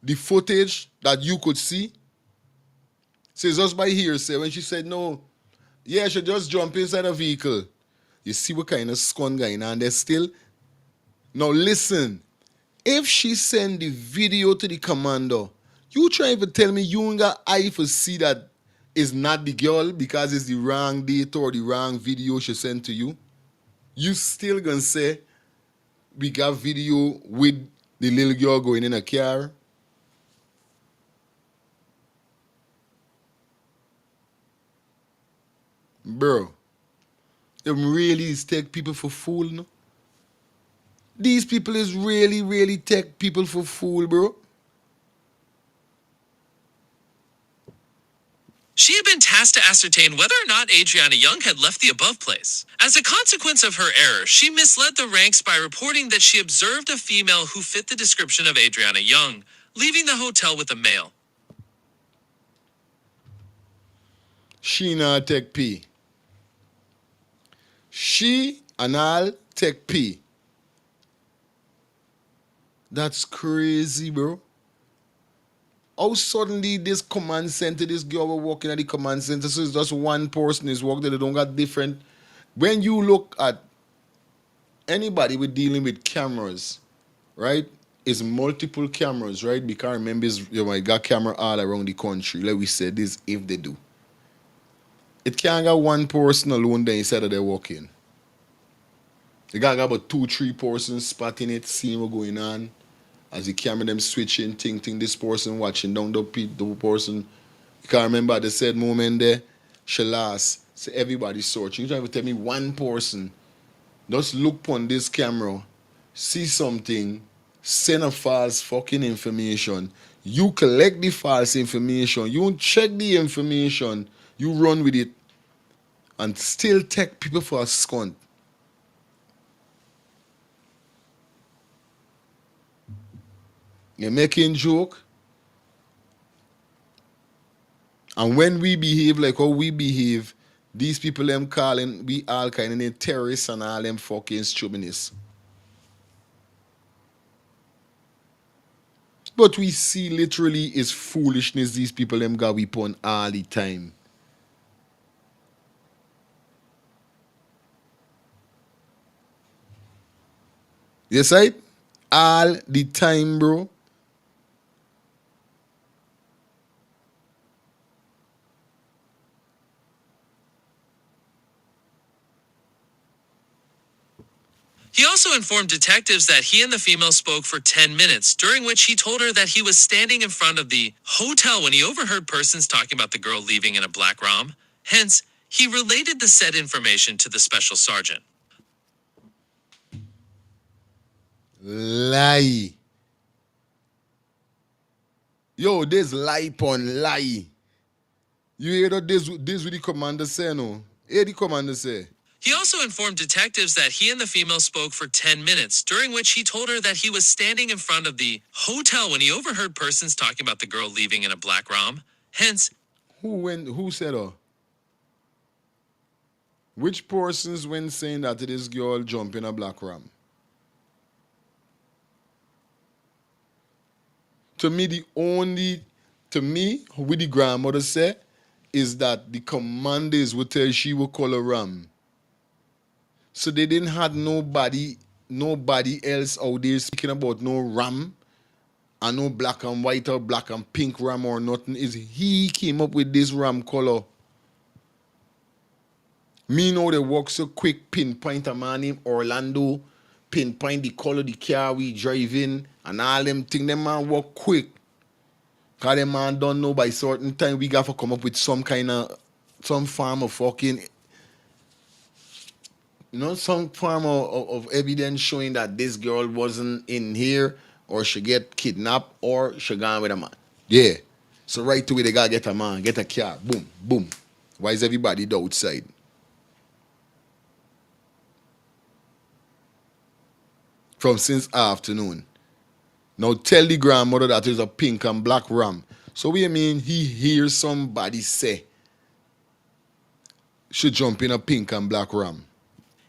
the footage that you could see. So it's just by hearsay. When she said no, yeah, she just jump inside a vehicle. You see what kind of scum going on there still? Now listen, if she send the video to the commander, you trying to tell me you ain't got eye for see that is not the girl because it's the wrong date or the wrong video she sent to you? You still gonna say we got video with the little girl going in a car? Bro, them really is take people for fool, no? These people is really take people for fool, bro. She had been tasked to ascertain whether or not Adriana Young had left the above place. As a consequence of her error, she misled the ranks by reporting that she observed a female who fit the description of Adriana Young, leaving the hotel with a male. She not take P. She and all take P. That's crazy, bro. How suddenly this command center, this girl were working at the command center, so it's just one person is working, they don't got different. When you look at anybody with dealing with cameras, right? It's multiple cameras, right? Because remember, you might got camera all around the country. Like we said, this if they do. It can't got one person alone there instead of they walking. You got about 2-3 persons spotting it, seeing what's going on. As the camera them switching, think this person watching down the person. You can't remember the said moment there. She lost. So everybody searching. You trying to tell me one person just look on this camera, see something, send a false fucking information. You collect the false information. You check the information. You run with it and still take people for a scunt. You're making joke. And when we behave like how we behave, these people them calling we all kind of terrorists and all them fucking chauvinists. But we see literally is foolishness these people them got we upon all the time. Yes, right? All the time, bro. He also informed detectives that he and the female spoke for 10 minutes, during which he told her that he was standing in front of the hotel when he overheard persons talking about the girl leaving in a black rom. Hence, he related the said information to the special sergeant. Lie. Yo, this lie upon lie. You hear that this what the commander say, no? Hear the commander say. He also informed detectives that he and the female spoke for 10 minutes, during which he told her that he was standing in front of the hotel when he overheard persons talking about the girl leaving in a black rom. Hence, who said that? Which persons when saying that this girl jump in a black ram? To me, what the grandmother said is that the commanders would tell she would call a ram. So they didn't have nobody else out there speaking about no ram and no black and white or black and pink ram or nothing. Is he came up with this ram color. Me know they work so quick, pinpoint a man named Orlando, pinpoint the color the car we driving, and all them things. Them man work quick. Cause them man don't know by certain time we got to come up with some form of fucking, some form of evidence showing that this girl wasn't in here or she get kidnapped or she gone with a man. Yeah. So right away they gotta get a man, get a car, boom, boom. Why is everybody outside? From since afternoon. Now tell the grandmother that is a pink and black ram. So what you mean he hears somebody say should jump in a pink and black ram?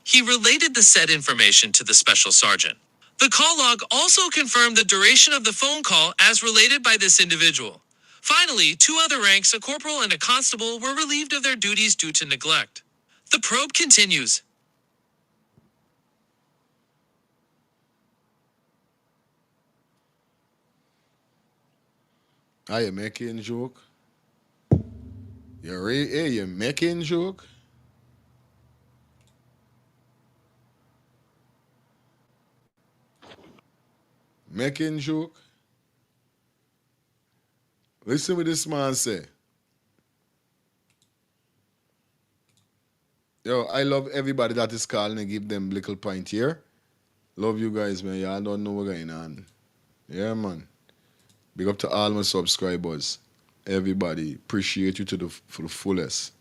he related the said information to the special sergeant. The call log also confirmed the duration of the phone call as related by this individual. Finally, 2 other ranks, a corporal and a constable, were relieved of their duties due to neglect. The probe continues. Are you making joke? You making joke? Making joke? Listen what this man say. Yo, I love everybody that is calling and give them little point here. Love you guys, man. Y'all don't know what's going on. Yeah, man. Big up to all my subscribers. Everybody. Appreciate you for the fullest.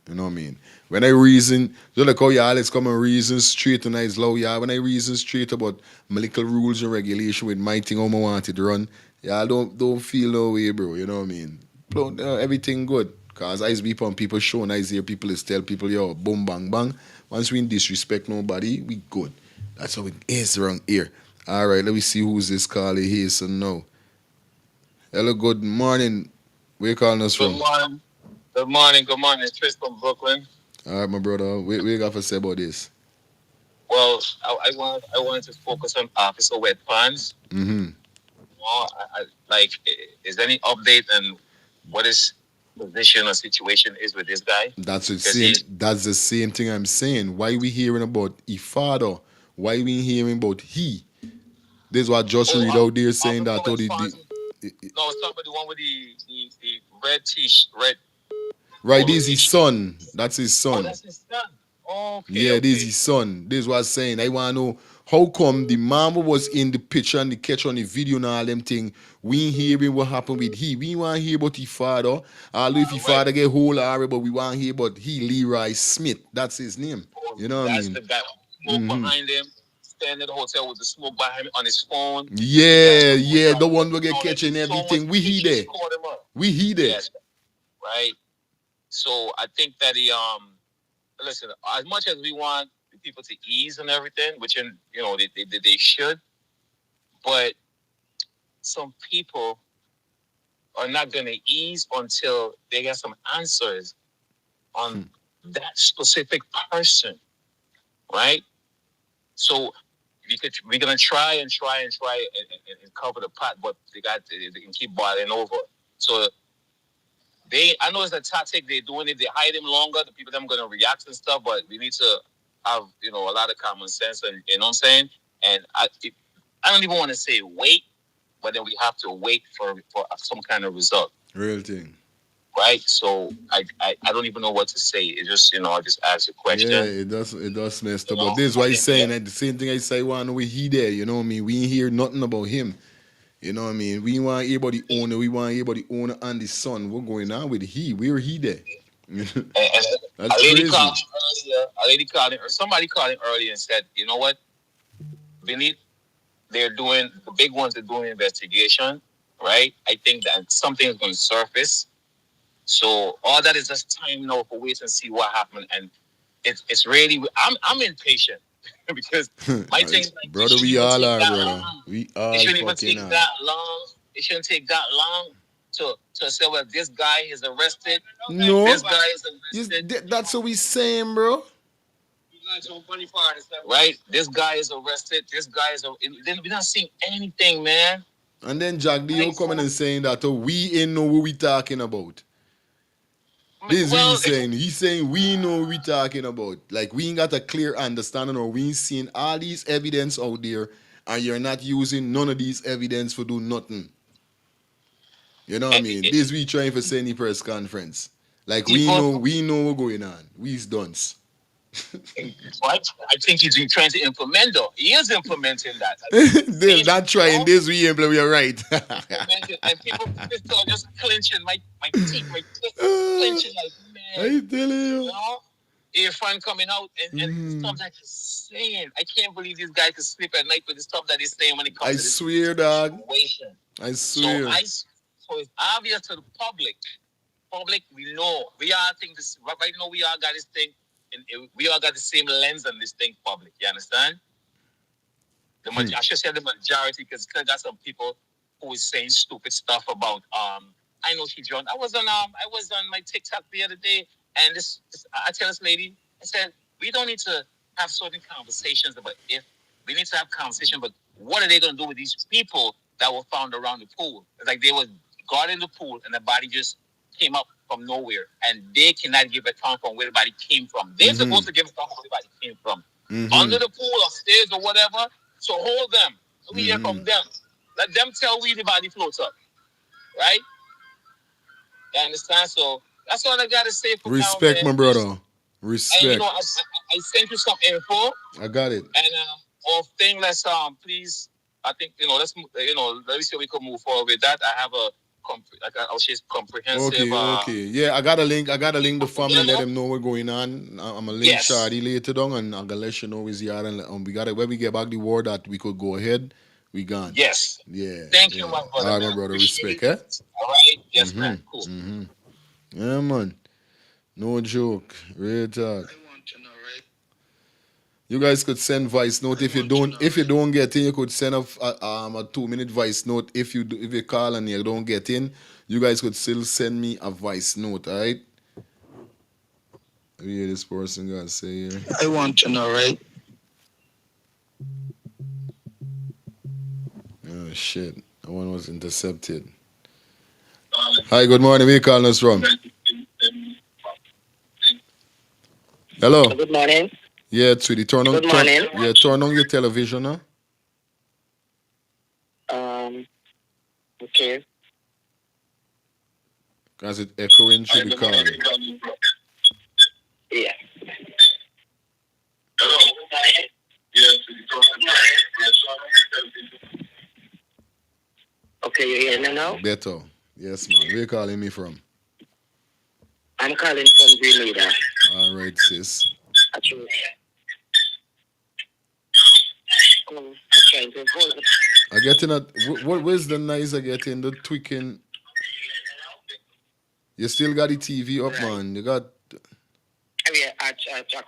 You know what I mean? When I reason, just like how y'all always come and reason straight and nice low, y'all. When I reason straight about my little rules and regulation with my thing, how I want it to run, y'all don't feel no way, bro. You know what I mean? Everything good. Cause I be on people show and I hear people is tell people, yo, boom, bang, bang. Once we disrespect nobody, we good. That's how it is around here. All right, let me see who's this caller here. So now, hello, good morning. Where you calling us from? Good morning. Good morning. Good morning. Chris from Brooklyn. All right, my brother. What you got to say about this? Well, I wanted to focus on Officer Wet Pants. Mm-hmm. Is there any update on what his position or situation is with this guy? That's the same thing I'm saying. Why we hearing about his father? Why we hearing about he? This is what just read out there saying that. No, it's somebody one with the red t-shirt, red. Right, this is his son. That's his son. Oh, that's his son. Okay. Yeah, this is his son. This is what I'm saying. I want to know how come the mama was in the picture and the catch on the video and all them thing. We ain't hearing what happened with he. We want to hear about his father. Although if his father get whole already, but we want to hear about he, Leroy Smith. That's his name. You know what I mean? That's the guy. Smoke behind him. Standing at the hotel with the smoke behind him on his phone. Yeah, the one will get catching everything. We he there. We he there. Yes, right. So I think that listen, as much as we want people to ease and everything, which they should, but some people are not going to ease until they get some answers on that specific person, right? So we're gonna try and cover the pot, but they can keep boiling over. So I know it's a tactic they're doing it. They hide him longer. The people them gonna react and stuff, but we need to have a lot of common sense, and you know what I'm saying. And I don't even want to say wait, but then we have to wait for some kind of result. Real thing. Right, so I don't even know what to say. It just I just ask a question. Yeah, it does messed up. But this is why he's saying that the same thing I say one we he there, you know what I mean? We ain't hear nothing about him. You know what I mean? We want to hear about the owner, we want to hear about the owner and the son. What's going on with he? Where he there? That's crazy. A lady called in, or somebody called in earlier and said, you know what, Vinny, the big ones are doing investigation, right? I think that something is going to surface. So all that is just time now for wait and see what happened. And it's really, I'm impatient because my thing's like, brother, we all are, brother. We all it shouldn't even fucking take are. that long. It shouldn't take that long to say, well, this guy is arrested. No, this guy is arrested. That's what we saying, bro. Right? This guy is arrested. This guy is. We're not seeing anything, man. And then Jack Dio coming and saying that we ain't know what we talking about. This is what he's saying. He's saying we know what we talking about. Like we ain't got a clear understanding, or we ain't seeing all these evidence out there, and you're not using none of these evidence for do nothing. You know what I mean? This we trying for say in the press conference. Like we know what's going on. We's dunce. I think he's trying to implement though. He is implementing that. They're not trying this, we implement, you're right. And people are just clenching my teeth, clenching like, man. I tell you. Irfan coming out and stuff that he's saying. I can't believe this guy can sleep at night with the stuff that he's saying when it comes to this situation. I swear. So it's obvious to the public. We know. We all think this right now. We all got this thing, and we all got the same lens on this thing. Public, you understand? I should say the majority, because got some people who is saying stupid stuff about. I know she joined. I was on my TikTok the other day, and I tell this lady, I said, we don't need to have certain conversations about if we need to have conversation, but what are they going to do with these people that were found around the pool? It's like they were guarding the pool, and the body just came up from nowhere, and they cannot give account from where the body came from. They're supposed to give account from where the body came from, under the pool, upstairs, or whatever. So hold them. We hear from them. Let them tell we the body floats up, right? You understand? So that's all I gotta say for Respect, now, my brother. Respect. And I sent you some info. I got it. And thing, let's please. I think let's let me see if we can move forward with that. I have I'll share comprehensive. Okay. Yeah, I got a link. The family, let them know what's going on. I'm a link Shadi later on, and I'm gonna let you know is here. And we got it when we get back the word that we could go ahead. We gone. Yes. Yeah. Thank you, my brother. All right, my brother. Respect, eh? All right. Yes, man. Cool. Yeah, man. No joke. Real talk. You guys could send voice note if you don't get in. You could send a 2-minute voice note if you call and you don't get in. You guys could still send me a voice note, all right? What hear this person gonna say here? I want to know, right? Oh shit! That one was intercepted. Hi, good morning. Where you calling us from? Hello. Good morning. Yeah, sweetie. Turn on your television, huh? Okay. Because it's echoing through the car. Yeah. Hello. Yes. Okay, you hear me now? Better. Yes, man. Where you calling me from? I'm calling from Grenada. All right, sis. Actually, I'm trying to hold it. I getting at where's the noise I getting? The tweaking. You still got the TV up, man. You got. Yeah, I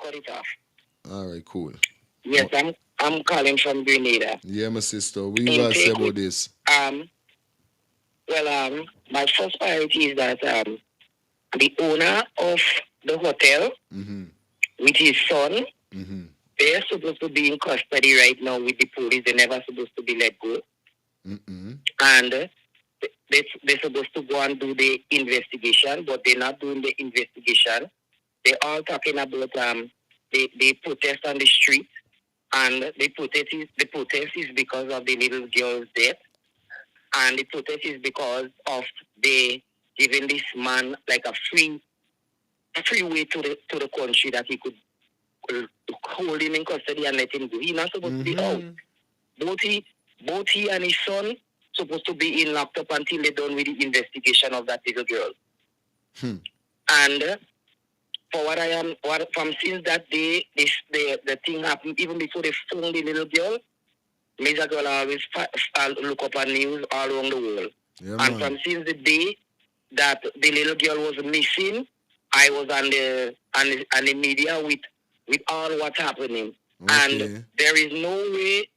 cut it off. All right, cool. Yes, I'm calling from Grenada. Yeah, my sister. What you got to say about this? Well, my first priority is that the owner of the hotel with his son, they're supposed to be in custody right now with the police. They're never supposed to be let go. And they're supposed to go and do the investigation, but they're not doing the investigation. They're all talking about they protest on the street, and the protest is because of the little girl's death, and the protest is because of they giving this man like a free way to the country that he could hold him in custody and let him go. He's not supposed to be out. Both he and his son supposed to be in locked up until they're done with the investigation of that little girl. And for from since that day, the thing happened even before they found the little girl. Mr. Girl always look up on news all around the world. Yeah, and man. from since the day that the little girl was missing, I was on the media with all what's happening. And there is no way,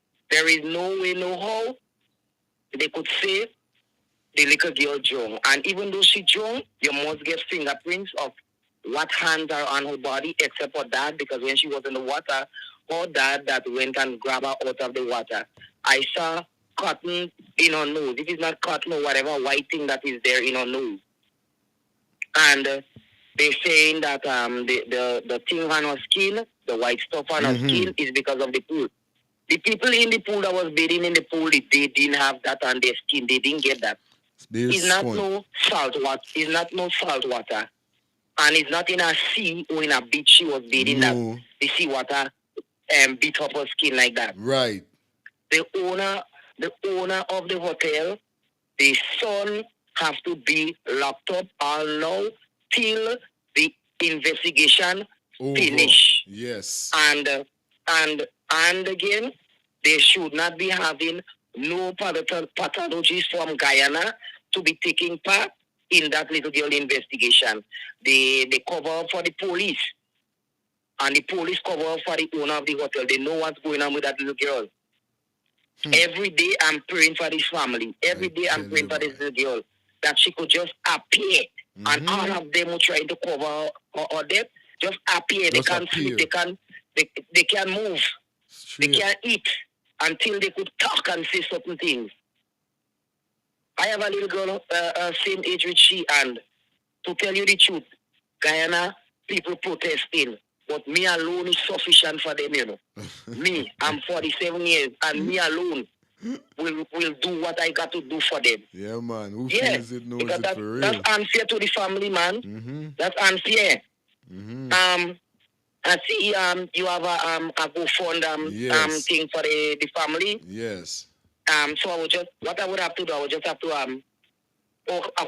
no how they could say the little girl drunk. And even though she drunk, you must get fingerprints of what hands are on her body, except for that, because when she was in the water, her dad that went and grabbed her out of the water. I saw cotton in her nose. It is not cotton or whatever white thing that is there in her nose. And they're saying that the thing on her skin, the white stuff on her skin, is because of the pool. The people in the pool that was bathing in the pool, they didn't have that on their skin. They didn't get that. It's not no salt water. It's not no salt water. And it's not in a sea or in a beach she was bathing that the sea water beat up her skin like that. Right. The owner of the hotel, the son have to be locked up all now till the investigation finish. Yes. And again, they should not be having no pathologists from Guyana to be taking part in that little girl investigation. They cover up for the police, and the police cover up for the owner of the hotel. They know what's going on with that little girl. Every day I'm praying for this family. Every day I'm praying for this little girl that she could just appear. And all of them were trying to cover her death. Just appear. They can't sleep. They can't move. They can't eat until they could talk and say certain things. I have a little girl, same age with she, and to tell you the truth, Guyana people protesting, but me alone is sufficient for them, you know. Me, I'm 47 years, and me alone will do what I got to do for them. Yeah, man. Who feels it knows it for real. That's unfair to the family, man. That's unfair. I see you have a GoFund thing for the family. Yes. So I would have to do, I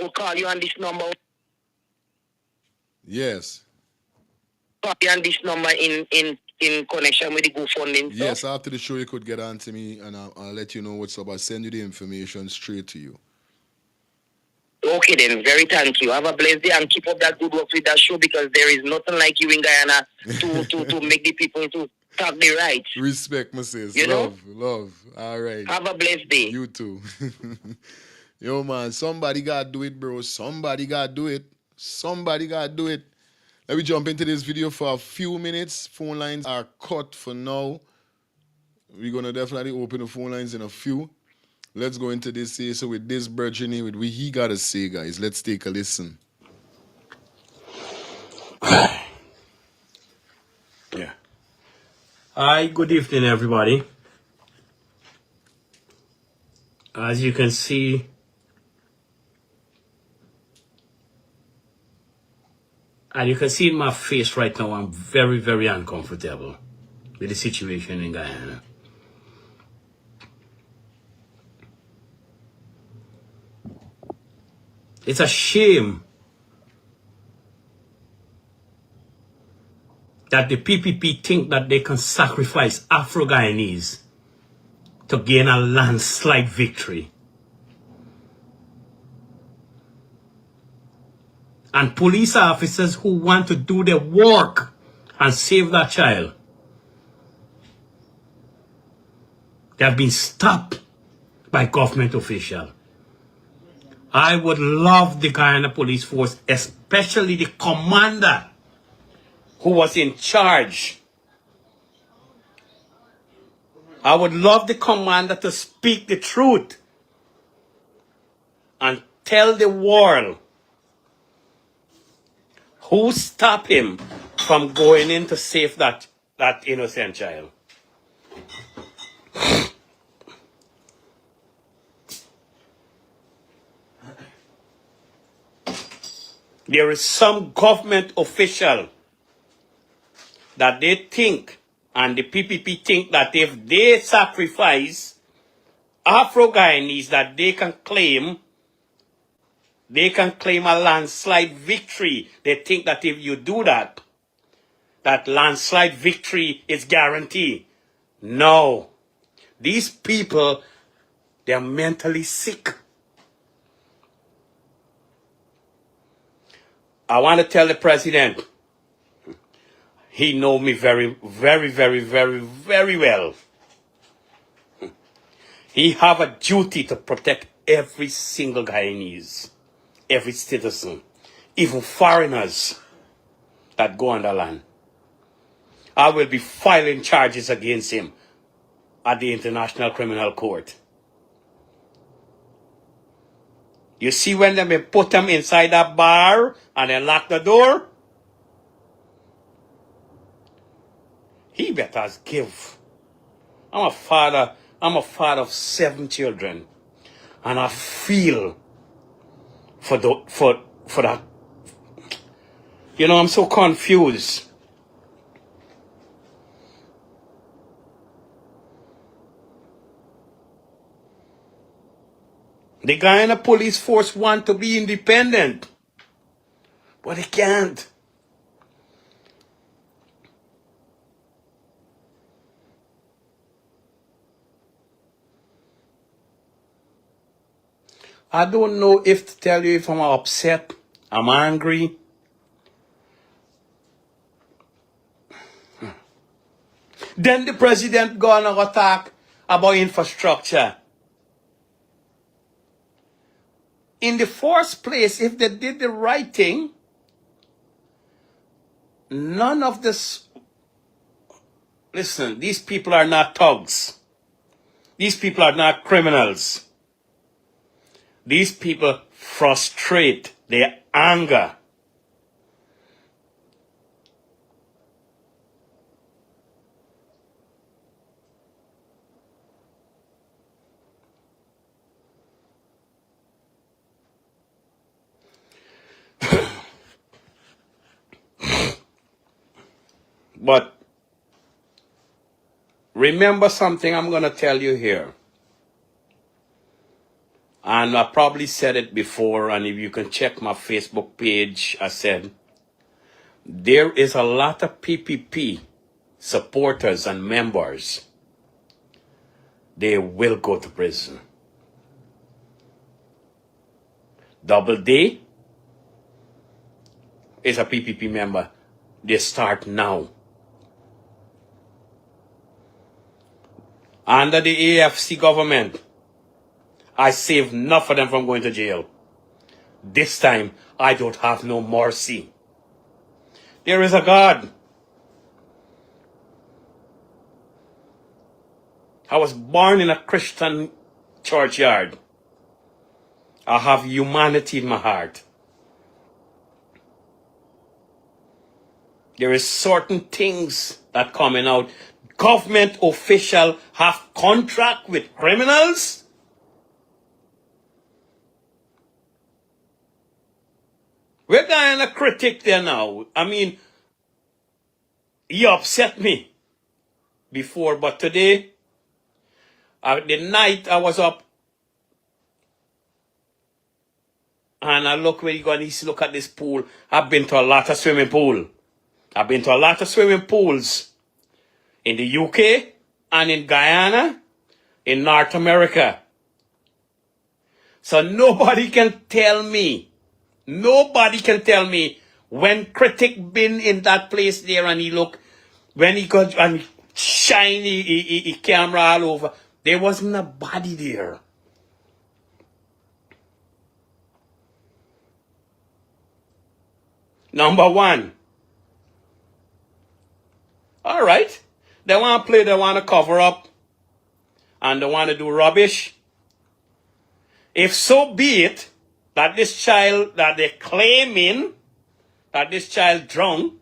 would call you on this number. Yes. Call you on this number in connection with the GoFundMe. Yes, after the show you could get on to me and I'll let you know what's up. I'll send you the information straight to you. Okay then, very thank you. Have a blessed day and keep up that good work with that show, because there is nothing like you in Guyana to make the people to talk the right. Respect, my sis. You love. All right. Have a blessed day. You too. Yo, man, somebody got to do it, bro. Somebody got to do it. Let me jump into this video for a few minutes. Phone lines are cut for now. We're going to definitely open the phone lines in a few. Let's go into this here. So with this Virginie, with what he got to say, guys, let's take a listen. Yeah. Hi, good evening, everybody. As you can see, in my face right now, I'm very, very uncomfortable with the situation in Guyana. It's a shame that the PPP think that they can sacrifice Afro-Guyanese to gain a landslide victory. And police officers who want to do their work and save that child, they have been stopped by government officials. I would love the Guyana Police Force, especially the commander who was in charge. I would love the commander to speak the truth and tell the world who stopped him from going in to save that that innocent child. There is some government official that they think, and the PPP think that if they sacrifice Afro-Guyanese, that they can claim a landslide victory. They think that if you do that, that landslide victory is guaranteed. No. These people, they are mentally sick. I want to tell the president, he know me very, very, very, very, very well. He have a duty to protect every single Guyanese, every citizen, even foreigners that go on the land. I will be filing charges against him at the International Criminal Court. You see when they put him inside that bar and they lock the door? He better give. I'm a father of 7 children. And I feel for that. You know, I'm so confused. The Guyana police force want to be independent, but they can't. I don't know if to tell you if I'm upset, I'm angry. Then the president gonna attack about infrastructure. In the first place, if they did the right thing, none of this... Listen, these people are not thugs. These people are not criminals. These people frustrate their anger. But remember something I'm going to tell you here. And I probably said it before, and if you can check my Facebook page, I said, there is a lot of PPP supporters and members. They will go to prison. Double D is a PPP member. They start now. Under the AFC government, I saved enough of them from going to jail. This time, I don't have no mercy. There is a God. I was born in a Christian churchyard. I have humanity in my heart. There is certain things that coming out. Government official have contract with criminals. We're going to critic there now. I mean, he upset me before, but today, the night I was up, and I look where you go and he look at this pool. I've been to a lot of swimming pools. I've been to a lot of swimming pools in the UK and in Guyana, in North America. So nobody can tell me when Critic been in that place there and he look, when he got and shine he camera all over, there wasn't a body there. Number one. All right. They want to play, they want to cover up, and they want to do rubbish. If so be it that this child, that they're claiming that this child drunk,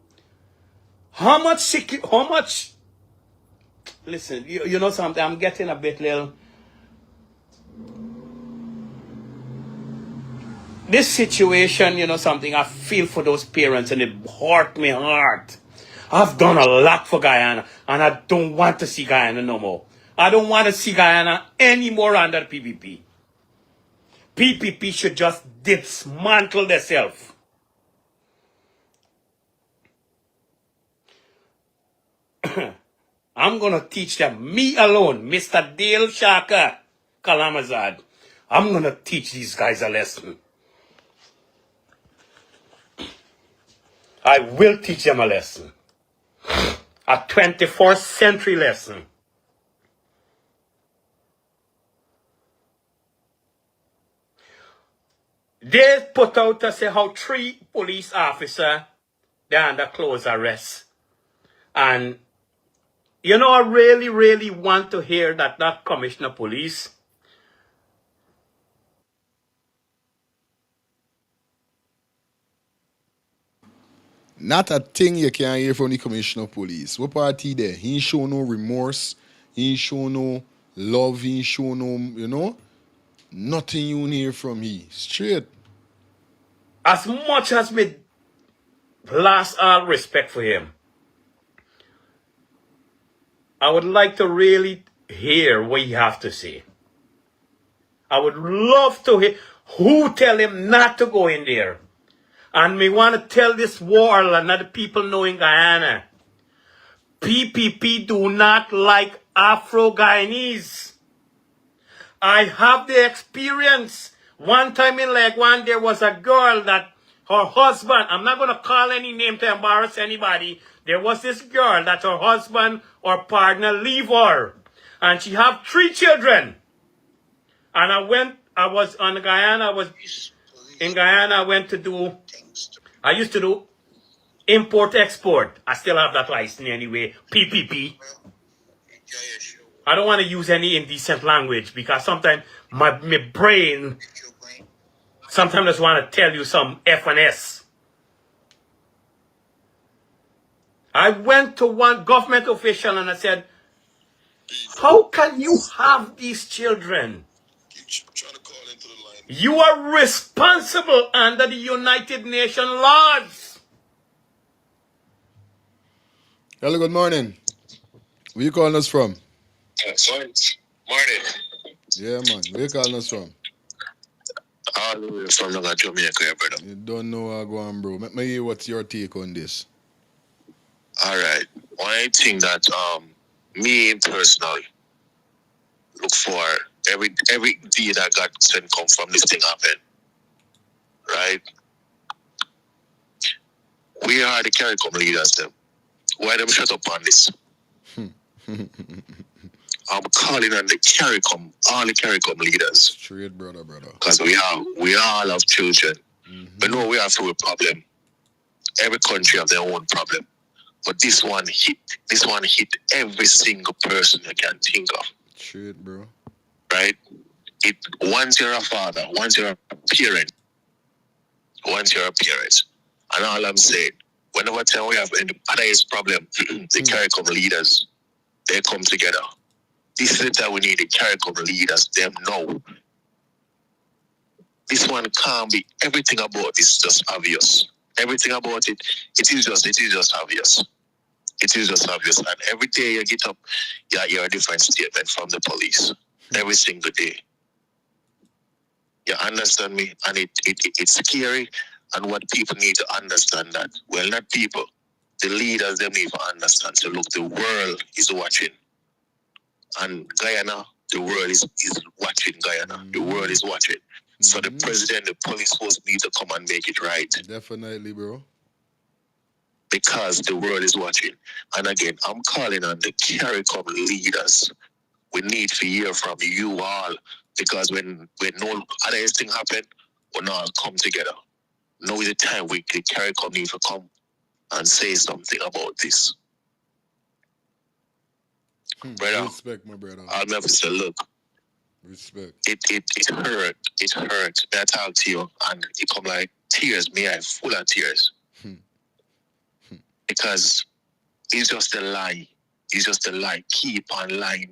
how much listen, you know something, I'm getting a bit little. This situation, you know something, I feel for those parents and it hurt me heart. I've done a lot for Guyana and I don't want to see Guyana no more. I don't want to see Guyana anymore under PPP. PPP should just dismantle themselves. I'm going to teach them, me alone, Mr. Dale Shaka Kalamazad. I'm going to teach these guys a lesson. I will teach them a lesson. A 21st century lesson. They put out to say how 3 police officers, they're under close arrest. And, you know, I really, really want to hear that commissioner of police, Not a thing you can hear from the commissioner of police. What party there? He ain't show no remorse. He ain't show no love. He ain't show no, you know, nothing you hear from he. Straight. as much as me lost all respect for him, I would like to really hear what he have to say. I would love to hear who tell him not to go in there. And me want to tell this world and other people know in Guyana, PPP do not like Afro-Guyanese. I have the experience. One time in Legwan, there was a girl that her husband, I'm not going to call any name to embarrass anybody. There was this girl that her husband or partner leave her. And she have 3 children. And I was in Guyana, I went to do, I used to do import-export. I still have that license anyway, PPP. I don't want to use any indecent language because sometimes my brain sometimes just want to tell you some F and S. I went to one government official and I said, how can you have these children? You are responsible under the United Nations laws. Hello, good morning. Where you calling us from? Morning. Yeah, man. Where you calling us from? All the way from Jamaica, brother. You don't know how I go on, bro. Let me hear what's your take on this. All right. One thing that me personally look for every day that God send come from this thing happen. Right? We are the CARICOM leaders them. Why them shut up on this? I'm calling on the CARICOM, all the CARICOM leaders. Straight, brother. Because we all have children. We know we have a problem. Every country have their own problem. But this one hit every single person you can think of. Straight, bro. Right? Once you're a father, once you're a parent, and all I'm saying, whenever time we have any highest problem, the CARICOM leaders, they come together. This is the time we need the CARICOM leaders, them know. This one can't be, everything about this is just obvious. Everything about it, it is just obvious. It is just obvious. And every day you get up, you hear a different statement from the police. Every single day. You understand me? And it's scary. And what people need to understand that, well, not people, the leaders, they need to understand. So look, the world is watching. And Guyana, the world is watching Guyana. The world is watching. So the president, the police force need to come and make it right. Definitely, bro. Because the world is watching. And again, I'm calling on the CARICOM leaders. We need to hear from you all. Because when no other thing happen, we'll all come together. Now is the time the CARICOM need to come and say something about this. Brother, respect, my brother. I'll never say, look. Respect. It hurt. It hurt. I talk to you and it come like tears. Me, I'm full of tears. Because it's just a lie. It's just a lie. Keep on lying.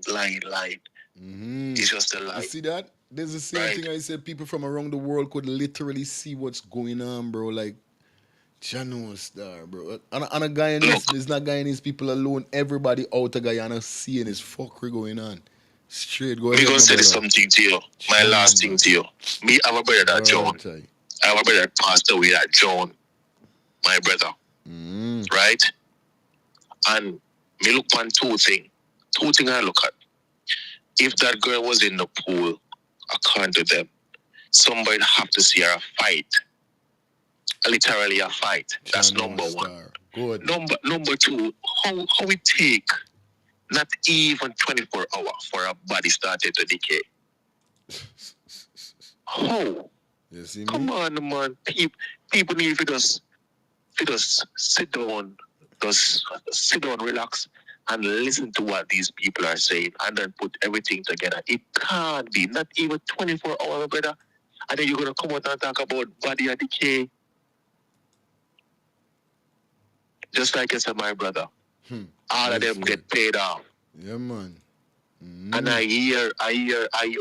It's just a You lie. see that? There's the same Right. thing I said. People from around the world could literally see what's going on, bro. Like, Jano Star, bro. And a Guyanese, it's not Guyanese people alone. Everybody out of Guyana seeing this fuckery going on. Straight, go Me ahead, gonna my say this brother. something to you. My last thing to you. Me have a brother that John. I have a brother that passed away that John. My brother. Right? And me look on two things. Two things I look at. If that girl was in the pool, according to them, somebody have to see her fight. Literally a fight. That's number one. Good. Number two, how it take not even 24 hours for a body started to decay. How? You see me? Come on, man. People need to just sit down, relax, and listen to what these people are saying, and then put everything together. It can't be not even 24 hours, brother. And then you're gonna come out and talk about body decay. Just like I said, my brother. All of them get paid off. Yeah, man. And I hear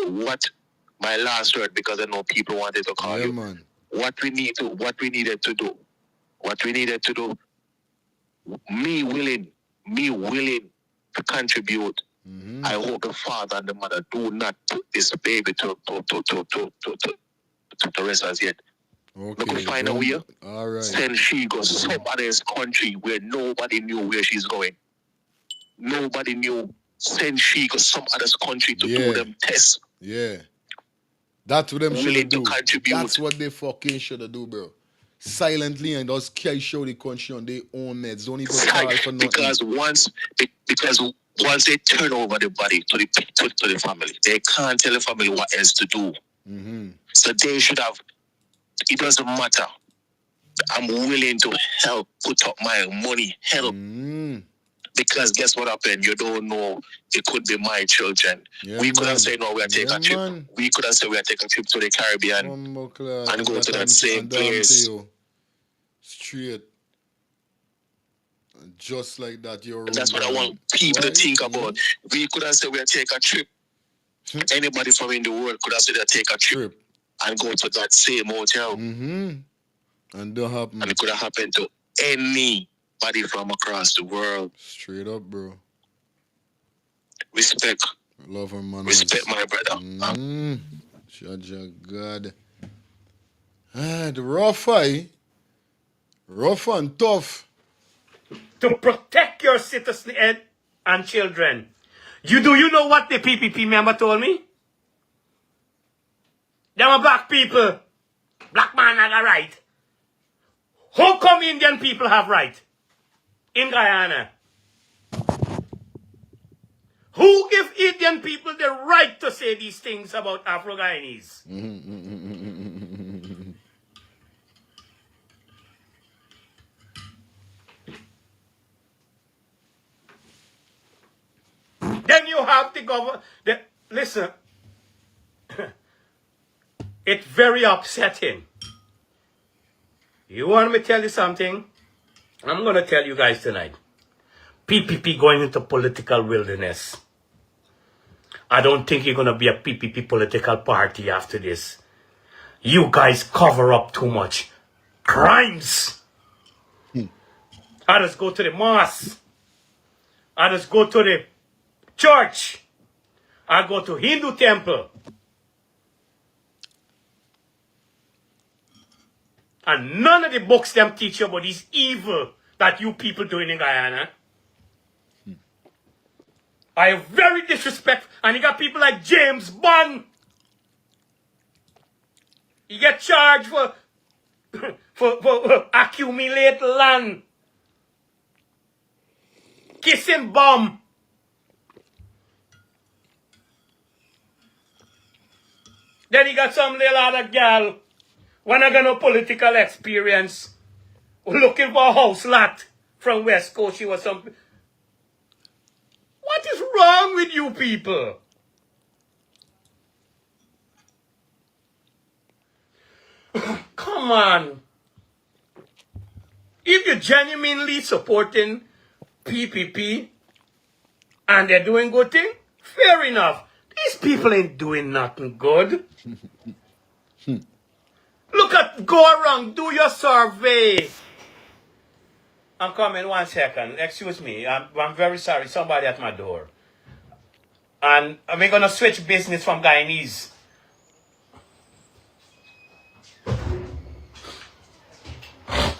what my last word, because I know people wanted to call you. Man. What we needed to do. Me willing to contribute. I hope the father and the mother do not put this baby to rest as yet. Okay. Look, find a way. All right. Send she go somebody's country where nobody knew where she's going. Nobody knew. Send she go some other country to do them tests. Yeah. That's what them should do. Contribute. That's what they fucking should do, bro. Silently and just carry show the country on their own meds. Don't even call for nothing. Because once they turn over the body to the family, they can't tell the family what else to do. So they should have. It doesn't matter. I'm willing to help, put up my money, help. Because guess what happened? You don't know. It could be my children. Yeah, we couldn't say no, we are taking a trip. Man. We couldn't say we are taking a trip to the Caribbean and go to that same place. Straight. Just like that, you're and that's what I want people to think about. We couldn't say we are taking a trip. Anybody from in the world could have said they take a trip and go to that same hotel. And don't happen. And it could have happened to anybody from across the world. Straight up, bro. Respect. Love her, man. Respect, my brother. Jaja God. The rough, rough and tough. To protect your citizen and children. You know what the PPP member told me? Them are black people. Black man have a right. How come Indian people have right? In Guyana. Who give Indian people the right to say these things about Afro-Guyanese? Then you have the government. Listen, it's very upsetting. You want me to tell you something? I'm going to tell you guys tonight. PPP going into political wilderness. I don't think you're going to be a PPP political party after this. You guys cover up too much crimes. I just go to the mosque. I just go to the church. I go to Hindu temple. And none of the books them teach you about this evil that you people doing in Guyana. I am very disrespectful. And you got people like James Bond. He get charged for accumulate land. Kissing bomb. Then he got some little other girl when I got no political experience looking for a house lot from West Coast. She was some. What is wrong with you people? Come on. If you're genuinely supporting PPP, and they're doing good thing, fair enough. These people ain't doing nothing good. Go around, do your survey. I'm coming 1 second. Excuse me. I'm very sorry. Somebody at my door. And we're going to switch business from Guyanese.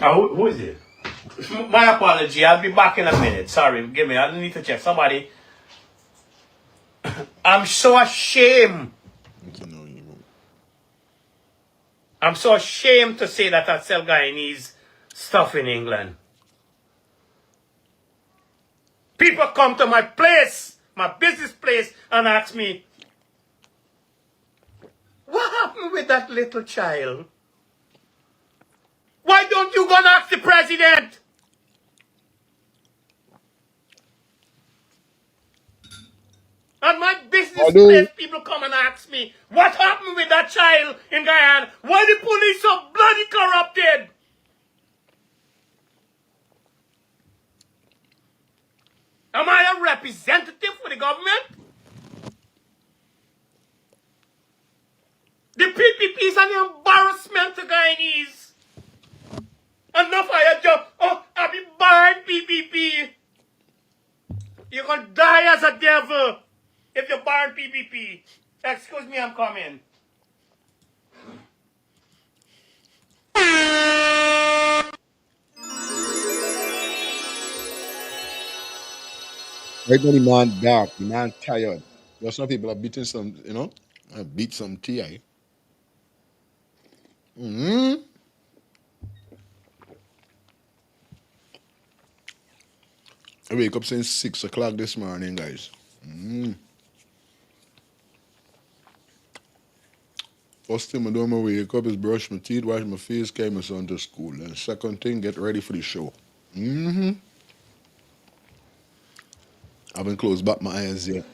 Who is it? My apology. I'll be back in a minute. Sorry. Give me. I need to check. Somebody. I'm so ashamed. I'm so ashamed to say that I sell Guyanese stuff in England. People come to my place, my business place, and ask me, what happened with that little child? Why don't you go and ask the president? And my business place, people come and ask me, what happened with that child in Guyana? Why the police so bloody corrupted? Am I a representative for the government? The PPP is an embarrassment to Guyanese. Enough of your job. Oh, I'll be banned PPP. You're going to die as a devil if you burn PPP. Excuse me, I'm coming. Right now, the man dark, the man tired. Just some people are beating some, beat some TI. I wake up since 6 o'clock this morning, guys. First thing I do when I wake up is brush my teeth, wash my face, carry my son to school. And second thing, get ready for the show. I haven't closed back my eyes yet.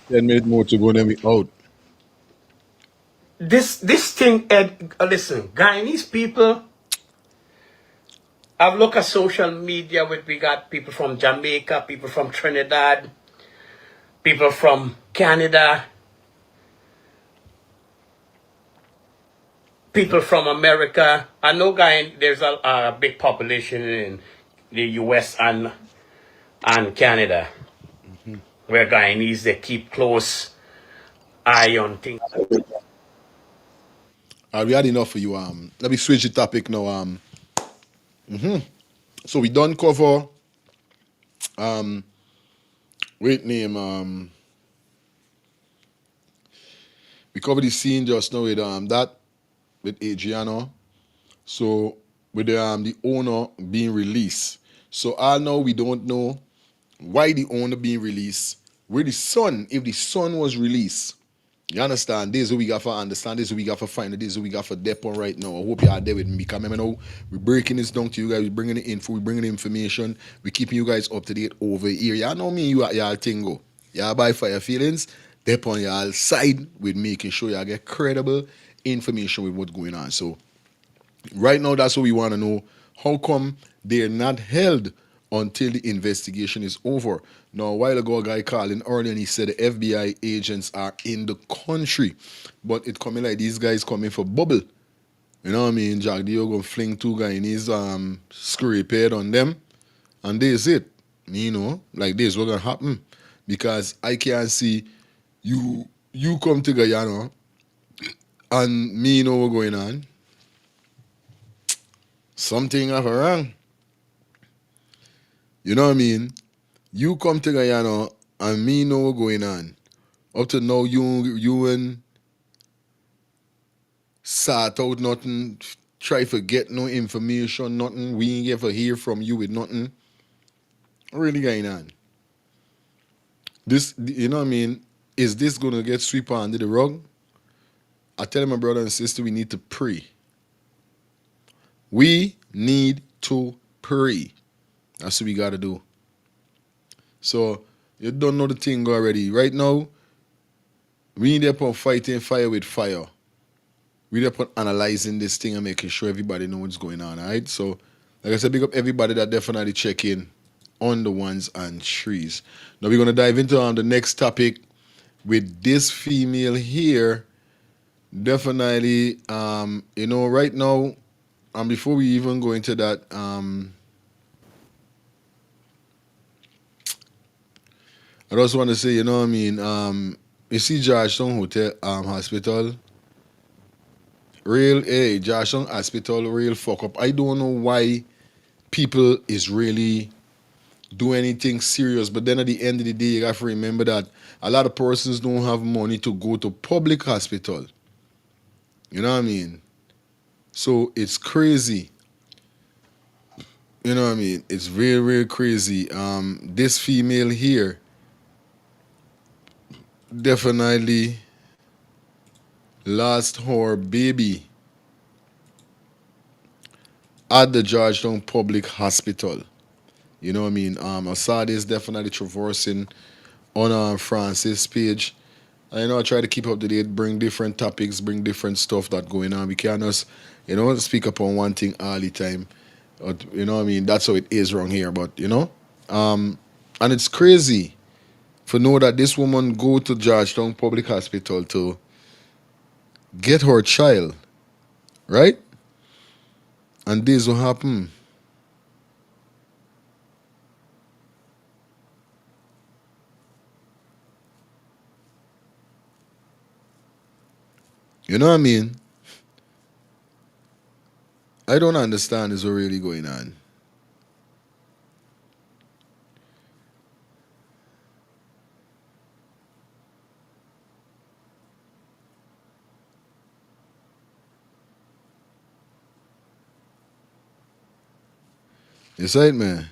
Ten minutes more to go, then we out. This thing, Ed, listen, Guyanese people, I've looked at social media we got people from Jamaica, people from Trinidad, people from Canada, people from America. I know there's a big population in the US and Canada, where Guyanese, they keep close eye on things. We had enough for you. Let me switch the topic now. So we done cover wait name we covered the scene just now with that with Adriano. So with the owner being released. So all now we don't know why the owner being released. Where the son, if the son was released, you understand? This is what we got for understand. This is what we got for find. This is what we got for dep on right now. I hope you are there with me. Because remember now, we're breaking this down to you guys. We're bringing the info. We're bringing the information. We're keeping you guys up to date over here. Y'all know me. Y'all tingo. Y'all buy for your feelings. Dep on y'all side with making sure y'all get credible information with what's going on. So right now, that's what we want to know. How come they're not held until the investigation is over? Now, a while ago, a guy called in earlier and he said the FBI agents are in the country. But it coming like these guys coming for bubble. You know what I mean? Jack Dio gonna fling two guys in his scrape head on them. And this is it. You know, like this what gonna happen. Because I can't see you come to Guyana and me know what's going on. Something have wrong. You know what I mean? You come to Guyana and me know what's going on. Up to now, you and sort out nothing, try to get no information, nothing. We ain't ever hear from you with nothing. What really going on? This, you know what I mean? Is this gonna get swept under the rug? I tell my brother and sister we need to pray. We need to pray. That's what we gotta do. So you don't know the thing already. Right now, we need to fighting fire with fire. we up on analyzing this thing and making sure everybody know what's going on, all right? So, like I said, big up everybody that definitely check in on the ones and threes. Now we're gonna dive into the next topic with this female here. Definitely, right now, before we even go into that, I just want to say, you see Georgetown Hospital, Georgetown Hospital, real fuck up. I don't know why people is really do anything serious, but then at the end of the day, you have to remember that a lot of persons don't have money to go to public hospital. You know what I mean? So it's crazy. You know what I mean? It's very, very crazy. This female here definitely lost her baby at the Georgetown Public Hospital. You know what I mean? I saw this definitely traversing on Francis' page. I try to keep up to date, bring different topics, bring different stuff that going on. We can't just, speak upon one thing all the time. But, you know what I mean? That's how it is wrong here. But, and it's crazy for know that this woman go to Georgetown Public Hospital to get her child, right? And this will happen. You know what I mean? I don't understand is what really going on. It's right, man.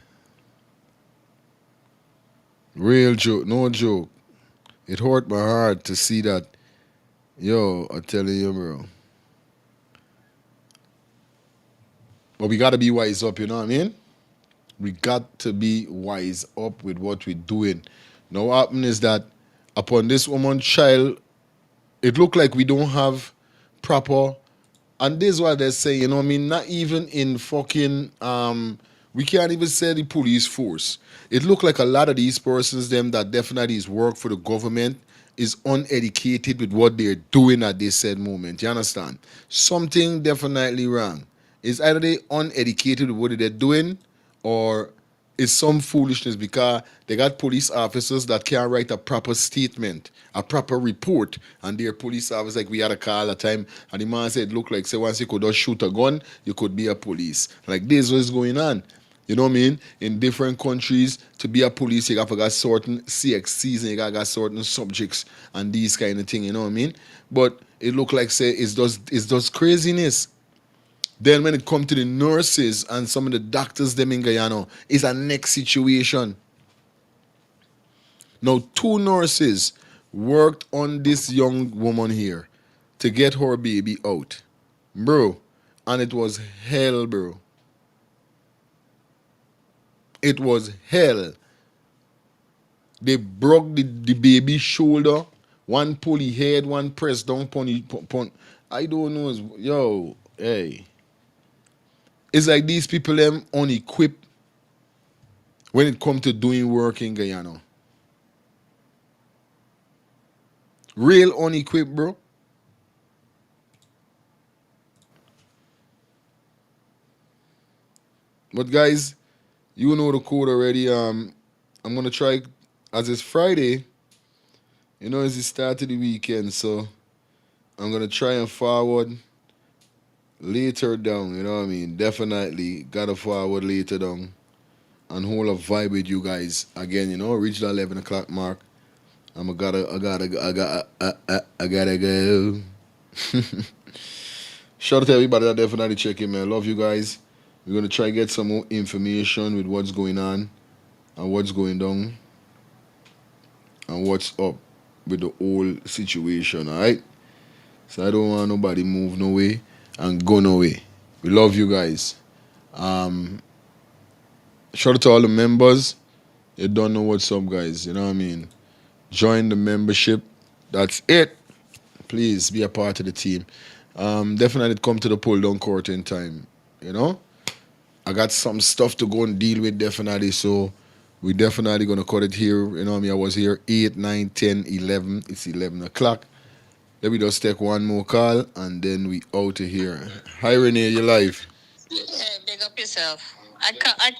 Real joke, no joke. It hurt my heart to see that. Yo, I'm telling you, bro. But we gotta be wise up, you know what I mean? We got to be wise up with what we're doing. Now what happened is that upon this woman's child, it looked like we don't have proper, and this is what they say, you know what I mean? Not even in fucking we can't even say the police force. It looked like a lot of these persons, them that definitely is work for the government, is uneducated with what they're doing at this said moment. You understand? Something definitely wrong. It's either they uneducated with what they're doing, or it's some foolishness because they got police officers that can't write a proper statement, a proper report, and their police officers like we had a call a time, and the man said, look like say once you could just shoot a gun, you could be a police. Like this was going on. You know what I mean? In different countries, to be a police, you got to got certain CXCs and you got certain subjects and these kind of thing. You know what I mean? But it look like say it's just craziness. Then when it come to the nurses and some of the doctors them in Guyana, it's a next situation. Now, two nurses worked on this young woman here to get her baby out. Bro, and it was hell, bro. It was hell. They broke the baby's shoulder. One pull his head, one press down pon. I don't know. Yo, hey. It's like these people them unequipped when it come to doing work in Guyana. Real unequipped, bro. But guys, you know the code already. I'm gonna try, as it's Friday. It's the start of the weekend, so I'm gonna try and forward later down. You know what I mean? Definitely gotta forward later down and hold a vibe with you guys again. Reach the 11 o'clock mark. I gotta go. Shout out to everybody that definitely check in, man. Love you guys. We're gonna try get some more information with what's going on and what's going down and what's up with the whole situation, alright? So I don't want nobody move no way and go no way. We love you guys. Shout out to all the members. You don't know what's up, guys. You know what I mean? Join the membership. That's it. Please be a part of the team. definitely come to the pull down court in time. You know, I got some stuff to go and deal with definitely. So we definitely gonna cut it here. You know, I was here 8, 9, 10, 11. It's 11 o'clock. Let me just take one more call and then we out of here. Hi Renee, you live. Yeah, big up yourself. I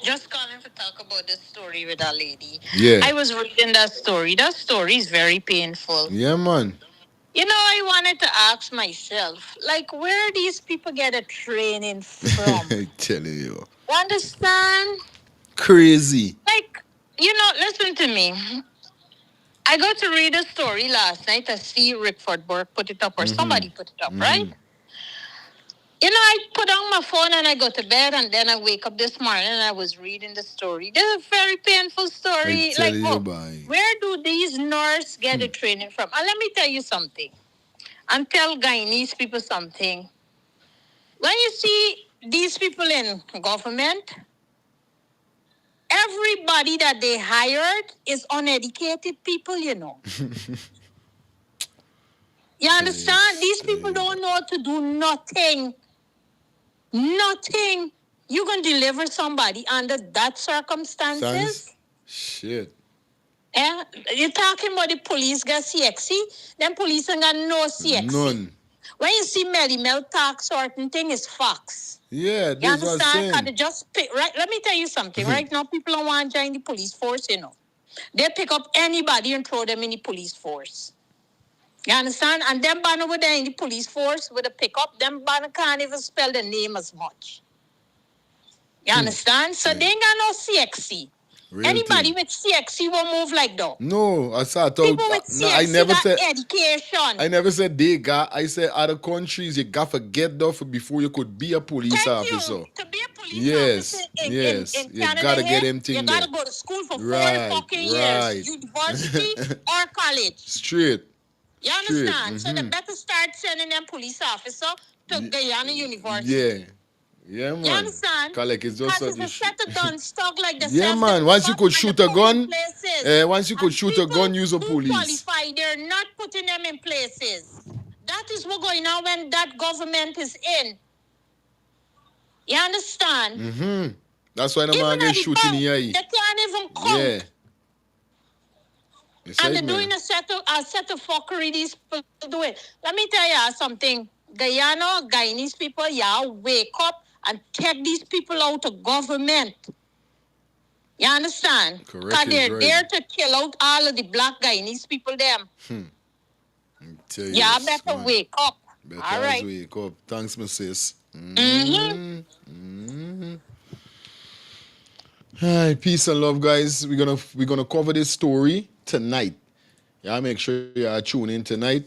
just calling to talk about this story with that lady. Yeah. I was reading that story. That story is very painful. Yeah, man. You know, I wanted to ask myself, like, where these people get a training from? I telling you. You understand? Crazy. Like, listen to me. I got to read a story last night. I see Rick Fordberg put it up, or somebody put it up, right? I put on my phone and I go to bed, and then I wake up this morning and I was reading the story. This is a very painful story. I tell Like, you, boy. where do these nurses get the training from? And let me tell you something. And tell Guyanese people something. When you see these people in government, everybody that they hired is uneducated people, You understand? These people don't know how to do nothing. Nothing. You can deliver somebody under that circumstances. Shit. Yeah? You're talking about the police got CXC, then police ain't got no CXC. None. When you see Melly Mel talk certain thing, it's facts. Yeah, You this was understand? saying. They just pick, right? Let me tell you something. Right now, people don't want to join the police force, They pick up anybody and throw them in the police force. You understand? And them man over there in the police force with a pickup, them man can't even spell the name as much. You understand? So they ain't got no CXC. Real Anybody thing. with CXC will move like that. No, I thought. People with CXC I never got said. education. I never said they got. I said other countries you got to get there before you could be a police officer. To be a police Yes, officer yes. in You Canada, gotta get here, them thing you gotta there. go to school for 4 Right, fucking right. years, university or college. Straight. You understand? So they better start sending them police officer to Guyana University. Yeah. Yeah, man. You understand? Collect is just Because it's a set of gun stock like the Yeah, man. Once you could shoot a gun, once you could shoot a gun, use a police. Qualify, they're not putting them in places. That is what's going on when that government is in. You understand? That's why the Even man at get the shooting in bank, the they eye. can't even count. Yeah. You And said, they're man. doing a set of fuckery these people do it. Let me tell you something. Guyana, Guyanese people, y'all wake up and take these people out of government. You understand? Correct Because is they're right. there to kill out all of the black Guyanese people, them. Tell you Y'all this, better man. wake up. Better All right. wake up. Thanks, my sis. Hi, peace and love, guys. We're gonna cover this story tonight. Yeah, make sure you are tuning in tonight.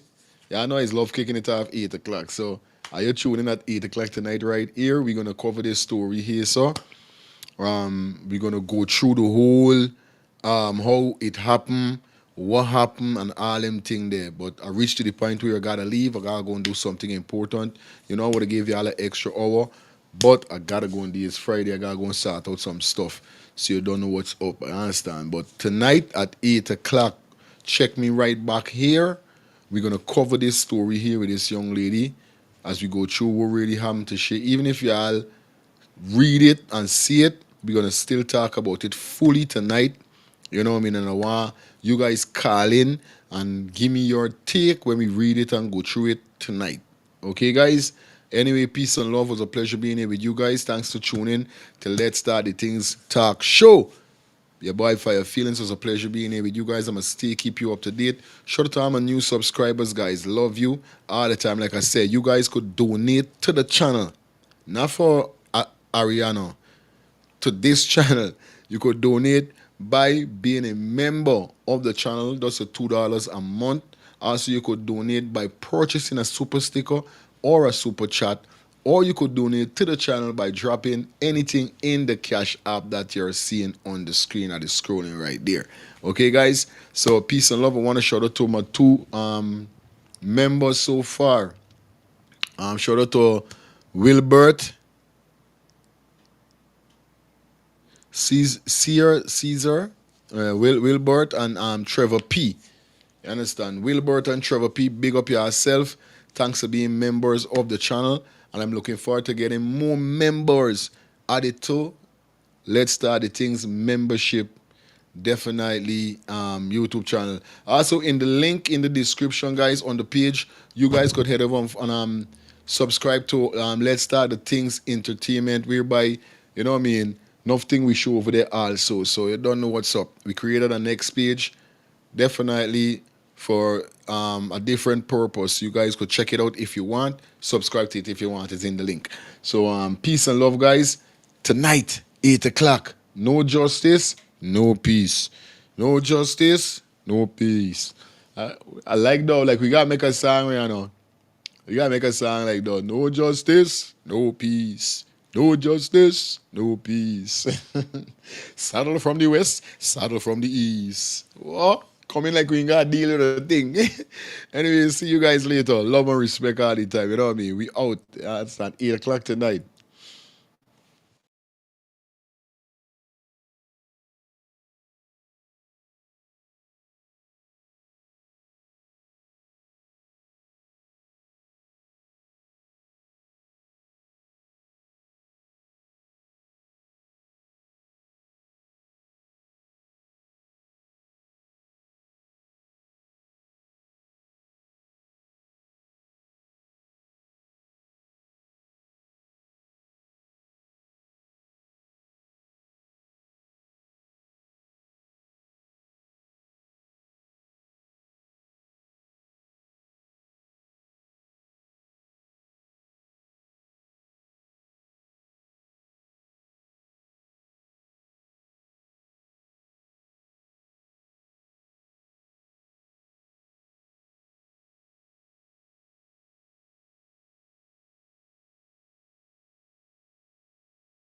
Yeah, I know it's love kicking it off 8 o'clock. So are you tuning in at 8 o'clock tonight right here? We're gonna cover this story here, so we're gonna go through the whole how it happened, what happened, and all them thing there. But I reached to the point where I gotta leave. I gotta go and do something important. You know, I would have gave you all an extra hour, but I gotta go and do this Friday. I gotta go and sort out some stuff, so you don't know what's up. I understand. But tonight at 8 o'clock, check me right back here. We're gonna cover this story here with this young lady as we go through what really happened to she. Even if you all read it and see it, we're gonna still talk about it fully tonight. You know what I mean? And I want you guys call in and give me your take when we read it and go through it tonight. Okay, guys? Anyway, peace and love. It was a pleasure being here with you guys. Thanks for tuning in to Let's Start the Things Talk Show. Your boy Fire Feelings, was a pleasure being here with you guys. I'm going to stay, keep you up to date. Shout out to all my new subscribers, guys. Love you all the time. Like I said, you guys could donate to the channel. Not for Ariana. To this channel. You could donate by being a member of the channel. That's a $2 a month. Also, you could donate by purchasing a super sticker or a super chat. Or you could donate to the channel by dropping anything in the cash app that you're seeing on the screen that is scrolling right there. Okay, guys? So, peace and love. I want to shout out to my two members so far. Shout out to Wilbert, Caesar, Wilbert, and Trevor P. You understand? Wilbert and Trevor P, big up yourself. Thanks for being members of the channel. And I'm looking forward to getting more members added to Let's Start the Things membership. Definitely YouTube channel. Also in the link in the description, guys, on the page, you guys could head over and subscribe to Let's Start the Things Entertainment, whereby, you know what I mean, nothing we show over there also. So you don't know what's up. We created a next page, definitely for a different purpose. You guys could check it out if you want. Subscribe to it if you want. It's in the link. So peace and love, guys. Tonight, 8 o'clock. No justice, no peace. No justice, no peace. I like that. Like, we gotta make a song, you know. We gotta make a song like that. No justice, no peace. No justice, no peace. Saddle from the west, saddle from the east. What? Coming like we ain't gotta deal with a thing. Anyway, see you guys later. Love and respect all the time. You know what I mean? We out. It's at 8 o'clock tonight.